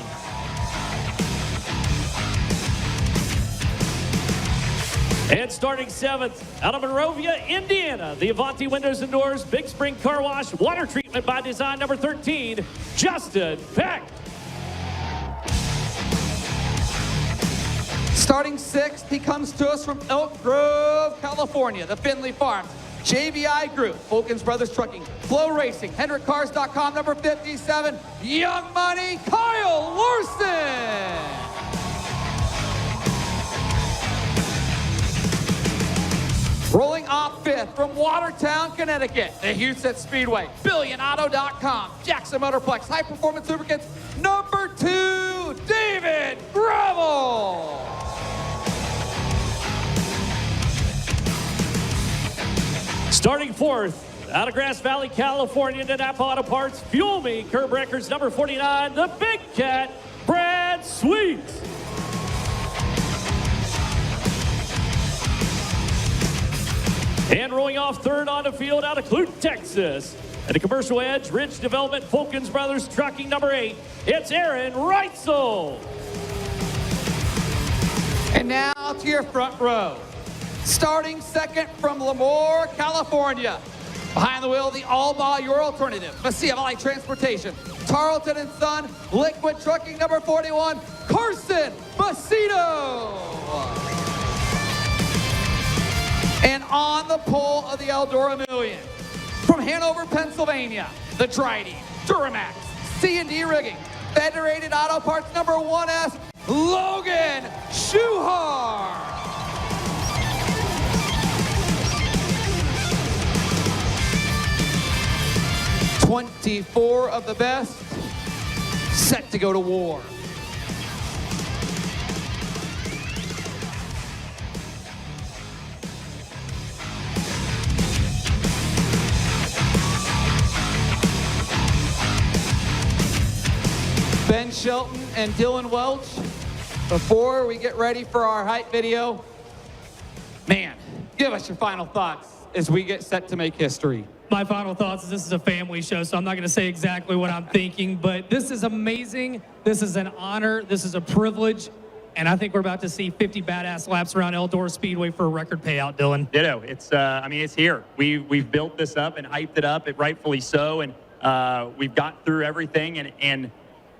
And starting 7th, out of Monrovia, Indiana, the Avanti Windows and Doors Big Spring Car Wash Water Treatment by Design, number 13, Justin Peck. Starting 6th, he comes to us from Elk Grove, California, the Finley Farms, JVI Group, Fulkins Brothers Trucking, Flow Racing, HendrickCars.com, number 57, Young Money, Kyle Larson. Rolling off 5th from Watertown, Connecticut, the Houston Speedway, BillionAuto.com, Jackson Motorplex, High Performance Lubricants, number 2, David Gravel. Starting 4th, out of Grass Valley, California, to Napa Auto Parts, Fuel Me, Curb Records, number 49, the Big Cat, Brad Sweet. And rolling off 3rd on the field out of Clute, Texas. At the Commercial Edge, Ridge Development, Fulkins Brothers Trucking, number 8, it's Aaron Reitzel. And now to your front row. Starting 2nd from Lemoore, California. Behind the wheel, the Alba, your alternative. Mesilla Valley Transportation. Tarleton and Son, Liquid Trucking, number 41, Carson Bassino. And on the pole of the Eldora Million, from Hanover, Pennsylvania, the Dryden, Duramax, C&D Rigging, Federated Auto Parts, number 1S, Logan Schuhar. "24 of the best, set to go to war." Ben Shelton and Dylan Welch, before we get ready for our hype video, man, give us your final thoughts as we get set to make history. My final thoughts is this is a family show, so I'm not going to say exactly what I'm thinking, but this is amazing. This is an honor. This is a privilege. And I think we're about to see 50 badass laps around Eldora Speedway for a record payout, Dylan. Ditto. It's, I mean, it's here. We've built this up and hyped it up, rightfully so, and we've got through everything, and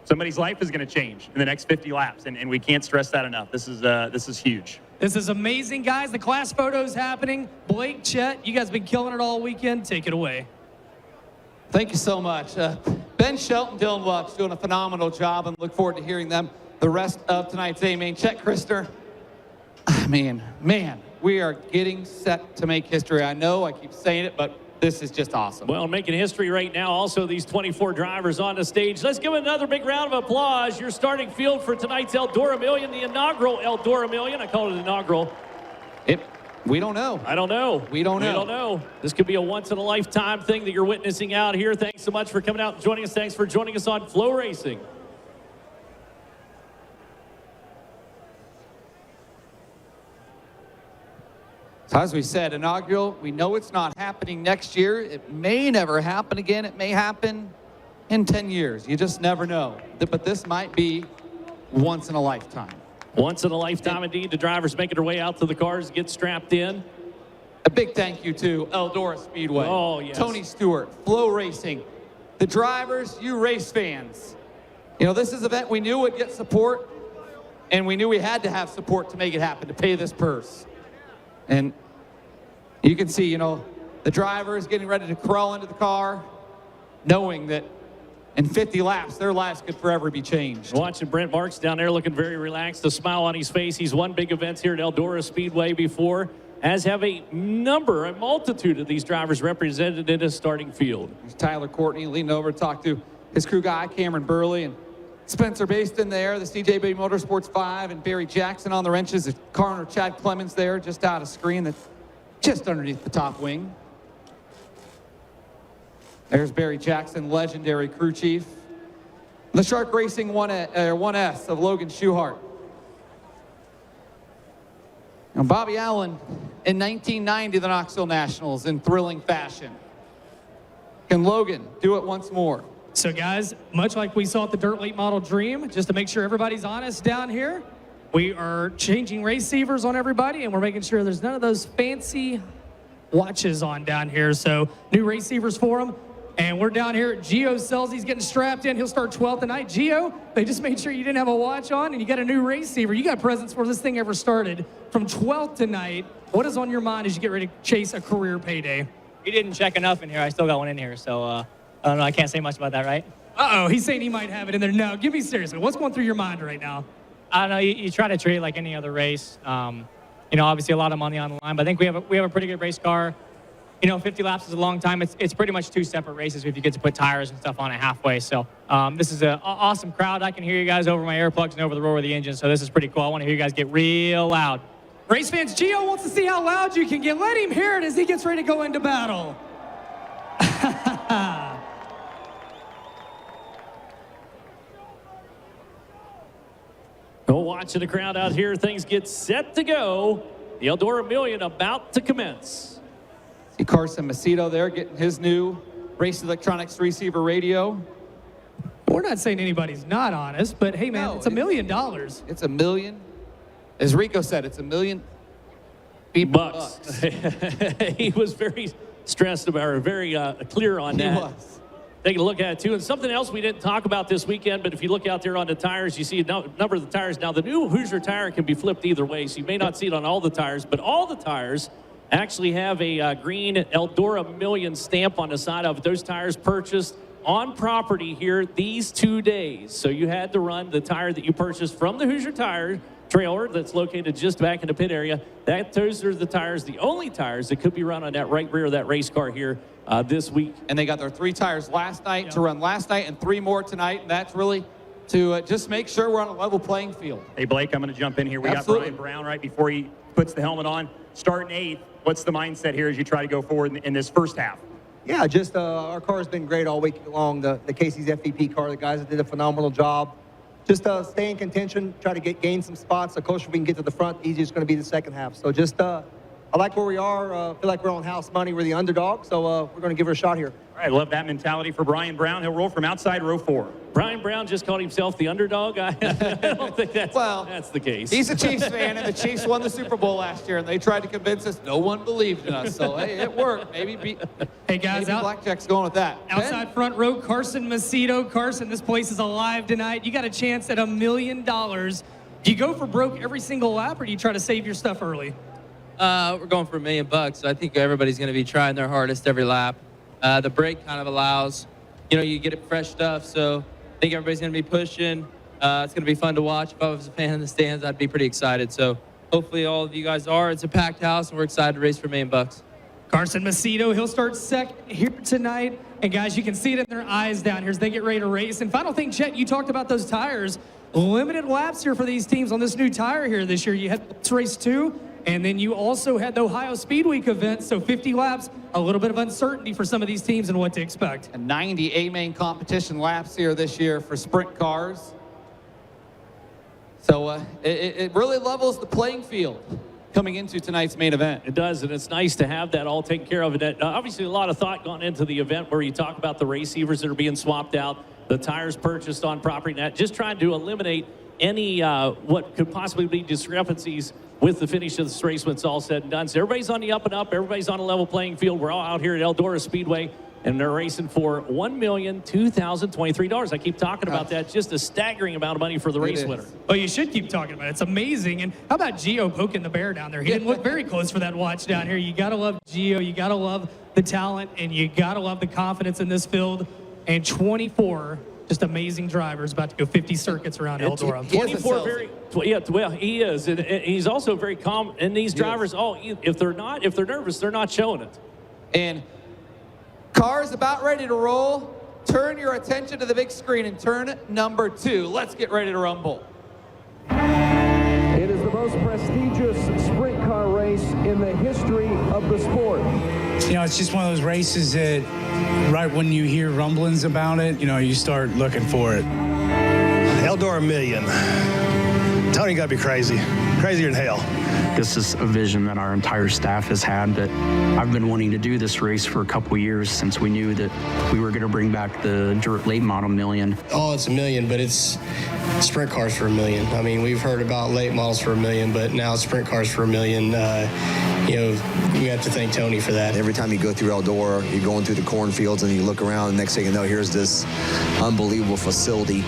somebody's life is going to change in the next 50 laps, and we can't stress that enough. This is huge. This is amazing, guys. The class photo is happening. Blake, Chet, you guys have been killing it all weekend. Take it away. Thank you so much. Ben Shelton, Dylan Welch doing a phenomenal job, and look forward to hearing them the rest of tonight's A-Main. Chet Christer, man, we are getting set to make history. I know I keep saying it, but this is just awesome. Well, making history right now, also these 24 drivers on the stage. Let's give another big round of applause. Your starting field for tonight's Eldora Million, the inaugural Eldora Million. I call it inaugural. We don't know. I don't know. We don't know. We don't know. This could be a once-in-a-lifetime thing that you're witnessing out here. Thanks so much for coming out and joining us. Thanks for joining us on Flow Racing. So as we said, inaugural, we know it's not happening next year. It may never happen again. It may happen in 10 years. You just never know. But this might be once in a lifetime. Once in a lifetime, indeed. The drivers making their way out to the cars, get strapped in. A big thank you to Eldora Speedway. Oh, yes. Tony Stewart, Flow Racing, the drivers, you race fans. You know, this is an event we knew would get support, and we knew we had to have support to make it happen, to pay this purse. And you can see, you know, the drivers getting ready to crawl into the car, knowing that in 50 laps, their lives could forever be changed. Watching Brent Marks down there looking very relaxed, a smile on his face. He's won big events here at Eldora Speedway before, as have a multitude of these drivers represented in his starting field. There's Tyler Courtney leaning over to talk to his crew guy, Cameron Burley, and Spencer Baston there, the CJB Motorsports 5, and Barry Jackson on the wrenches. The car owner Chad Clemens there, just out of screen, that's just underneath the top wing. There's Barry Jackson, legendary crew chief. The Shark Racing 1S of Logan Schuhart. Now, Bobby Allen in 1990, the Knoxville Nationals, in thrilling fashion. Can Logan do it once more? So guys, much like we saw at the Dirt Late Model Dream, just to make sure everybody's honest down here, we are changing receivers on everybody, and we're making sure there's none of those fancy watches on down here. So new receivers for them. And we're down here. Gio Selzy's getting strapped in. He'll start 12th tonight. Gio, they just made sure you didn't have a watch on, and you got a new receiver. You got presents before this thing ever started. From 12th tonight, what is on your mind as you get ready to chase a career payday? You didn't check enough in here. I still got one in here, so I don't know. I can't say much about that, right? Uh-oh, he's saying he might have it in there. No, give me seriously. What's going through your mind right now? I don't know. You try to treat it like any other race. Obviously a lot of money on the line, but I think we have a pretty good race car. 50 laps is a long time. It's pretty much two separate races if you get to put tires and stuff on it halfway. So this is an awesome crowd. I can hear you guys over my earplugs and over the roar of the engine, so this is pretty cool. I want to hear you guys get real loud. Race fans, Gio wants to see how loud you can get. Let him hear it as he gets ready to go into battle. Go watching the crowd out here. Things get set to go. The Eldora Million about to commence. See Carson Macedo there getting his new Race Electronics receiver radio. We're not saying anybody's not honest, but hey, man, it's $1 million. It's $1 million. As Rico said, it's $1 million bucks. He was very stressed about, or very clear on that. He was. Taking a look at it too. And something else we didn't talk about this weekend, but if you look out there on the tires, you see a number of the tires. Now, the new Hoosier tire can be flipped either way, so you may not see it on all the tires, but all the tires actually have a green Eldora Million stamp on the side of it. Those tires purchased on property here these 2 days. So you had to run the tire that you purchased from the Hoosier Tire trailer that's located just back in the pit area. Those are the tires, the only tires that could be run on that right rear of that race car here this week. And they got their 3 tires last night to run last night and 3 more tonight. And that's really to just make sure we're on a level playing field. Hey, Blake, I'm going to jump in here. We Absolutely. got Brian Brown right before he puts the helmet on. Starting 8th, what's the mindset here as you try to go forward in this first half? Yeah, just our car's been great all week long. The Casey's FVP car, the guys did a phenomenal job. Just stay in contention, try to gain some spots. The closer we can get to the front, the easier it's going to be the second half. So just, I like where we are. Feel like we're on house money. We're the underdog, so we're going to give her a shot here. All right, love that mentality for Brian Brown. He'll roll from outside row 4. Brian Brown just called himself the underdog. I don't think that's the case. He's a Chiefs fan, and the Chiefs won the Super Bowl last year, and they tried to convince us. No one believed in us, so hey, it worked. Hey guys, Blackjack's going with that. Outside front row, Carson Macedo. Carson, this place is alive tonight. You got a chance at $1 million. Do you go for broke every single lap, or do you try to save your stuff early? We're going for $1 million, so I think everybody's going to be trying their hardest every lap. The break kind of allows, you get it fresh stuff, so I think everybody's going to be pushing. It's going to be fun to watch. If I was a fan in the stands, I'd be pretty excited. So hopefully all of you guys are. It's a packed house, and we're excited to race for $1 million. Carson Macedo, he'll start second here tonight. And guys, you can see it in their eyes down here as they get ready to race. And final thing, Chet, you talked about those tires. Limited laps here for these teams on this new tire here this year. You had race 2, and then you also had the Ohio Speed Week event. So 50 laps, a little bit of uncertainty for some of these teams and what to expect. And 90 A-main competition laps here this year for sprint cars. So it really levels the playing field coming into tonight's main event. It does, and it's nice to have that all taken care of. And obviously, a lot of thought gone into the event where you talk about the receivers that are being swapped out, the tires purchased on property net, just trying to eliminate any what could possibly be discrepancies with the finish of this race when it's all said and done. So everybody's on the up and up. Everybody's on a level playing field. We're all out here at Eldora Speedway, and they're racing for $1,002,023. I keep talking about that. Just a staggering amount of money for the race winner. Well, you should keep talking about it. It's amazing. And how about Gio poking the bear down there? He didn't look very close for that watch down here. You got to love Gio. You got to love the talent, and you got to love the confidence in this field. And 24 just amazing drivers about to go 50 circuits around Eldora. 24 well, he is. And he's also very calm. And these drivers, if they're nervous, they're not showing it. And cars about ready to roll. Turn your attention to the big screen and turn number 2. Let's get ready to rumble. It is the most prestigious sprint car race in the history of the sport. It's just one of those races that right when you hear rumblings about it, you start looking for it. Eldora Million. Tony, you gotta be crazy. crazier than hell. This is a vision that our entire staff has had, that I've been wanting to do this race for a couple of years since we knew that we were going to bring back the dirt late model million. Oh, it's $1 million, but it's sprint cars for $1 million. I mean, we've heard about late models for $1 million, but now it's sprint cars for $1 million. You know, we have to thank Tony for that. Every time you go through Eldora, you're going through the cornfields and you look around, and next thing you know, here's this unbelievable facility.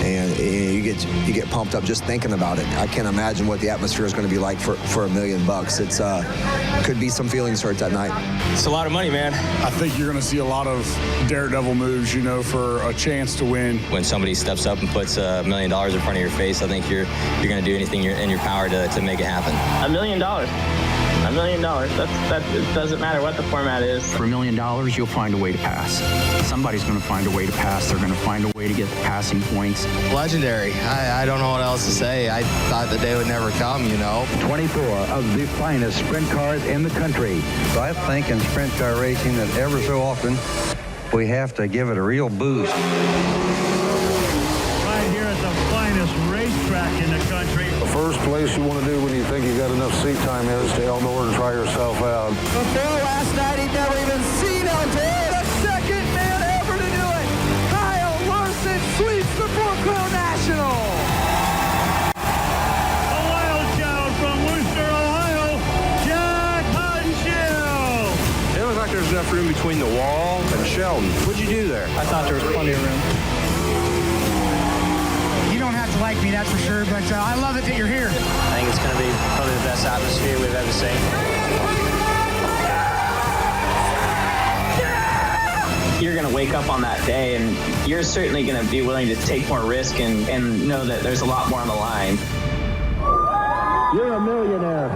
And you get pumped up just thinking about it. I can't imagine what the atmosphere is going to be like for $1 million. It's could be some feelings hurt that night. It's a lot of money, man. I think you're going to see a lot of daredevil moves, you know, for a chance to win. When somebody steps up and puts $1 million in front of your face, I think you're going to do anything in your power to make it happen. $1 million. $1 million. It doesn't matter what the format is. For $1 million, you'll find a way to pass. Somebody's going to find a way to pass. They're going to find a way to get the passing points. Legendary. I don't know what else to say. I thought the day would never come, you know. 24 of the finest sprint cars in the country. So I think in sprint car racing that ever so often we have to give it a real boost. Right here at the finest racetrack in the country. The first place you want to do when you think you got enough seat time is to Eldora and try yourself out. Before last night, he'd never even seen Eldora. The second man ever to do it. Kyle Larson sweeps the Fort Crow National. A wild child from Wooster, Ohio, Jack Hutchins. It looks like there's enough room between the wall and Sheldon. What'd you do there? I thought there was plenty of room. You don't have to like me, that's for sure, but I love it that you're here. I think it's going to be probably the best atmosphere we've ever seen. You're going to wake up on that day, and you're certainly going to be willing to take more risk and know that there's a lot more on the line. You're a millionaire.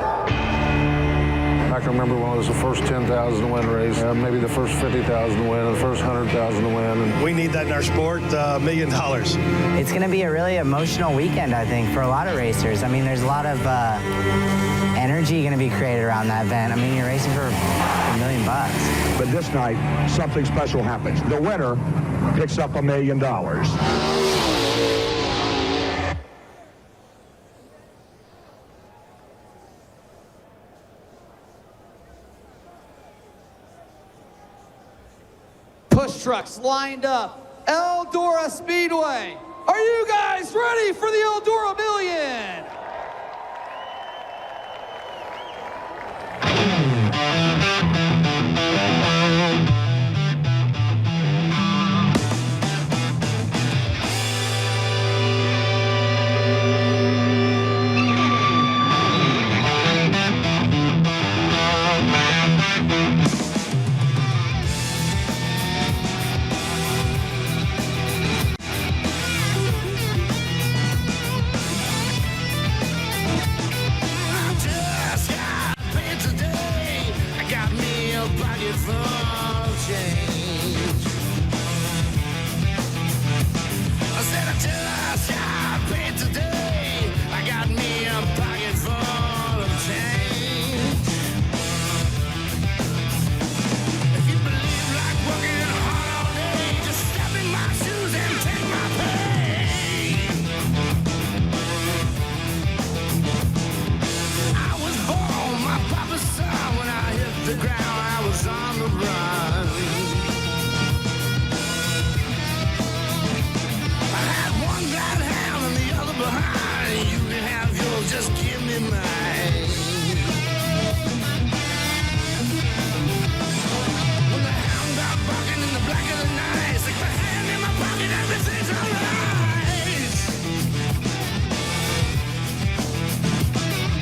I can remember when it was the first 10,000 to win race, maybe the first 50,000 to win, and the first 100,000 to win. And we need that in our sport, $1 million. It's going to be a really emotional weekend, I think, for a lot of racers. I mean, there's a lot of energy going to be created around that event. I mean, you're racing for $1 million. But this night, something special happens. The winner picks up $1 million. Push trucks lined up. Eldora Speedway. Are you guys ready for the Eldora Million?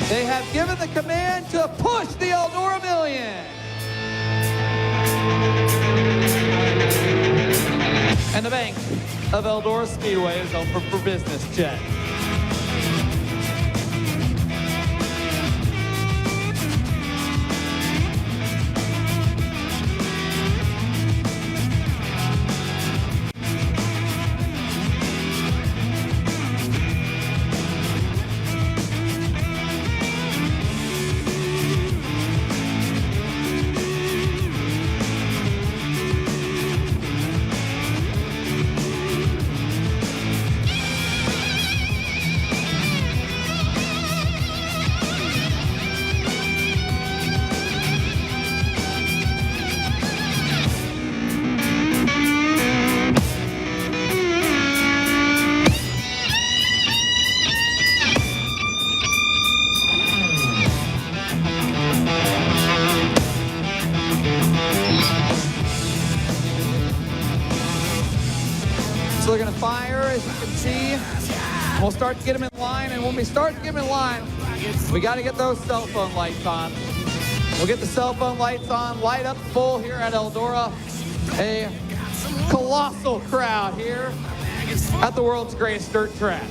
They have given the command to push the Eldora Million. And the bank of Eldora Speedway is open for business, Jen. you can see. We'll start to get them in line, and when we start to get them in line, we got to get those cell phone lights on. We'll get the cell phone lights on, light up full here at Eldora. A colossal crowd here at the world's greatest dirt track.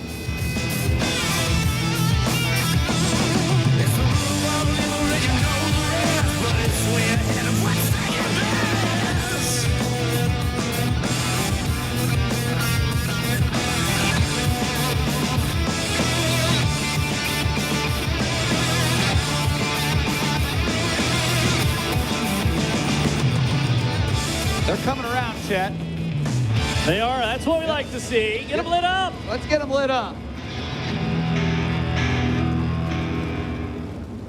They're coming around, Chet. They are. That's what we like to see. Get them lit up. Let's get them lit up.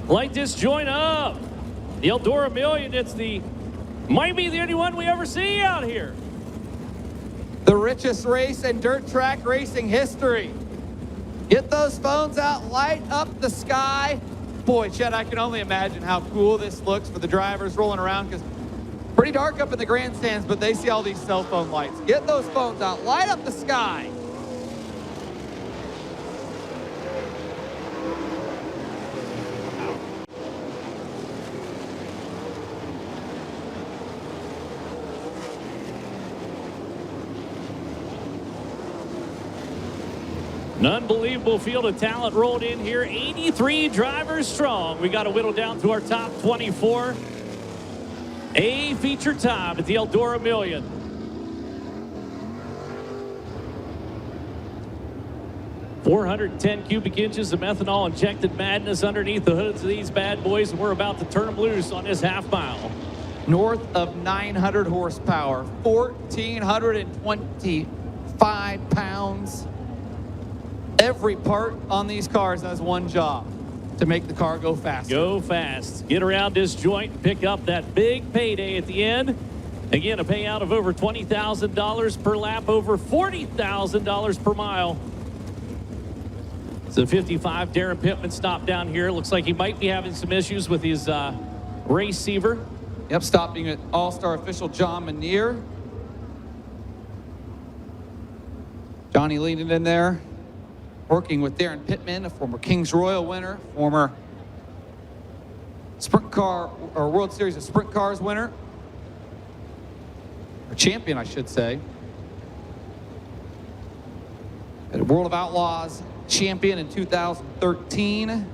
Light this joint up. The Eldora Million, might be the only one we ever see out here. The richest race in dirt track racing history. Get those phones out, light up the sky. Boy, Chet, I can only imagine how cool this looks for the drivers rolling around, because pretty dark up in the grandstands, but they see all these cell phone lights. Get those phones out, light up the sky. An unbelievable field of talent rolled in here. 83 drivers strong. We got to whittle down to our top 24. A feature time at the Eldora Million. $410 cubic inches of methanol injected madness underneath the hoods of these bad boys, and we're about to turn them loose on this half mile. North of 900 horsepower, 1,425 pounds. Every part on these cars has one job: to make the car go faster. Go fast. Get around this joint, pick up that big payday at the end. Again, a payout of over $20,000 per lap, over $40,000 per mile. So 55, Darren Pittman stopped down here. Looks like he might be having some issues with his receiver. Yep, stopping at All-Star official John Manier. Johnny leaning in there, working with Darren Pittman, a former Kings Royal winner, former Sprint Car, or World Series of Sprint Cars winner, or champion, I should say. At World of Outlaws champion in 2013.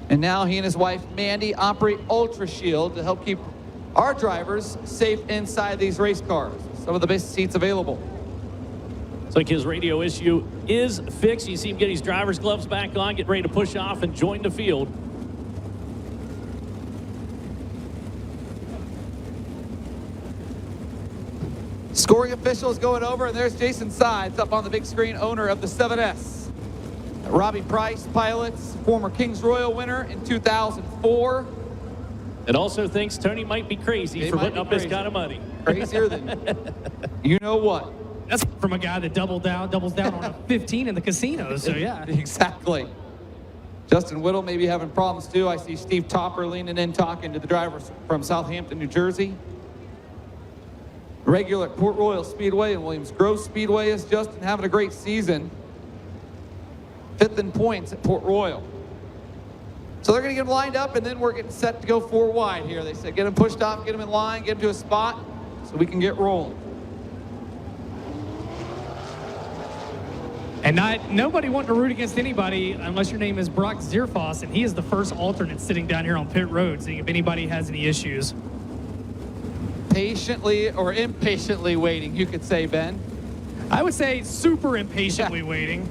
And now he and his wife, Mandy, operate Ultra Shield to help keep our drivers safe inside these race cars. Some of the best seats available. It's like his radio issue is fixed. You see him get his driver's gloves back on, get ready to push off and join the field. Scoring officials going over, and there's Jason Sides up on the big screen, owner of the 7S. Robbie Price pilots, former Kings Royal winner in 2004. It also thinks Tony might be crazy for putting up this kind of money. Crazier than you know what. That's from a guy that doubles down on a 15 in the casino, so yeah. Exactly. Justin Whittle may be having problems too. I see Steve Topper leaning in, talking to the drivers from Southampton, New Jersey. Regular at Port Royal Speedway and Williams Grove Speedway is Justin having a great season. 5th in points at Port Royal. So they're going to get them lined up, and then we're getting set to go 4 wide here. They said get them pushed off, get them in line, get them to a spot so we can get rolling. And nobody wanting to root against anybody unless your name is Brock Zierfoss, and he is the first alternate sitting down here on pit road, seeing if anybody has any issues. Patiently or impatiently waiting, you could say, Ben. I would say super impatiently waiting.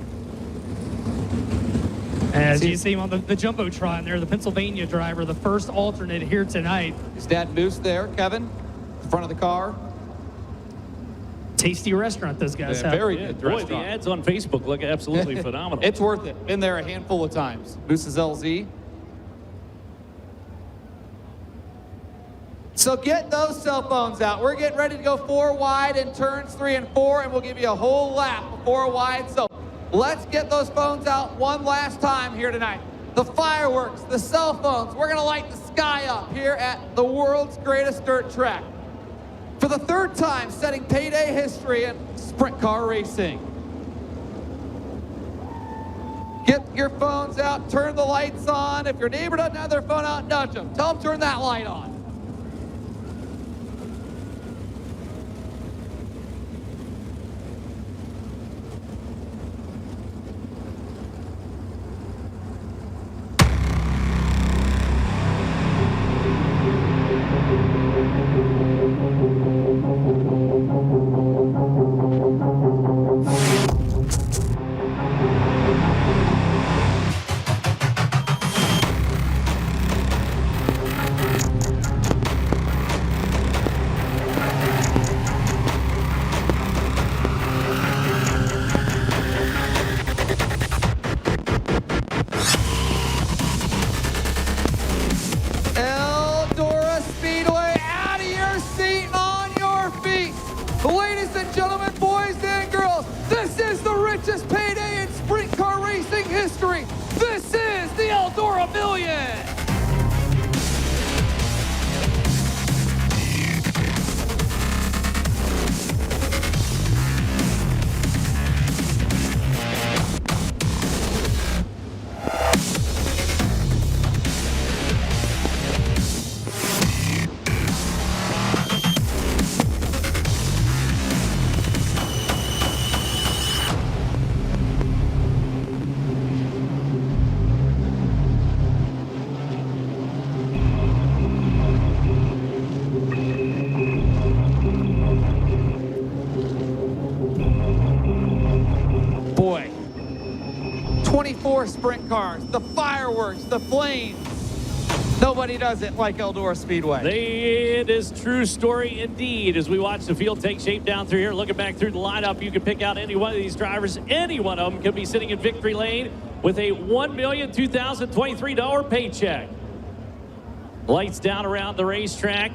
As you see him on the Jumbotron there, the Pennsylvania driver, the first alternate here tonight. His dad Moose there, Kevin, in front of the car. Tasty restaurant those guys have. Very good Boy, restaurant. the ads on Facebook look absolutely phenomenal. It's worth it. Been there a handful of times. Moose's LZ. So get those cell phones out. We're getting ready to go 4 wide in turns 3 and 4, and we'll give you a whole lap of 4 wide. So let's get those phones out one last time here tonight. The fireworks, the cell phones, we're going to light the sky up here at the world's greatest dirt track. For the 3rd time, setting payday history in sprint car racing. Get your phones out, turn the lights on. If your neighbor doesn't have their phone out, nudge them. Tell them turn that light on. Eldora Speedway, out of your seat, on your feet. Ladies and gentlemen, boys and girls, this is the richest payday in sprint car racing history. This is the Eldora Million. Boy, 24 sprint cars, the fireworks, the flames. Nobody does it like Eldora Speedway. It is true story indeed. As we watch the field take shape down through here, looking back through the lineup, you can pick out any one of these drivers. Any one of them could be sitting in victory lane with a $1,2023 paycheck. Lights down around the racetrack,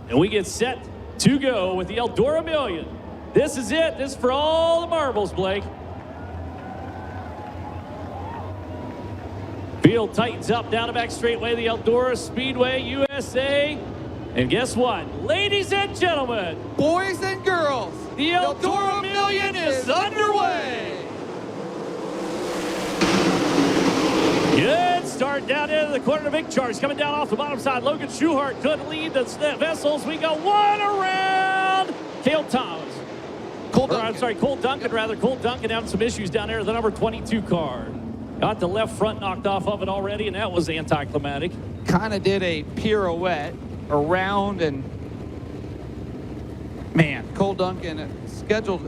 and we get set to go with the Eldora Million. This is it. This is for all the marbles, Blake. Field tightens up down the back straightway, the Eldora Speedway USA. And guess what? Ladies and gentlemen, boys and girls, the Eldora Million is underway. Good start down into the corner of Big Charge. Coming down off the bottom side. Logan Schuchart could lead the vessels. We got one around. Cale Thomas. Cole Duncan rather. Cole Duncan having some issues down there with the number 22 car. Got the left front knocked off of it already, and that was anticlimactic. Kind of did a pirouette around, and man, Cole Duncan scheduled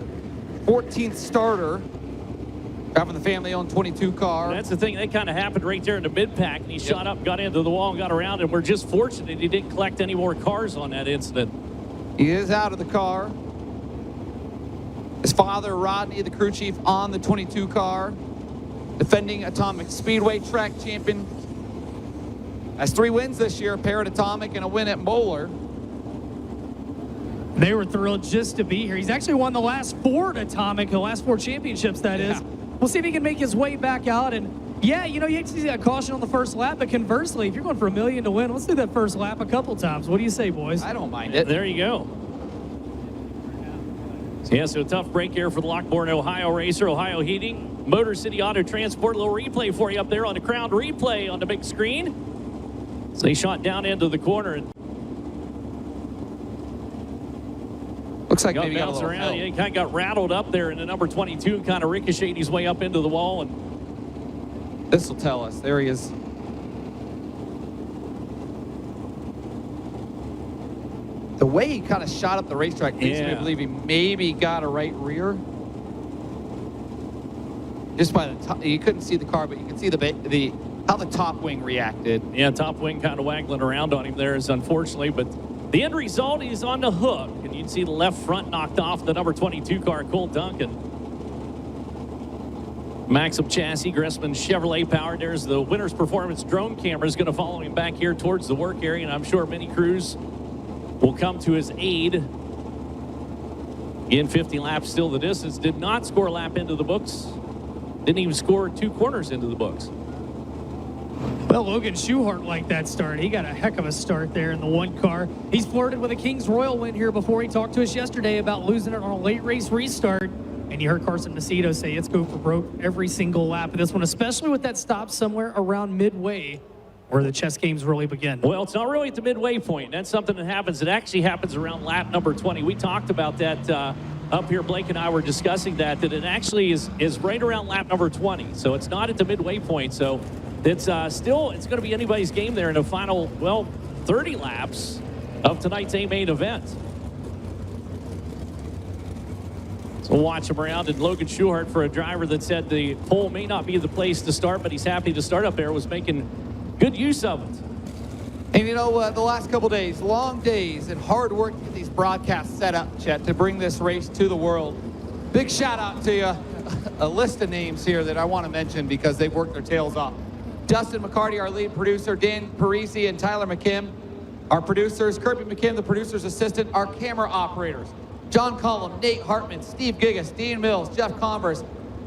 14th starter, driving the family-owned 22 car. That's the thing. That kind of happened right there in the mid-pack, and he shot up, got into the wall, and got around, and we're just fortunate he didn't collect any more cars on that incident. He is out of the car. His father, Rodney, the crew chief on the 22 car, defending Atomic Speedway track champion. Has 3 wins this year, a pair at Atomic and a win at Moeller. They were thrilled just to be here. He's actually won the last 4 at Atomic, the last 4 championships, that is. We'll see if he can make his way back out. And yeah, you know, you actually see that caution on the first lap, but conversely, if you're going for $1 million to win, let's do that first lap a couple times. What do you say, boys? I don't mind it. There you go. Yeah, so a tough break here for the Lockbourne, Ohio racer, Ohio Heating, Motor City Auto Transport. A little replay for you up there on the Crown Replay on the big screen. So he shot down into the corner and looks like got maybe bounced around. Yeah, he kind of got rattled up there in the number 22 and kind of ricocheted his way up into the wall. And this will tell us. There he is. The way he kind of shot up the racetrack leads me to believe he maybe got a right rear. Just by the top, you couldn't see the car, but you could see how the top wing reacted. Yeah, top wing kind of waggling around on him there is unfortunately, but the end result is on the hook. And you'd see the left front knocked off the number 22 car, Cole Duncan. Maxim chassis, Gressman Chevrolet powered. There's the Winner's Performance drone camera is going to follow him back here towards the work area, and I'm sure many crews will come to his aid. In 50 laps still the distance. Did not score a lap into the books. Didn't even score 2 corners into the books. Well, Logan Schuchart liked that start. He got a heck of a start there in the 1 car. He's flirted with a Kings Royal win here before. He talked to us yesterday about losing it on a late race restart. And you heard Carson Macedo say it's go for broke every single lap of this one, especially with that stop somewhere around midway where the chess games really begin. Well, it's not really at the midway point. That's something that happens. It actually happens around lap number 20. We talked about that up here. Blake and I were discussing that it actually is right around lap number 20. So it's not at the midway point. So it's it's going to be anybody's game there in the final, 30 laps of tonight's A-main event. So we'll watch him around. And Logan Schuchart, for a driver that said the pole may not be the place to start, but he's happy to start up there, was making good use of it. And you know, the last couple days, long days and hard work to get these broadcasts set up, Chet, to bring this race to the world. Big shout out to you. A list of names here that I want to mention because they've worked their tails off. Dustin McCarty, our lead producer, Dan Parisi and Tyler McKim, our producers, Kirby McKim, the producer's assistant, our camera operators, John Collum, Nate Hartman, Steve Gigas, Dean Mills, Jeff Converse,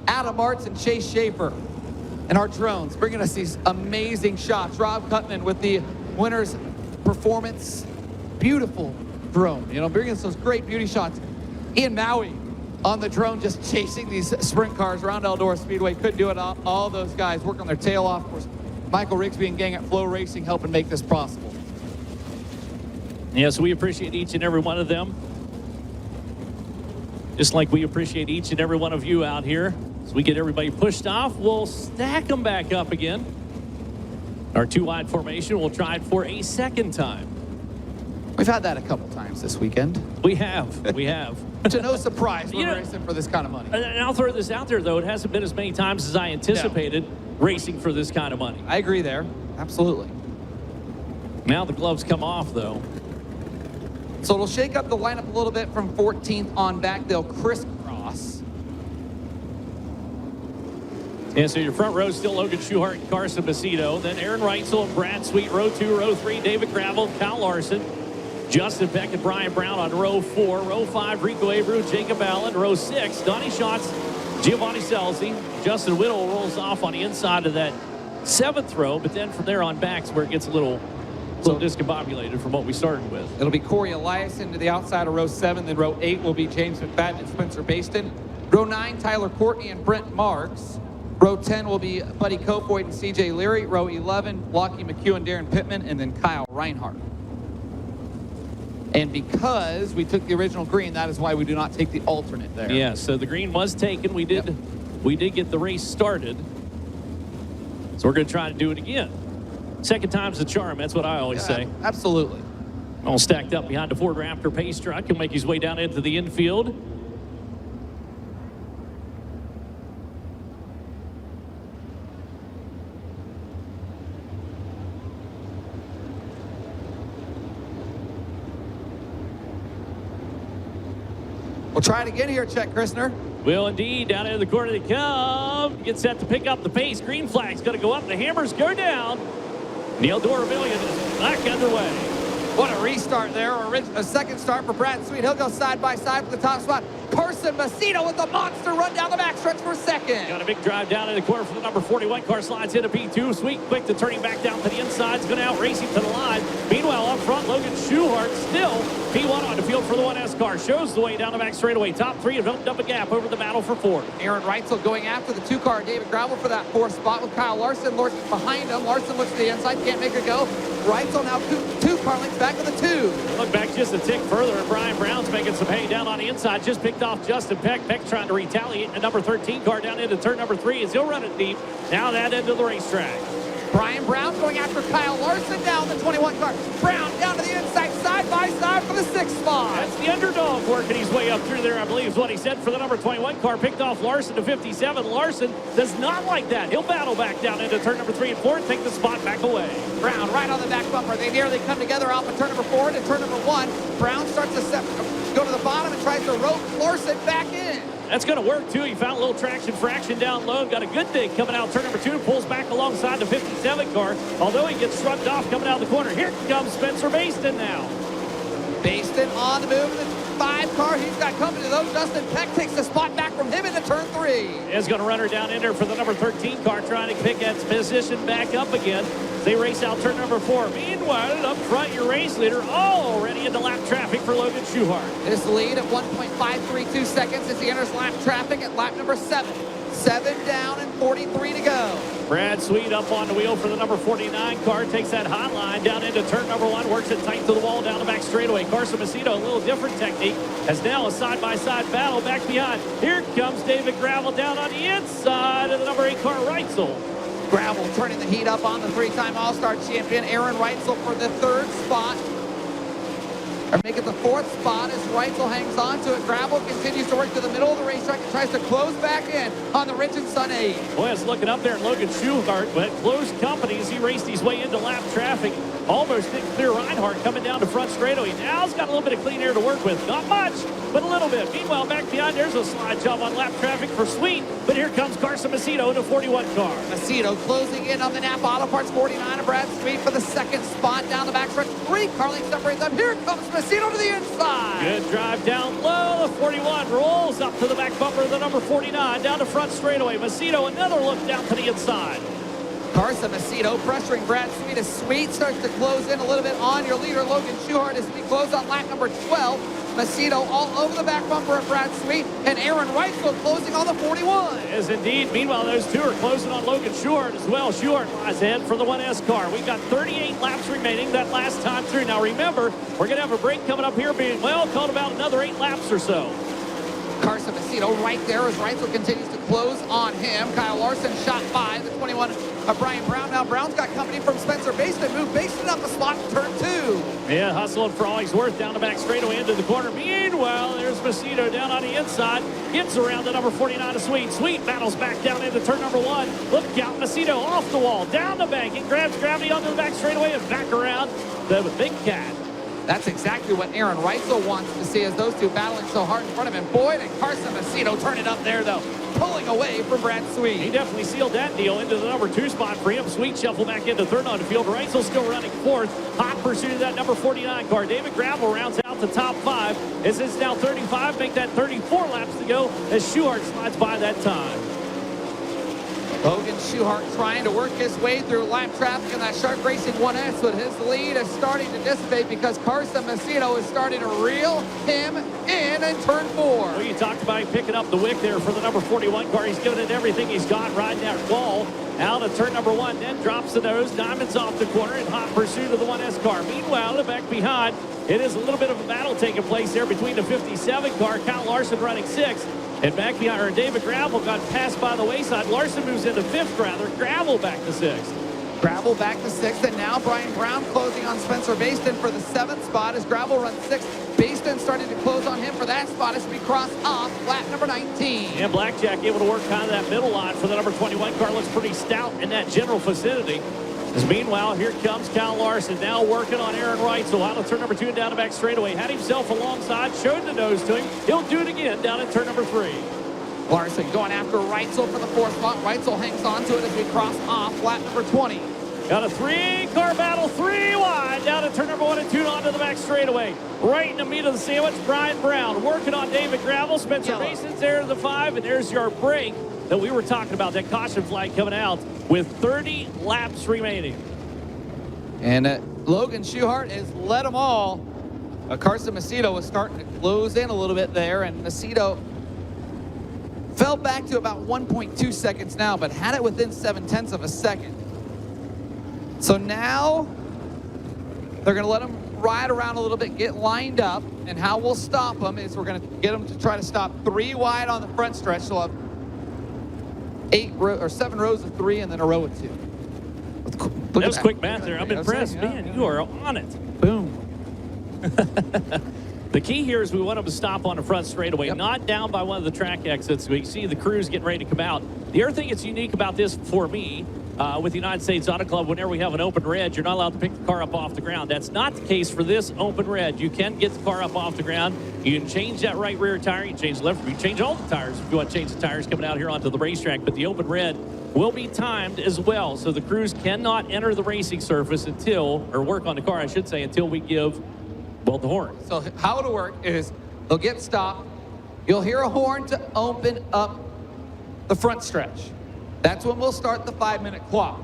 Adam Arts, and Chase Schaefer. And our drones, bringing us these amazing shots. Rob Cutman with the winner's performance. Beautiful drone, bringing us those great beauty shots. Ian Maui on the drone, just chasing these sprint cars around Eldora Speedway. Couldn't do it all those guys working their tail off. Of course, Michael Rigsby and gang at Flow Racing helping make this possible. Yes, we appreciate each and every one of them. Just like we appreciate each and every one of you out here. As we get everybody pushed off, we'll stack them back up again. Our 2-wide formation, we'll try it for a second time. We've had that a couple times this weekend. We have. To no surprise, we're racing for this kind of money. And I'll throw this out there, though. It hasn't been as many times as I anticipated racing for this kind of money. I agree there. Absolutely. Now the gloves come off, though. So it'll shake up the lineup a little bit from 14th on back. They'll crisscross. And so your front row is still Logan Schuchart and Carson Macedo. Then Aaron Reitzel and Brad Sweet. Row 2, row 3, David Gravel, Kyle Larson, Justin Peck and Brian Brown on row 4. Row 5, Rico Abreu, Jacob Allen. Row 6, Donnie Schatz, Giovanni Scelzi. Justin Whittle rolls off on the inside of that 7th row. But then from there on back is where it gets a little discombobulated from what we started with. It'll be Corey Eliason to the outside of row 7. Then row 8 will be James McFadden and Spencer Baston. Row 9, Tyler Courtney and Brent Marks. Row 10 will be Buddy Kofoid and CJ Leary. Row 11, Lockie McHugh and Darren Pittman. And then Kyle Reinhardt. And because we took the original green, that is why we do not take the alternate there. Yeah, so the green was taken. We did get the race started. So we're going to try to do it again. Second time's the charm. That's what I always say. Absolutely. All stacked up behind the Ford Raptor pace truck. He'll make his way down into the infield. We'll try it again here, Chet Christner. Will indeed. Down into the corner they come. Get set to pick up the pace. Green flag's going to go up. The hammers go down. Neil Doravilion is back underway. What a restart there, or a second start for Brad Sweet. He'll go side by side for the top spot. Carson Macedo with a monster run down the backstretch for second. Got a big drive down in the corner for the number 41 car. Slides into P2. Sweet quick to turning back down to the inside. Is going to outrace him to the line. Meanwhile, up front, Logan Schuchart still P1 on the field for the 1S car. Shows the way down the back straightaway. Top 3 have opened up a gap over the battle for 4. Aaron Reitzel going after the 2-car. David Gravel for that 4th spot with Kyle Larson. Larson behind him. Larson looks to the inside. Can't make it go. Reitzel now 2-car lengths back to the 2. Look back just a tick further, and Brian Brown's making some hay down on the inside. Just picked off Justin Peck. Peck trying to retaliate. The number 13 car down into turn number 3 as he'll run it deep. Now that end of the racetrack. Brian Brown going after Kyle Larson down the 21 car. Brown down to the inside, side by side for the 6th spot. That's the underdog working his way up through there, I believe is what he said for the number 21 car. Picked off Larson to 57. Larson does not like that. He'll battle back down into turn number 3 and 4 and take the spot back away. Brown right on the back bumper. They nearly come together off of turn number 4 to turn number 1. Brown starts to go to the bottom and tries to rope Larson back in. That's going to work, too. He found a little traction fraction down low. Got a good thing coming out turn number 2. Pulls back alongside the 57 car. Although he gets shrugged off coming out of the corner. Here comes Spencer Baston now. Baston on the move in the 5 car. He's got company, though. Justin Peck takes the spot back from him into turn 3. is going to run her down in there for the number 13 car, trying to pick that position back up again. They race out turn number 4. Meanwhile, up front, your race leader already into lap traffic for Logan Schuchart. This lead at 1.532 seconds as he enters lap traffic at lap number 7. 7 down and 43 to go. Brad Sweet up on the wheel for the number 49 car, takes that hot line down into turn number 1, works it tight to the wall down the back straightaway. Carson Macedo, a little different technique, has now a side-by-side battle back behind. Here comes David Gravel down on the inside of the number 8 car, Reitzel. Gravel turning the heat up on the 3-time All-Star champion, Aaron Reitzel, for the 3rd spot. Or make it the 4th spot as Reitzel hangs on to it. Gravel continues to work to the middle of the racetrack and tries to close back in on the Rich and Sun 8. Boy, it's looking up there at Logan Schuchart, but close company as he raced his way into lap traffic. Almost didn't clear Reinhardt coming down the front straightaway. Now he's got a little bit of clean air to work with. Not much, but a little bit. Meanwhile, back behind, there's a slide job on lap traffic for Sweet. But here comes Carson Macedo in a 41 car. Macedo closing in on the Napa Auto Parts 49 of Brad Sweet for the 2nd spot down the backstretch. 3 car lengths separates them. Here comes Macedo to the inside. Good drive down low. The 41 rolls up to the back bumper of the number 49 down the front straightaway. Macedo, another look down to the inside. Carson Macedo pressuring Brad Sweet as Sweet starts to close in a little bit on your leader, Logan Schuchart, as we close on lap number 12. Macedo all over the back bumper of Brad Sweet, and Aaron Reitzel closing on the 41. Yes, indeed. Meanwhile, those two are closing on Logan Schuchart as well. Schuchart lies ahead for the 1S car. We've got 38 laps remaining that last time through. Now remember, we're going to have a break coming up here, being, well, called about another 8 laps or so. Carson Macedo right there as Reitzel continues to close on him. Kyle Larson shot by the 21 of Brian Brown. Now Brown's got company from Spencer Baston. Move Baston up a spot in turn 2. Yeah, hustling for all he's worth down the back straightaway into the corner. Meanwhile, there's Macedo down on the inside. Gets around the number 49 of Sweet. Sweet battles back down into turn number 1. Look out, Macedo off the wall, down the bank. He grabs gravity onto the back straightaway and back around the Big Cat. That's exactly what Aaron Reitzel wants to see as those two battling so hard in front of him. Boyd and Carson Macedo turn it up there, though, pulling away from Brad Sweet. He definitely sealed that deal into the number 2 spot for him. Sweet shuffle back into 3rd on the field. Reitzel still running 4th. Hot pursuit of that number 49 car. David Gravel rounds out the top 5. As it's now 35, make that 34 laps to go as Schuchart slides by that time. Logan Schuchart trying to work his way through lap traffic in that Shark Racing 1S, but his lead is starting to dissipate because Carson Macedo is starting to reel him in turn 4. Well, you talked about him picking up the wick there for the number 41 car. He's giving it everything he's got, riding that wall out of turn number 1, then drops the nose, diamonds off the corner in hot pursuit of the 1S car. Meanwhile, back behind, it is a little bit of a battle taking place there between the 57 car, Kyle Larson running 6th. And back behind her, David Gravel got passed by the wayside. Larson moves into 5th, rather. Gravel back to 6th. Gravel back to 6th, and now Brian Brown closing on Spencer Baston for the 7th spot as Gravel runs 6th. Baston starting to close on him for that spot as we cross off lap number 19. And Blackjack able to work kind of that middle line for the number 21 car. Looks pretty stout in that general vicinity. As meanwhile, here comes Kyle Larson now working on Aaron Reitzel out of turn number 2 and down the back straightaway. Had himself alongside, showed the nose to him. He'll do it again down in turn number 3. Larson going after Reitzel for the 4th spot. Reitzel hangs on to it as we cross off lap number 20. Got a 3-car battle, 3 wide, down to turn number 1 and 2 onto the back straightaway. Right in the meat of the sandwich, Brian Brown working on David Gravel. Spencer Mason's there to the 5, and there's your break that we were talking about, that caution flag coming out with 30 laps remaining. And Logan Schuchart has led them all. Carson Macedo was starting to close in a little bit there, and Macedo fell back to about 1.2 seconds now, but had it within 0.7 of a second. So now they're going to let him ride around a little bit, get lined up, and how we'll stop them is we're going to get them to try to stop 3 wide on the front stretch. So we'll have 7 rows of 3 and then a row of 2. That was quick math there. I'm impressed. Man, you are on it. Boom. The key here is we want them to stop on the front straightaway, not down by one of the track exits. We see the crews getting ready to come out. The other thing that's unique about this for me, with the United States Auto Club, whenever we have an open red, you're not allowed to pick the car up off the ground. That's not the case for this open red. You can get the car up off the ground. You can change that right rear tire. You can change the left. You can change all the tires if you want to change the tires coming out here onto the racetrack. But the open red will be timed as well. So the crews cannot enter the racing surface until, or work on the car, I should say, until we give, well, the horn. So how it'll work is they'll get stopped. You'll hear a horn to open up the front stretch. That's when we'll start the 5-minute clock.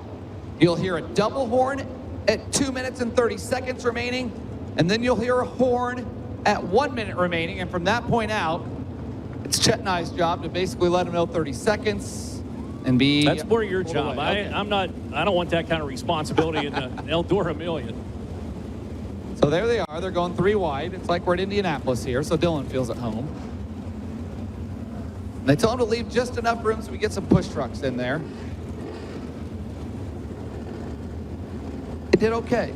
You'll hear a double horn at 2 minutes and 30 seconds remaining, and then you'll hear a horn at 1 minute remaining. And from that point out, it's Chet and I's job to basically let them know 30 seconds and be. That's more your job. Okay. I don't want that kind of responsibility in the Eldora Million. So there they are. They're going 3 wide. It's like we're at Indianapolis here, so Dylan feels at home. They tell him to leave just enough room so we get some push trucks in there. They did okay.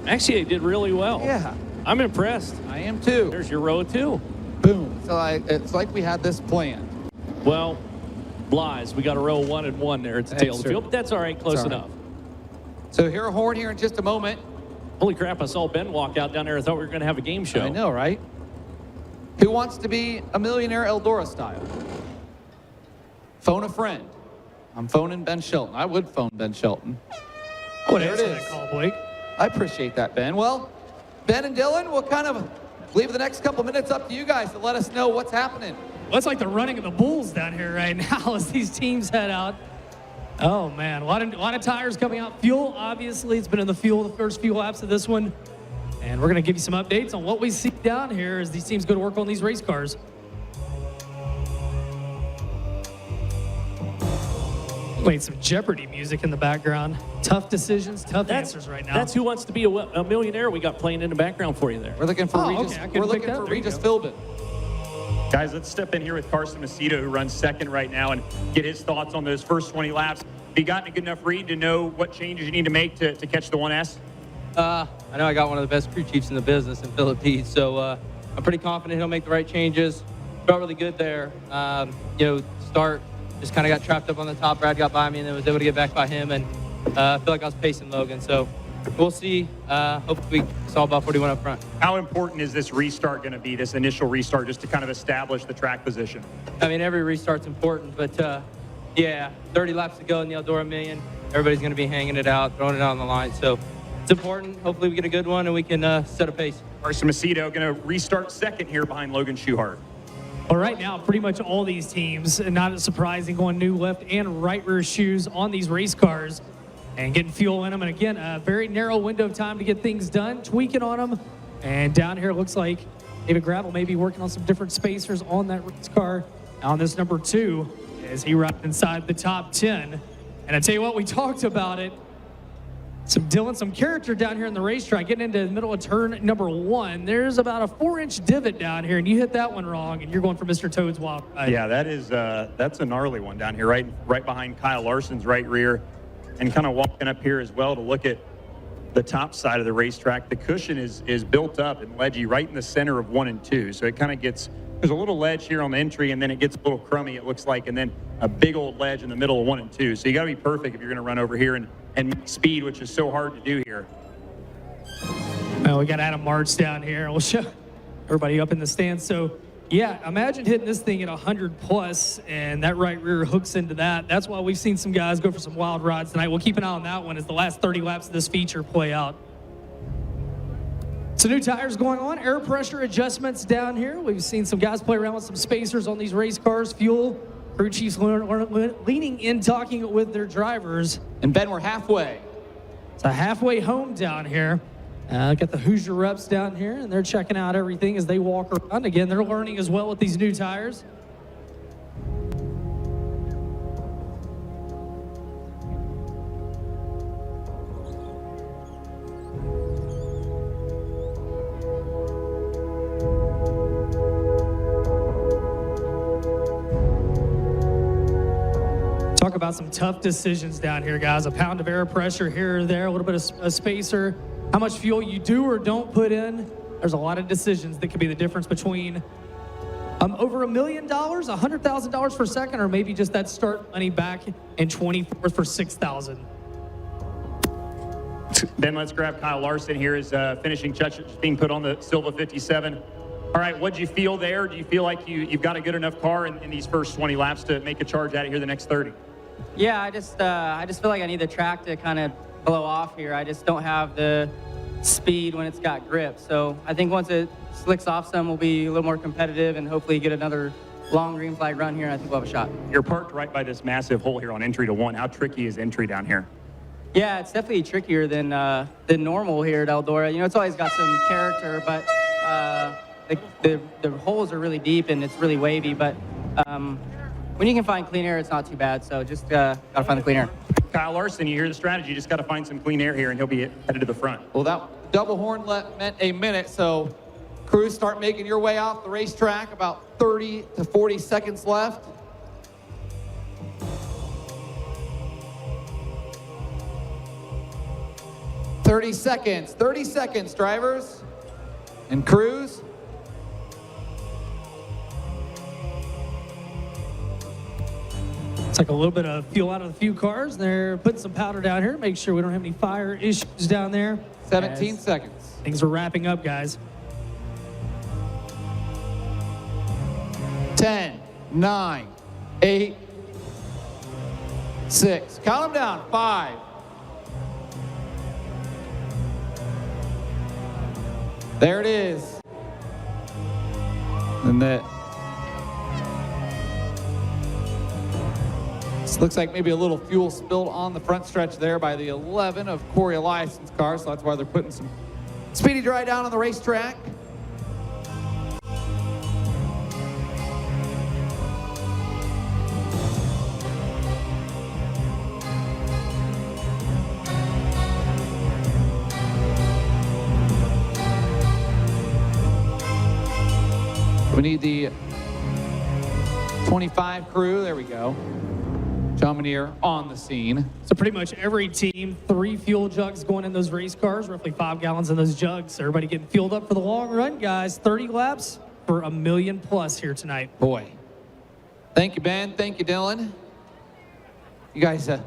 Actually, they did really well. Yeah. I'm impressed. I am too. There's your row 2. Boom. So it's like we had this planned. Well, lies. We got a row 1 and 1 there at the tail of the field, but that's all right. Close enough. So hear a horn here in just a moment. Holy crap, I saw Ben walk out down there. I thought we were going to have a game show. I know, right? Who wants to be a millionaire Eldora style? Phone a friend. I'm phoning Ben Shelton. I would phone Ben Shelton. What there it answer is. that call, Blake? I appreciate that, Ben. Well, Ben and Dylan, we'll kind of leave the next couple minutes up to you guys to let us know what's happening. Well, it's like the running of the bulls down here right now as these teams head out. Oh, man, a lot of tires coming out. Fuel, obviously, it's been in the first few laps of this one. And we're going to give you some updates on what we see down here as these teams go to work on these race cars. Playing some Jeopardy music in the background. Tough decisions, tough answers right now. That's Who Wants to Be a Millionaire we got playing in the background for you there. We're looking for Regis. okay. We're looking for Regis Philbin. Guys, let's step in here with Carson Macedo, who runs second right now, and get his thoughts on those first 20 laps. Have you gotten a good enough read to know what changes you need to make to catch the 1S? I know I got one of the best crew chiefs in the business in Philip Deeds, so I'm pretty confident he'll make the right changes. Felt really good there. Start just kind of got trapped up on the top. Brad got by me and then was able to get back by him, and I feel like I was pacing Logan. So we'll see. Hopefully we saw about 41 up front. How important is this restart going to be, this initial restart, just to kind of establish the track position? I mean, every restart's important, but 30 laps to go in the Eldora Million. Everybody's going to be hanging it out, throwing it out on the line. So it's important. Hopefully we get a good one and we can set a pace. Carson Macedo going to restart second here behind Logan Schuchart. Well, right now, pretty much all these teams, and not surprising, going new left and right rear shoes on these race cars and getting fuel in them. And again, a very narrow window of time to get things done, tweaking on them. And down here, it looks like David Gravel may be working on some different spacers on that race car on this number 2 as he rides inside the top 10. And I tell you what, we talked about it. Some character down here in the racetrack, getting into the middle of turn number 1. There's about a 4-inch divot down here, and you hit that one wrong, and you're going for Mr. Toad's wild ride. Yeah, that's a gnarly one down here, right behind Kyle Larson's right rear, and kind of walking up here as well to look at the top side of the racetrack. The cushion is built up and ledgy right in the center of 1 and 2, so it kind of gets, there's a little ledge here on the entry, and then it gets a little crummy, it looks like, and then a big old ledge in the middle of 1 and 2. So you got to be perfect if you're going to run over here and make speed, which is so hard to do here. Well, we got Adam March down here. We'll show everybody up in the stands. So, yeah, imagine hitting this thing at 100 plus, and that right rear hooks into that. That's why we've seen some guys go for some wild rides tonight. We'll keep an eye on that one as the last 30 laps of this feature play out. So new tires going on, air pressure adjustments down here. We've seen some guys play around with some spacers on these race cars, fuel. Crew chiefs leaning in, talking with their drivers. And Ben, we're halfway. It's a halfway home down here. Got the Hoosier reps down here, and they're checking out everything as they walk around. Again, they're learning as well with these new tires. Talk about some tough decisions down here, guys. A pound of air pressure here or there, a little bit of a spacer. How much fuel you do or don't put in. There's a lot of decisions that could be the difference between over $1 million, $100,000 per second, or maybe just that start money back in 24 for $6,000. Then let's grab Kyle Larson here as finishing touch being put on the Silva 57. All right, what'd you feel there? Do you feel like you've got a good enough car in these first 20 laps to make a charge out of here the next 30? Yeah, I just feel like I need the track to kind of blow off here. I just don't have the speed when it's got grip. So I think once it slicks off some, we'll be a little more competitive and hopefully get another long green flag run here, and I think we'll have a shot. You're parked right by this massive hole here on entry to 1. How tricky is entry down here? Yeah, it's definitely trickier than normal here at Eldora. You know, it's always got some character, but the holes are really deep and it's really wavy. But when you can find clean air, it's not too bad. So just gotta find the clean air. Kyle Larson, you hear the strategy. Just got to find some clean air here, and he'll be headed to the front. Well, that double horn meant a minute, so crews start making your way off the racetrack. About 30 to 40 seconds left. "30 seconds, drivers and crews." It's like a little bit of fuel out of the few cars. They're putting some powder down here. Make sure we don't have any fire issues down there. 17 seconds. Things are wrapping up, guys. 10, 9, 8, 6. Count them down. 5. There it is. And that. This looks like maybe a little fuel spilled on the front stretch there by the 11 of Corey Eliason's car, so that's why they're putting some speedy dry down on the racetrack. We need the 25 crew. There we go. John Menier on the scene. So pretty much every team, 3 fuel jugs going in those race cars, roughly 5 gallons in those jugs. Everybody getting fueled up for the long run, guys. 30 laps for $1 million plus here tonight. Boy. Thank you, Ben. Thank you, Dylan. You guys have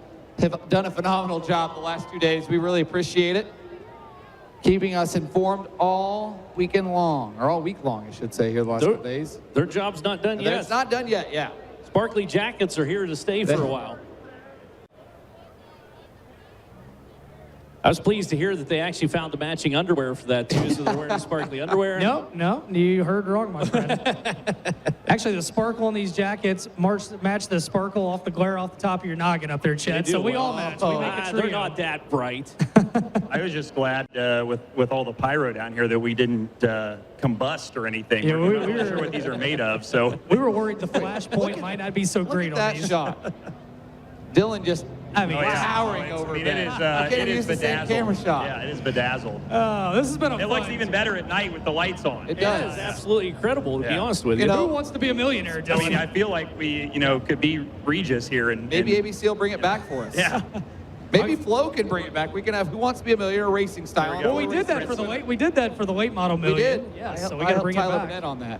done a phenomenal job the last 2 days. We really appreciate it. Keeping us informed all weekend long, or all week long, I should say, here the last 2 days. Their job's not done yet. It's not done yet, yeah. Sparkly jackets are here to stay for a while. I was pleased to hear that they actually found the matching underwear for that too, so they're wearing sparkly underwear. No, you heard wrong, my friend. Actually, the sparkle on these jackets match the sparkle off the glare off the top of your noggin up there, Chad. So we all match. We make a trio. They're not that bright. I was just glad with all the pyro down here that we didn't combust or anything. Yeah, we're not sure what these are made of. So we were worried the flash point might not be so great on that these. shot. Dylan just towering over it is. I can't use the same camera shot. Yeah, it is bedazzled. Oh, this has been a It looks even better at night with the lights on. It does. It's absolutely incredible, to be honest with you. Who wants to be a millionaire, Dylan? I mean, I feel like we, could be Regis here and maybe ABC will bring it back for us. Yeah. Maybe Flo can bring it back. We can have Who Wants to Be a Millionaire racing style. Well, we did that for the late. We did that for the late model million. We did. Yeah, so I we got to bring it Tyler back. Burnett on that.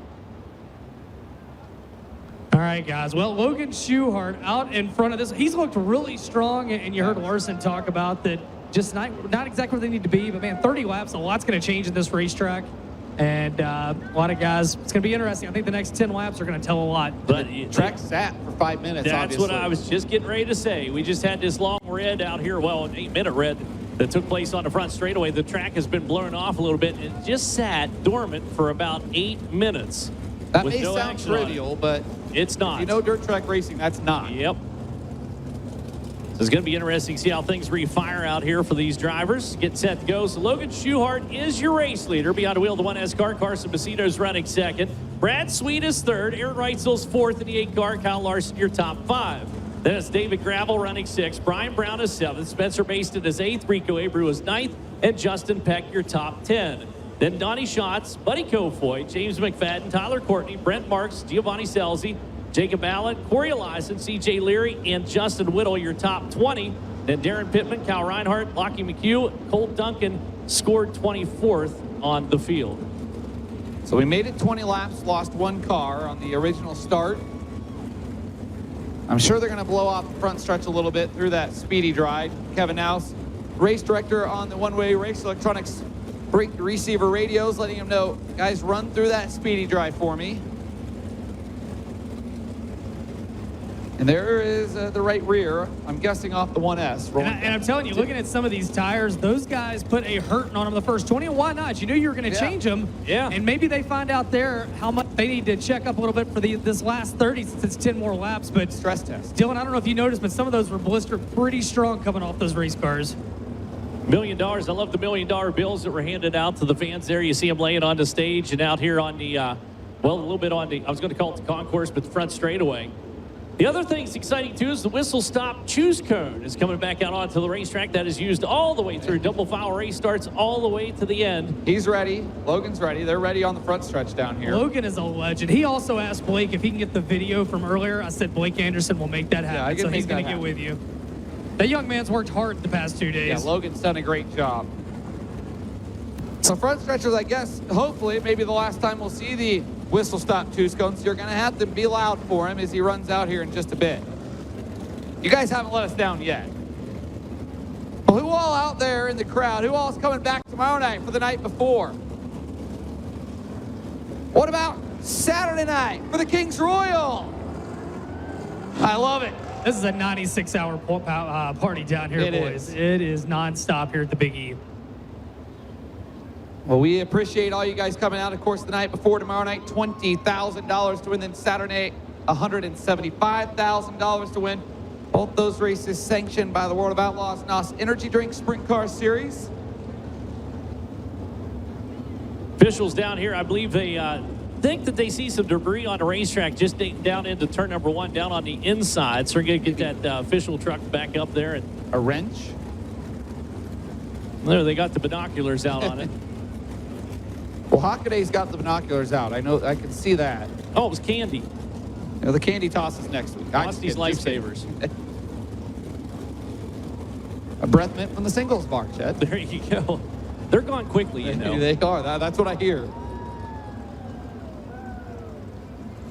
All right, guys. Well, Logan Schuchart out in front of this. He's looked really strong, and you heard Larson talk about that. Just not exactly where they need to be, but man, 30 laps. A lot's going to change in this racetrack, and a lot of guys. It's going to be interesting. I think the next 10 laps are going to tell a lot. But track sat for 5 minutes. That's obviously. what I was just getting ready to say. We just had this long red out here, well, an 8-minute red that took place on the front straightaway. The track has been blown off a little bit and just sat dormant for about 8 minutes. That with may no sound action on it. trivial, but it's not. You know, dirt track racing, that's not. Yep. So it's going to be interesting to see how things refire out here for these drivers. Get set to go. So Logan Schuchart is your race leader. Behind the wheel, the 1S car. Carson Macedo's running second. Brad Sweet is third. Aaron Reitzel's fourth in the 8 car. Kyle Larson, your top 5. Then it's David Gravel running 6th. Brian Brown is 7th. Spencer Baston is 8th. Rico Abreu is 9th. And Justin Peck, your top 10. Then Donnie Schatz, Buddy Kofoid, James McFadden, Tyler Courtney, Brent Marks, Giovanni Scelzi, Jacob Allen, Corey Eliason, C.J. Leary, and Justin Whittle, your top 20. Then Darren Pittman, Kyle Reinhardt, Lockie McHugh, Colt Duncan scored 24th on the field. So we made it 20 laps, lost 1 car on the original start. I'm sure they're going to blow off the front stretch a little bit through that speedy dry. Kevin Nouse, race director on the One-Way Race Electronics receiver radios, letting him know, guys, run through that speedy dry for me. And there is the right rear, I'm guessing off the 1S. And I'm telling you, looking at some of these tires, those guys put a hurting on them the first 20, and why not? You knew you were going to change them. Yeah. And maybe they find out there how much they need to check up a little bit for this last 30 since it's 10 more laps. But stress test. Dylan, I don't know if you noticed, but some of those were blistered pretty strong coming off those race cars. $1 million. I love the $1 million bills that were handed out to the fans there. You see them laying on the stage and out here on the, well, a little bit on the, I was going to call it the concourse, but the front straightaway. The other thing that's exciting, too, is the Whistle Stop Choose Cone is coming back out onto the racetrack. That is used all the way through. Double foul race starts all the way to the end. He's ready. Logan's ready. They're ready on the front stretch down here. Logan is a legend. He also asked Blake if he can get the video from earlier. I said Blake Anderson will make that happen, so he's going to get with you. That young man's worked hard the past 2 days. Yeah, Logan's done a great job. So front stretchers, I guess, hopefully, maybe the last time we'll see the Whistle Stop Choose Cones. You're going to have to be loud for him as he runs out here in just a bit. You guys haven't let us down yet. Well, who all out there in the crowd? Who all is coming back tomorrow night for the night before? What about Saturday night for the Kings Royal? I love it. This is a 96-hour party down here, boys. It is nonstop here at the Big E. Well, we appreciate all you guys coming out. Of course, the night before tomorrow night, $20,000 to win. Then Saturday, $175,000 to win. Both those races sanctioned by the World of Outlaws NOS Energy Drink Sprint Car Series. Officials down here, I believe they think that they see some debris on the racetrack just down into turn number 1, down on the inside. So we're going to get that official truck back up there. And a wrench. There, they got the binoculars out on it. Well, Hockaday's got the binoculars out. I know, I can see that. Oh, it was Candy. You know, the Candy toss is next week. These lifesavers. A breath mint from the singles bar, Chad. There you go. They're gone quickly, you know. They are. That's what I hear.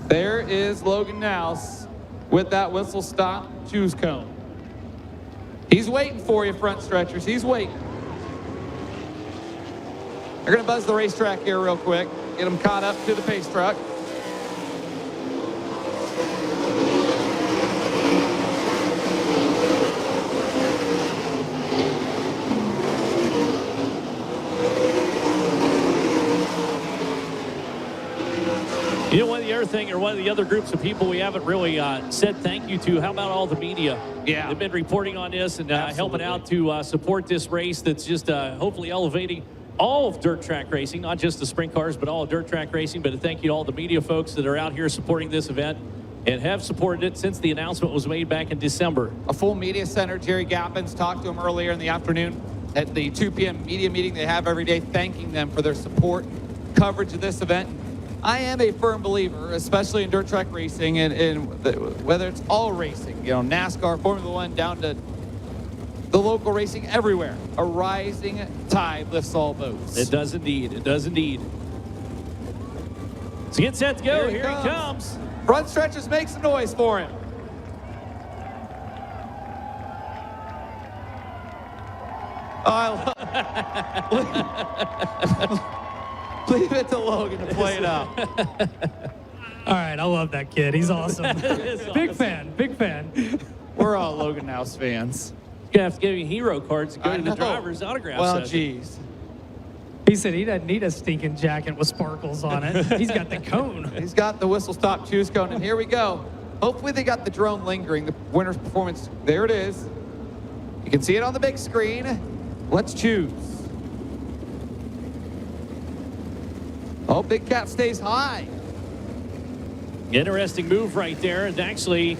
There is Logan Nouse with that Whistle Stop Choose Cone. He's waiting for you, front stretchers. He's waiting. They're going to buzz the racetrack here real quick. Get them caught up to the pace truck. You know, one of the other thing, or one of the other groups of people we haven't really said thank you to, how about all the media? Yeah. They've been reporting on this and helping out to support this race that's just hopefully elevating all of dirt track racing, not just the sprint cars, but all of dirt track racing. But a thank you to all the media folks that are out here supporting this event and have supported it since the announcement was made back in December. A full media center. Jerry Gappins talked to him earlier in the afternoon at the 2 p.m. media meeting they have every day, thanking them for their support, coverage of this event. I am a firm believer, especially in dirt track racing, and whether it's all racing, you know, NASCAR, Formula One, down to the local racing everywhere. A rising tide lifts all boats. It does indeed. It does indeed. So get set to go. Here he comes. Front stretchers, make some noise for him. Leave it to Logan to play it out. All right, I love that kid. He's awesome. Big fan, big fan. We're all Logan Nouse fans. You're going to have to give you hero cards to go to the driver's autograph Well, session. geez. He said he doesn't need a stinking jacket with sparkles on it. He's got the cone. He's got the Whistle Stop Choose Cone, and here we go. Hopefully they got the drone lingering, the winner's performance. There it is. You can see it on the big screen. Let's choose. Oh, Big Cat stays high. Interesting move right there. And actually,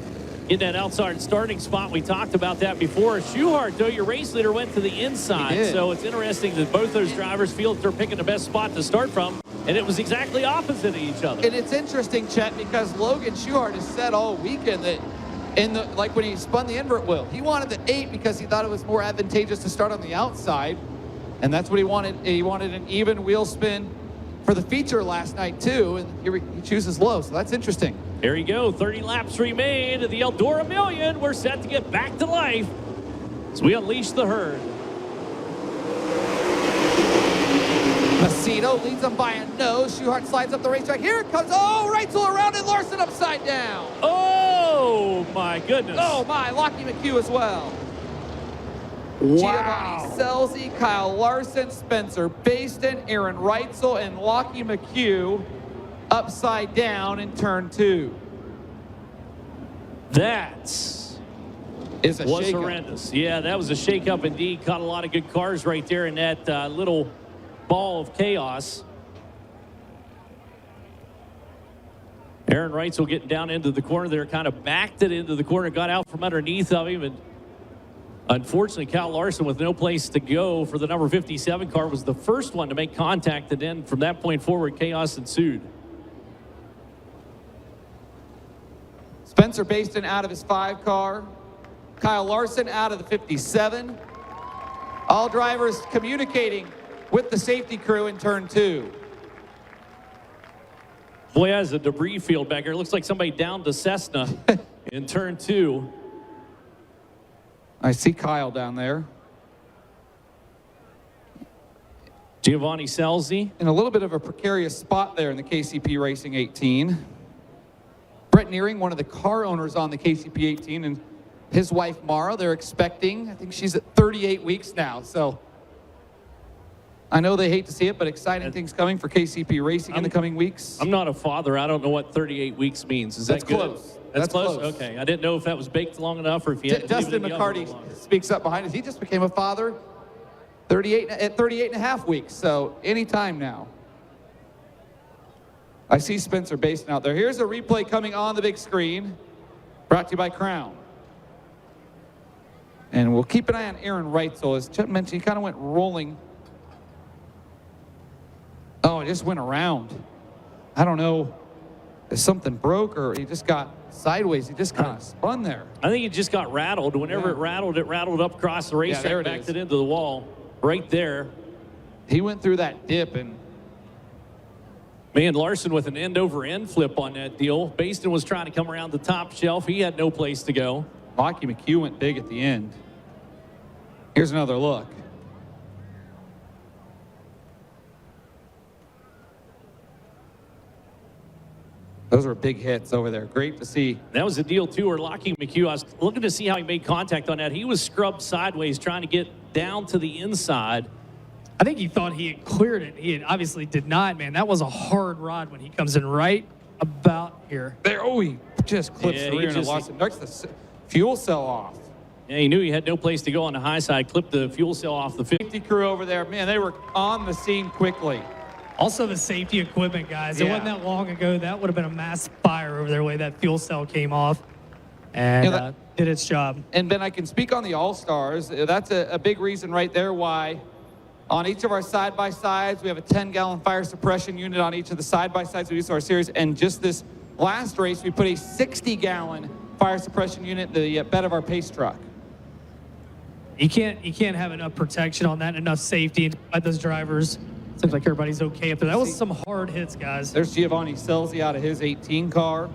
in that outside starting spot, we talked about that before. Schuhart, though, your race leader, went to the inside. So it's interesting that both those drivers feel that they're picking the best spot to start from. And it was exactly opposite of each other. And it's interesting, Chet, because Logan Schuhart has said all weekend that like when he spun the invert wheel, he wanted the 8 because he thought it was more advantageous to start on the outside. And that's what he wanted. He wanted an even wheel spin for the feature last night, too. And here he chooses low, so that's interesting. There you go. 30 laps remain. The Eldora Million. We're set to get back to life as we unleash the herd. Macedo leads them by a nose. Schuhart slides up the racetrack. Here it comes. Oh, Reitzel around and Larson upside down. Oh! Oh, my goodness. Oh, my. Lockie McHugh as well. Wow. Giovanni Scelzi, Kyle Larson, Spencer Baston, Aaron Reitzel, and Lockie McHugh upside down in turn 2. That was shakeup. Horrendous. Yeah, that was a shakeup indeed. Caught a lot of good cars right there in that little ball of chaos. Aaron Reitzel getting down into the corner there, kind of backed it into the corner, got out from underneath of him, and unfortunately, Kyle Larson, with no place to go for the number 57 car, was the first one to make contact, and then from that point forward, chaos ensued. Spencer Baston out of his 5 car. Kyle Larson out of the 57. All drivers communicating with the safety crew in turn 2. Boy, has a debris field back here. It looks like somebody downed a Cessna in turn 2. I see Kyle down there. Giovanni Scelzi. In a little bit of a precarious spot there in the KCP Racing 18. Brett Nearing, one of the car owners on the KCP 18, and his wife Mara, they're expecting. I think she's at 38 weeks now. So I know they hate to see it, but exciting things coming for KCP Racing in the coming weeks. I'm not a father. I don't know what 38 weeks means. Is That's that good? close. That's close? close. Okay. I didn't know if that was baked long enough or if you had to Justin leave it in the oven a McCarty little longer. speaks up behind us. He just became a father at 38 and a half weeks, so anytime now. I see Spencer Baston out there. Here's a replay coming on the big screen, brought to you by Crown. And we'll keep an eye on Aaron Reitzel. As Chet mentioned, he kind of went rolling. Oh, it just went around. I don't know if something broke or he just got sideways. He just kind of spun there. I think it just got rattled. Whenever it rattled up across the racetrack, backed it into the wall right there. He went through that dip and man, Larson with an end-over-end flip on that deal. Baston was trying to come around the top shelf. He had no place to go. Lockie McHugh went big at the end. Here's another look. Those were big hits over there. Great to see. That was a deal, too, where Lockie McHugh, I was looking to see how he made contact on that. He was scrubbed sideways trying to get down to the inside. I think he thought he had cleared it. He had obviously did not, man. That was a hard rod when he comes in right about here. There, oh, he just clips the rear end of Larson. Knocks the fuel cell off. Yeah, he knew he had no place to go on the high side. Clipped the fuel cell off the 50 crew over there. Man, they were on the scene quickly. Also the safety equipment, guys. It wasn't that long ago. That would have been a mass fire over there the way that fuel cell came off and did its job. And Ben, I can speak on the All-Stars. That's a big reason right there why on each of our side-by-sides, we have a 10-gallon fire suppression unit on each of the side-by-sides we use our series. And just this last race, we put a 60-gallon fire suppression unit in the bed of our pace truck. You can't have enough protection on that, enough safety by those drivers. Seems like everybody's okay up there. That was some hard hits, guys. There's Giovanni Scelzi out of his 18 car.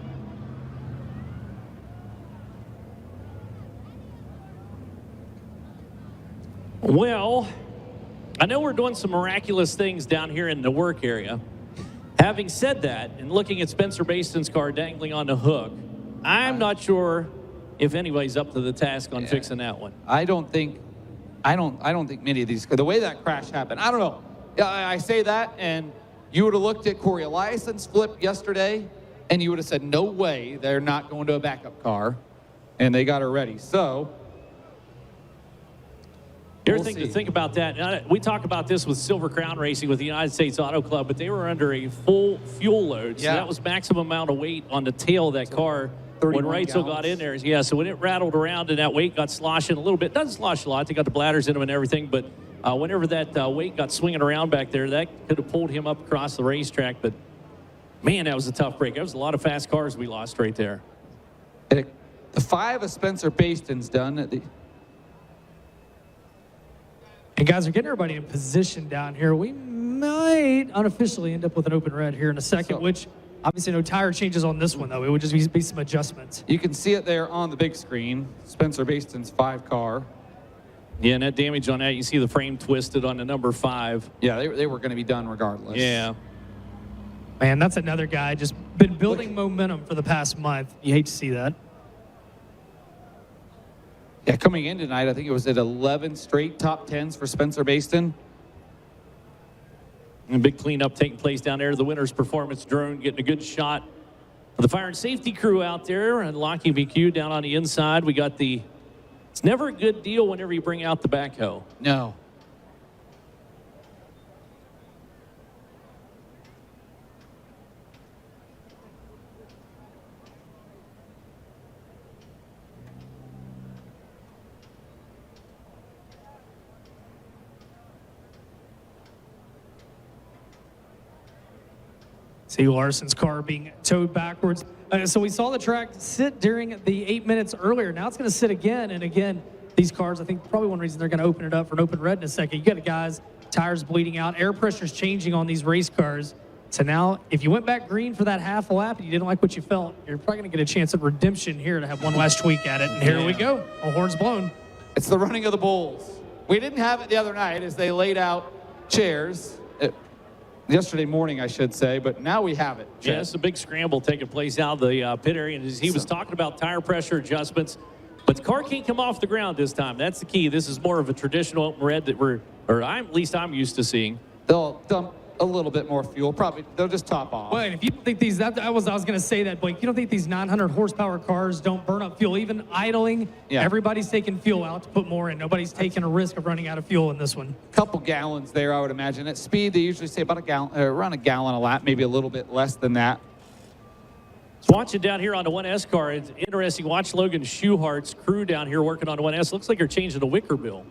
Well, I know we're doing some miraculous things down here in the work area. Having said that, and looking at Spencer Baston's car dangling on the hook, I'm not sure if anybody's up to the task on fixing that one. I don't think many of these, the way that crash happened, I don't know. I say that, and you would have looked at Corey Eliason's flip yesterday, and you would have said, no way, they're not going to a backup car, and they got her ready. So, Here's the thing to think about that. We talk about this with Silver Crown Racing with the United States Auto Club, but they were under a full fuel load, so that was maximum amount of weight on the tail of that car when Reitzel got in there. Yeah, so when it rattled around and that weight got sloshing a little bit, doesn't slosh a lot, they got the bladders in them and everything, but whenever that weight got swinging around back there, that could have pulled him up across the racetrack. But, man, that was a tough break. That was a lot of fast cars we lost right there. The 5 of Spencer Baston's done. And, guys, we're getting everybody in position down here. We might unofficially end up with an open red here in a second, which obviously no tire changes on this one, though. It would just be some adjustments. You can see it there on the big screen, Spencer Baston's 5 car. Yeah, and that damage on that, you see the frame twisted on the number 5. Yeah, they were going to be done regardless. Yeah. Man, that's another guy just been building momentum for the past month. You hate to see that. Yeah, coming in tonight, I think it was at 11 straight top 10s for Spencer Baston. And a big cleanup taking place down there. The winner's performance drone getting a good shot of the fire and safety crew out there, and Lockie BQ down on the inside. We got the, it's never a good deal whenever you bring out the backhoe. No. See Larson's car being towed backwards. So we saw the track sit during the 8 minutes earlier. Now it's going to sit again. And again, these cars, I think probably one reason they're going to open it up for an open red in a second. You got the guys, tires bleeding out, air pressure's changing on these race cars. So now if you went back green for that half a lap and you didn't like what you felt, you're probably going to get a chance at redemption here to have one last tweak at it. And here we go. A horn's blown. It's the running of the bulls. We didn't have it the other night as they laid out chairs. Yesterday morning, I should say, but now we have it. Yeah, it's a big scramble taking place out of the pit area. And as he was talking about tire pressure adjustments, but the car can't come off the ground this time. That's the key. This is more of a traditional open red that at least I'm used to seeing. They'll dump a little bit more fuel. Probably they'll just top off. Well, and if you don't think these, I was going to say that, Blake, you don't think these 900 horsepower cars don't burn up fuel, even idling? Yeah. Everybody's taking fuel out to put more in. Nobody's taking a risk of running out of fuel in this one. Couple gallons there, I would imagine. At speed, they usually say about a gallon, around a gallon a lap, maybe a little bit less than that. Watching down here on the 1S car, it's interesting. Watch Logan Schuhart's crew down here working on the 1S. Looks like they're changing the wicker bill.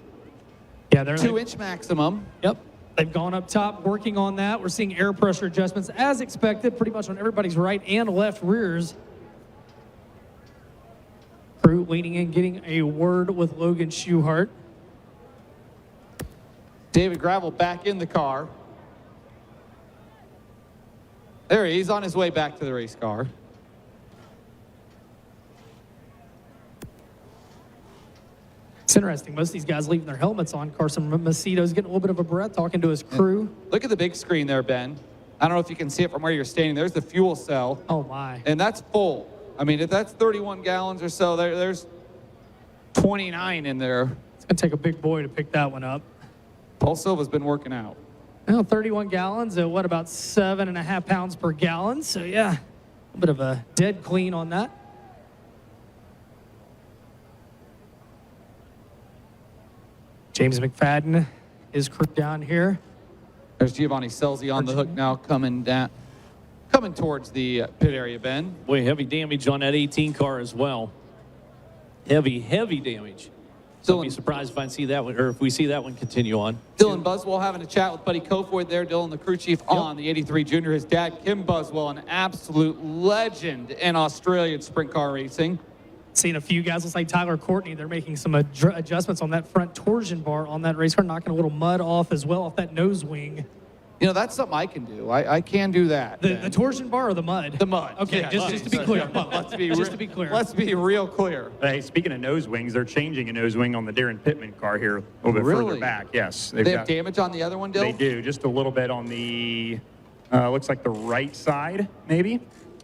Yeah, they're 2-inch maximum. Yep. They've gone up top, working on that. We're seeing air pressure adjustments as expected, pretty much on everybody's right and left rears. Crew leaning in, getting a word with Logan Schuhart. David Gravel back in the car. There he is. He's on his way back to the race car. It's interesting. Most of these guys leaving their helmets on. Carson Macedo's getting a little bit of a breath talking to his crew. Look at the big screen there, Ben. I don't know if you can see it from where you're standing. There's the fuel cell. Oh, my. And that's full. I mean, if that's 31 gallons or so, there's 29 in there. It's going to take a big boy to pick that one up. Paul Silva's been working out. Well, 31 gallons at what, about 7.5 pounds per gallon. So, yeah, a bit of a dead clean on that. James McFadden, his crew down here. There's Giovanni Scelzi on the hook now, coming towards the pit area, Ben. Boy, heavy damage on that 18 car as well. Heavy damage. Don't be surprised if I see that one, or if we see that one continue on. Dylan Buswell having a chat with Buddy Kofoid there. Dylan, the crew chief on the 83 Junior. His dad, Kim Buswell, an absolute legend in Australian sprint car racing. Seen a few guys, looks like Tyler Courtney. They're making some adjustments on that front torsion bar on that race car, knocking a little mud off as well off that nose wing. You know, that's something I can do. I can do that. The torsion bar or the mud? The mud. Okay, Yeah, just to be clear. Just to be clear. Let's be real clear. Hey, speaking of nose wings, they're changing a nose wing on the Darren Pittman car here a little bit Really? further back. Yes. They have damage on the other one, Dylan? They do, just a little bit on the, looks like the right side, maybe.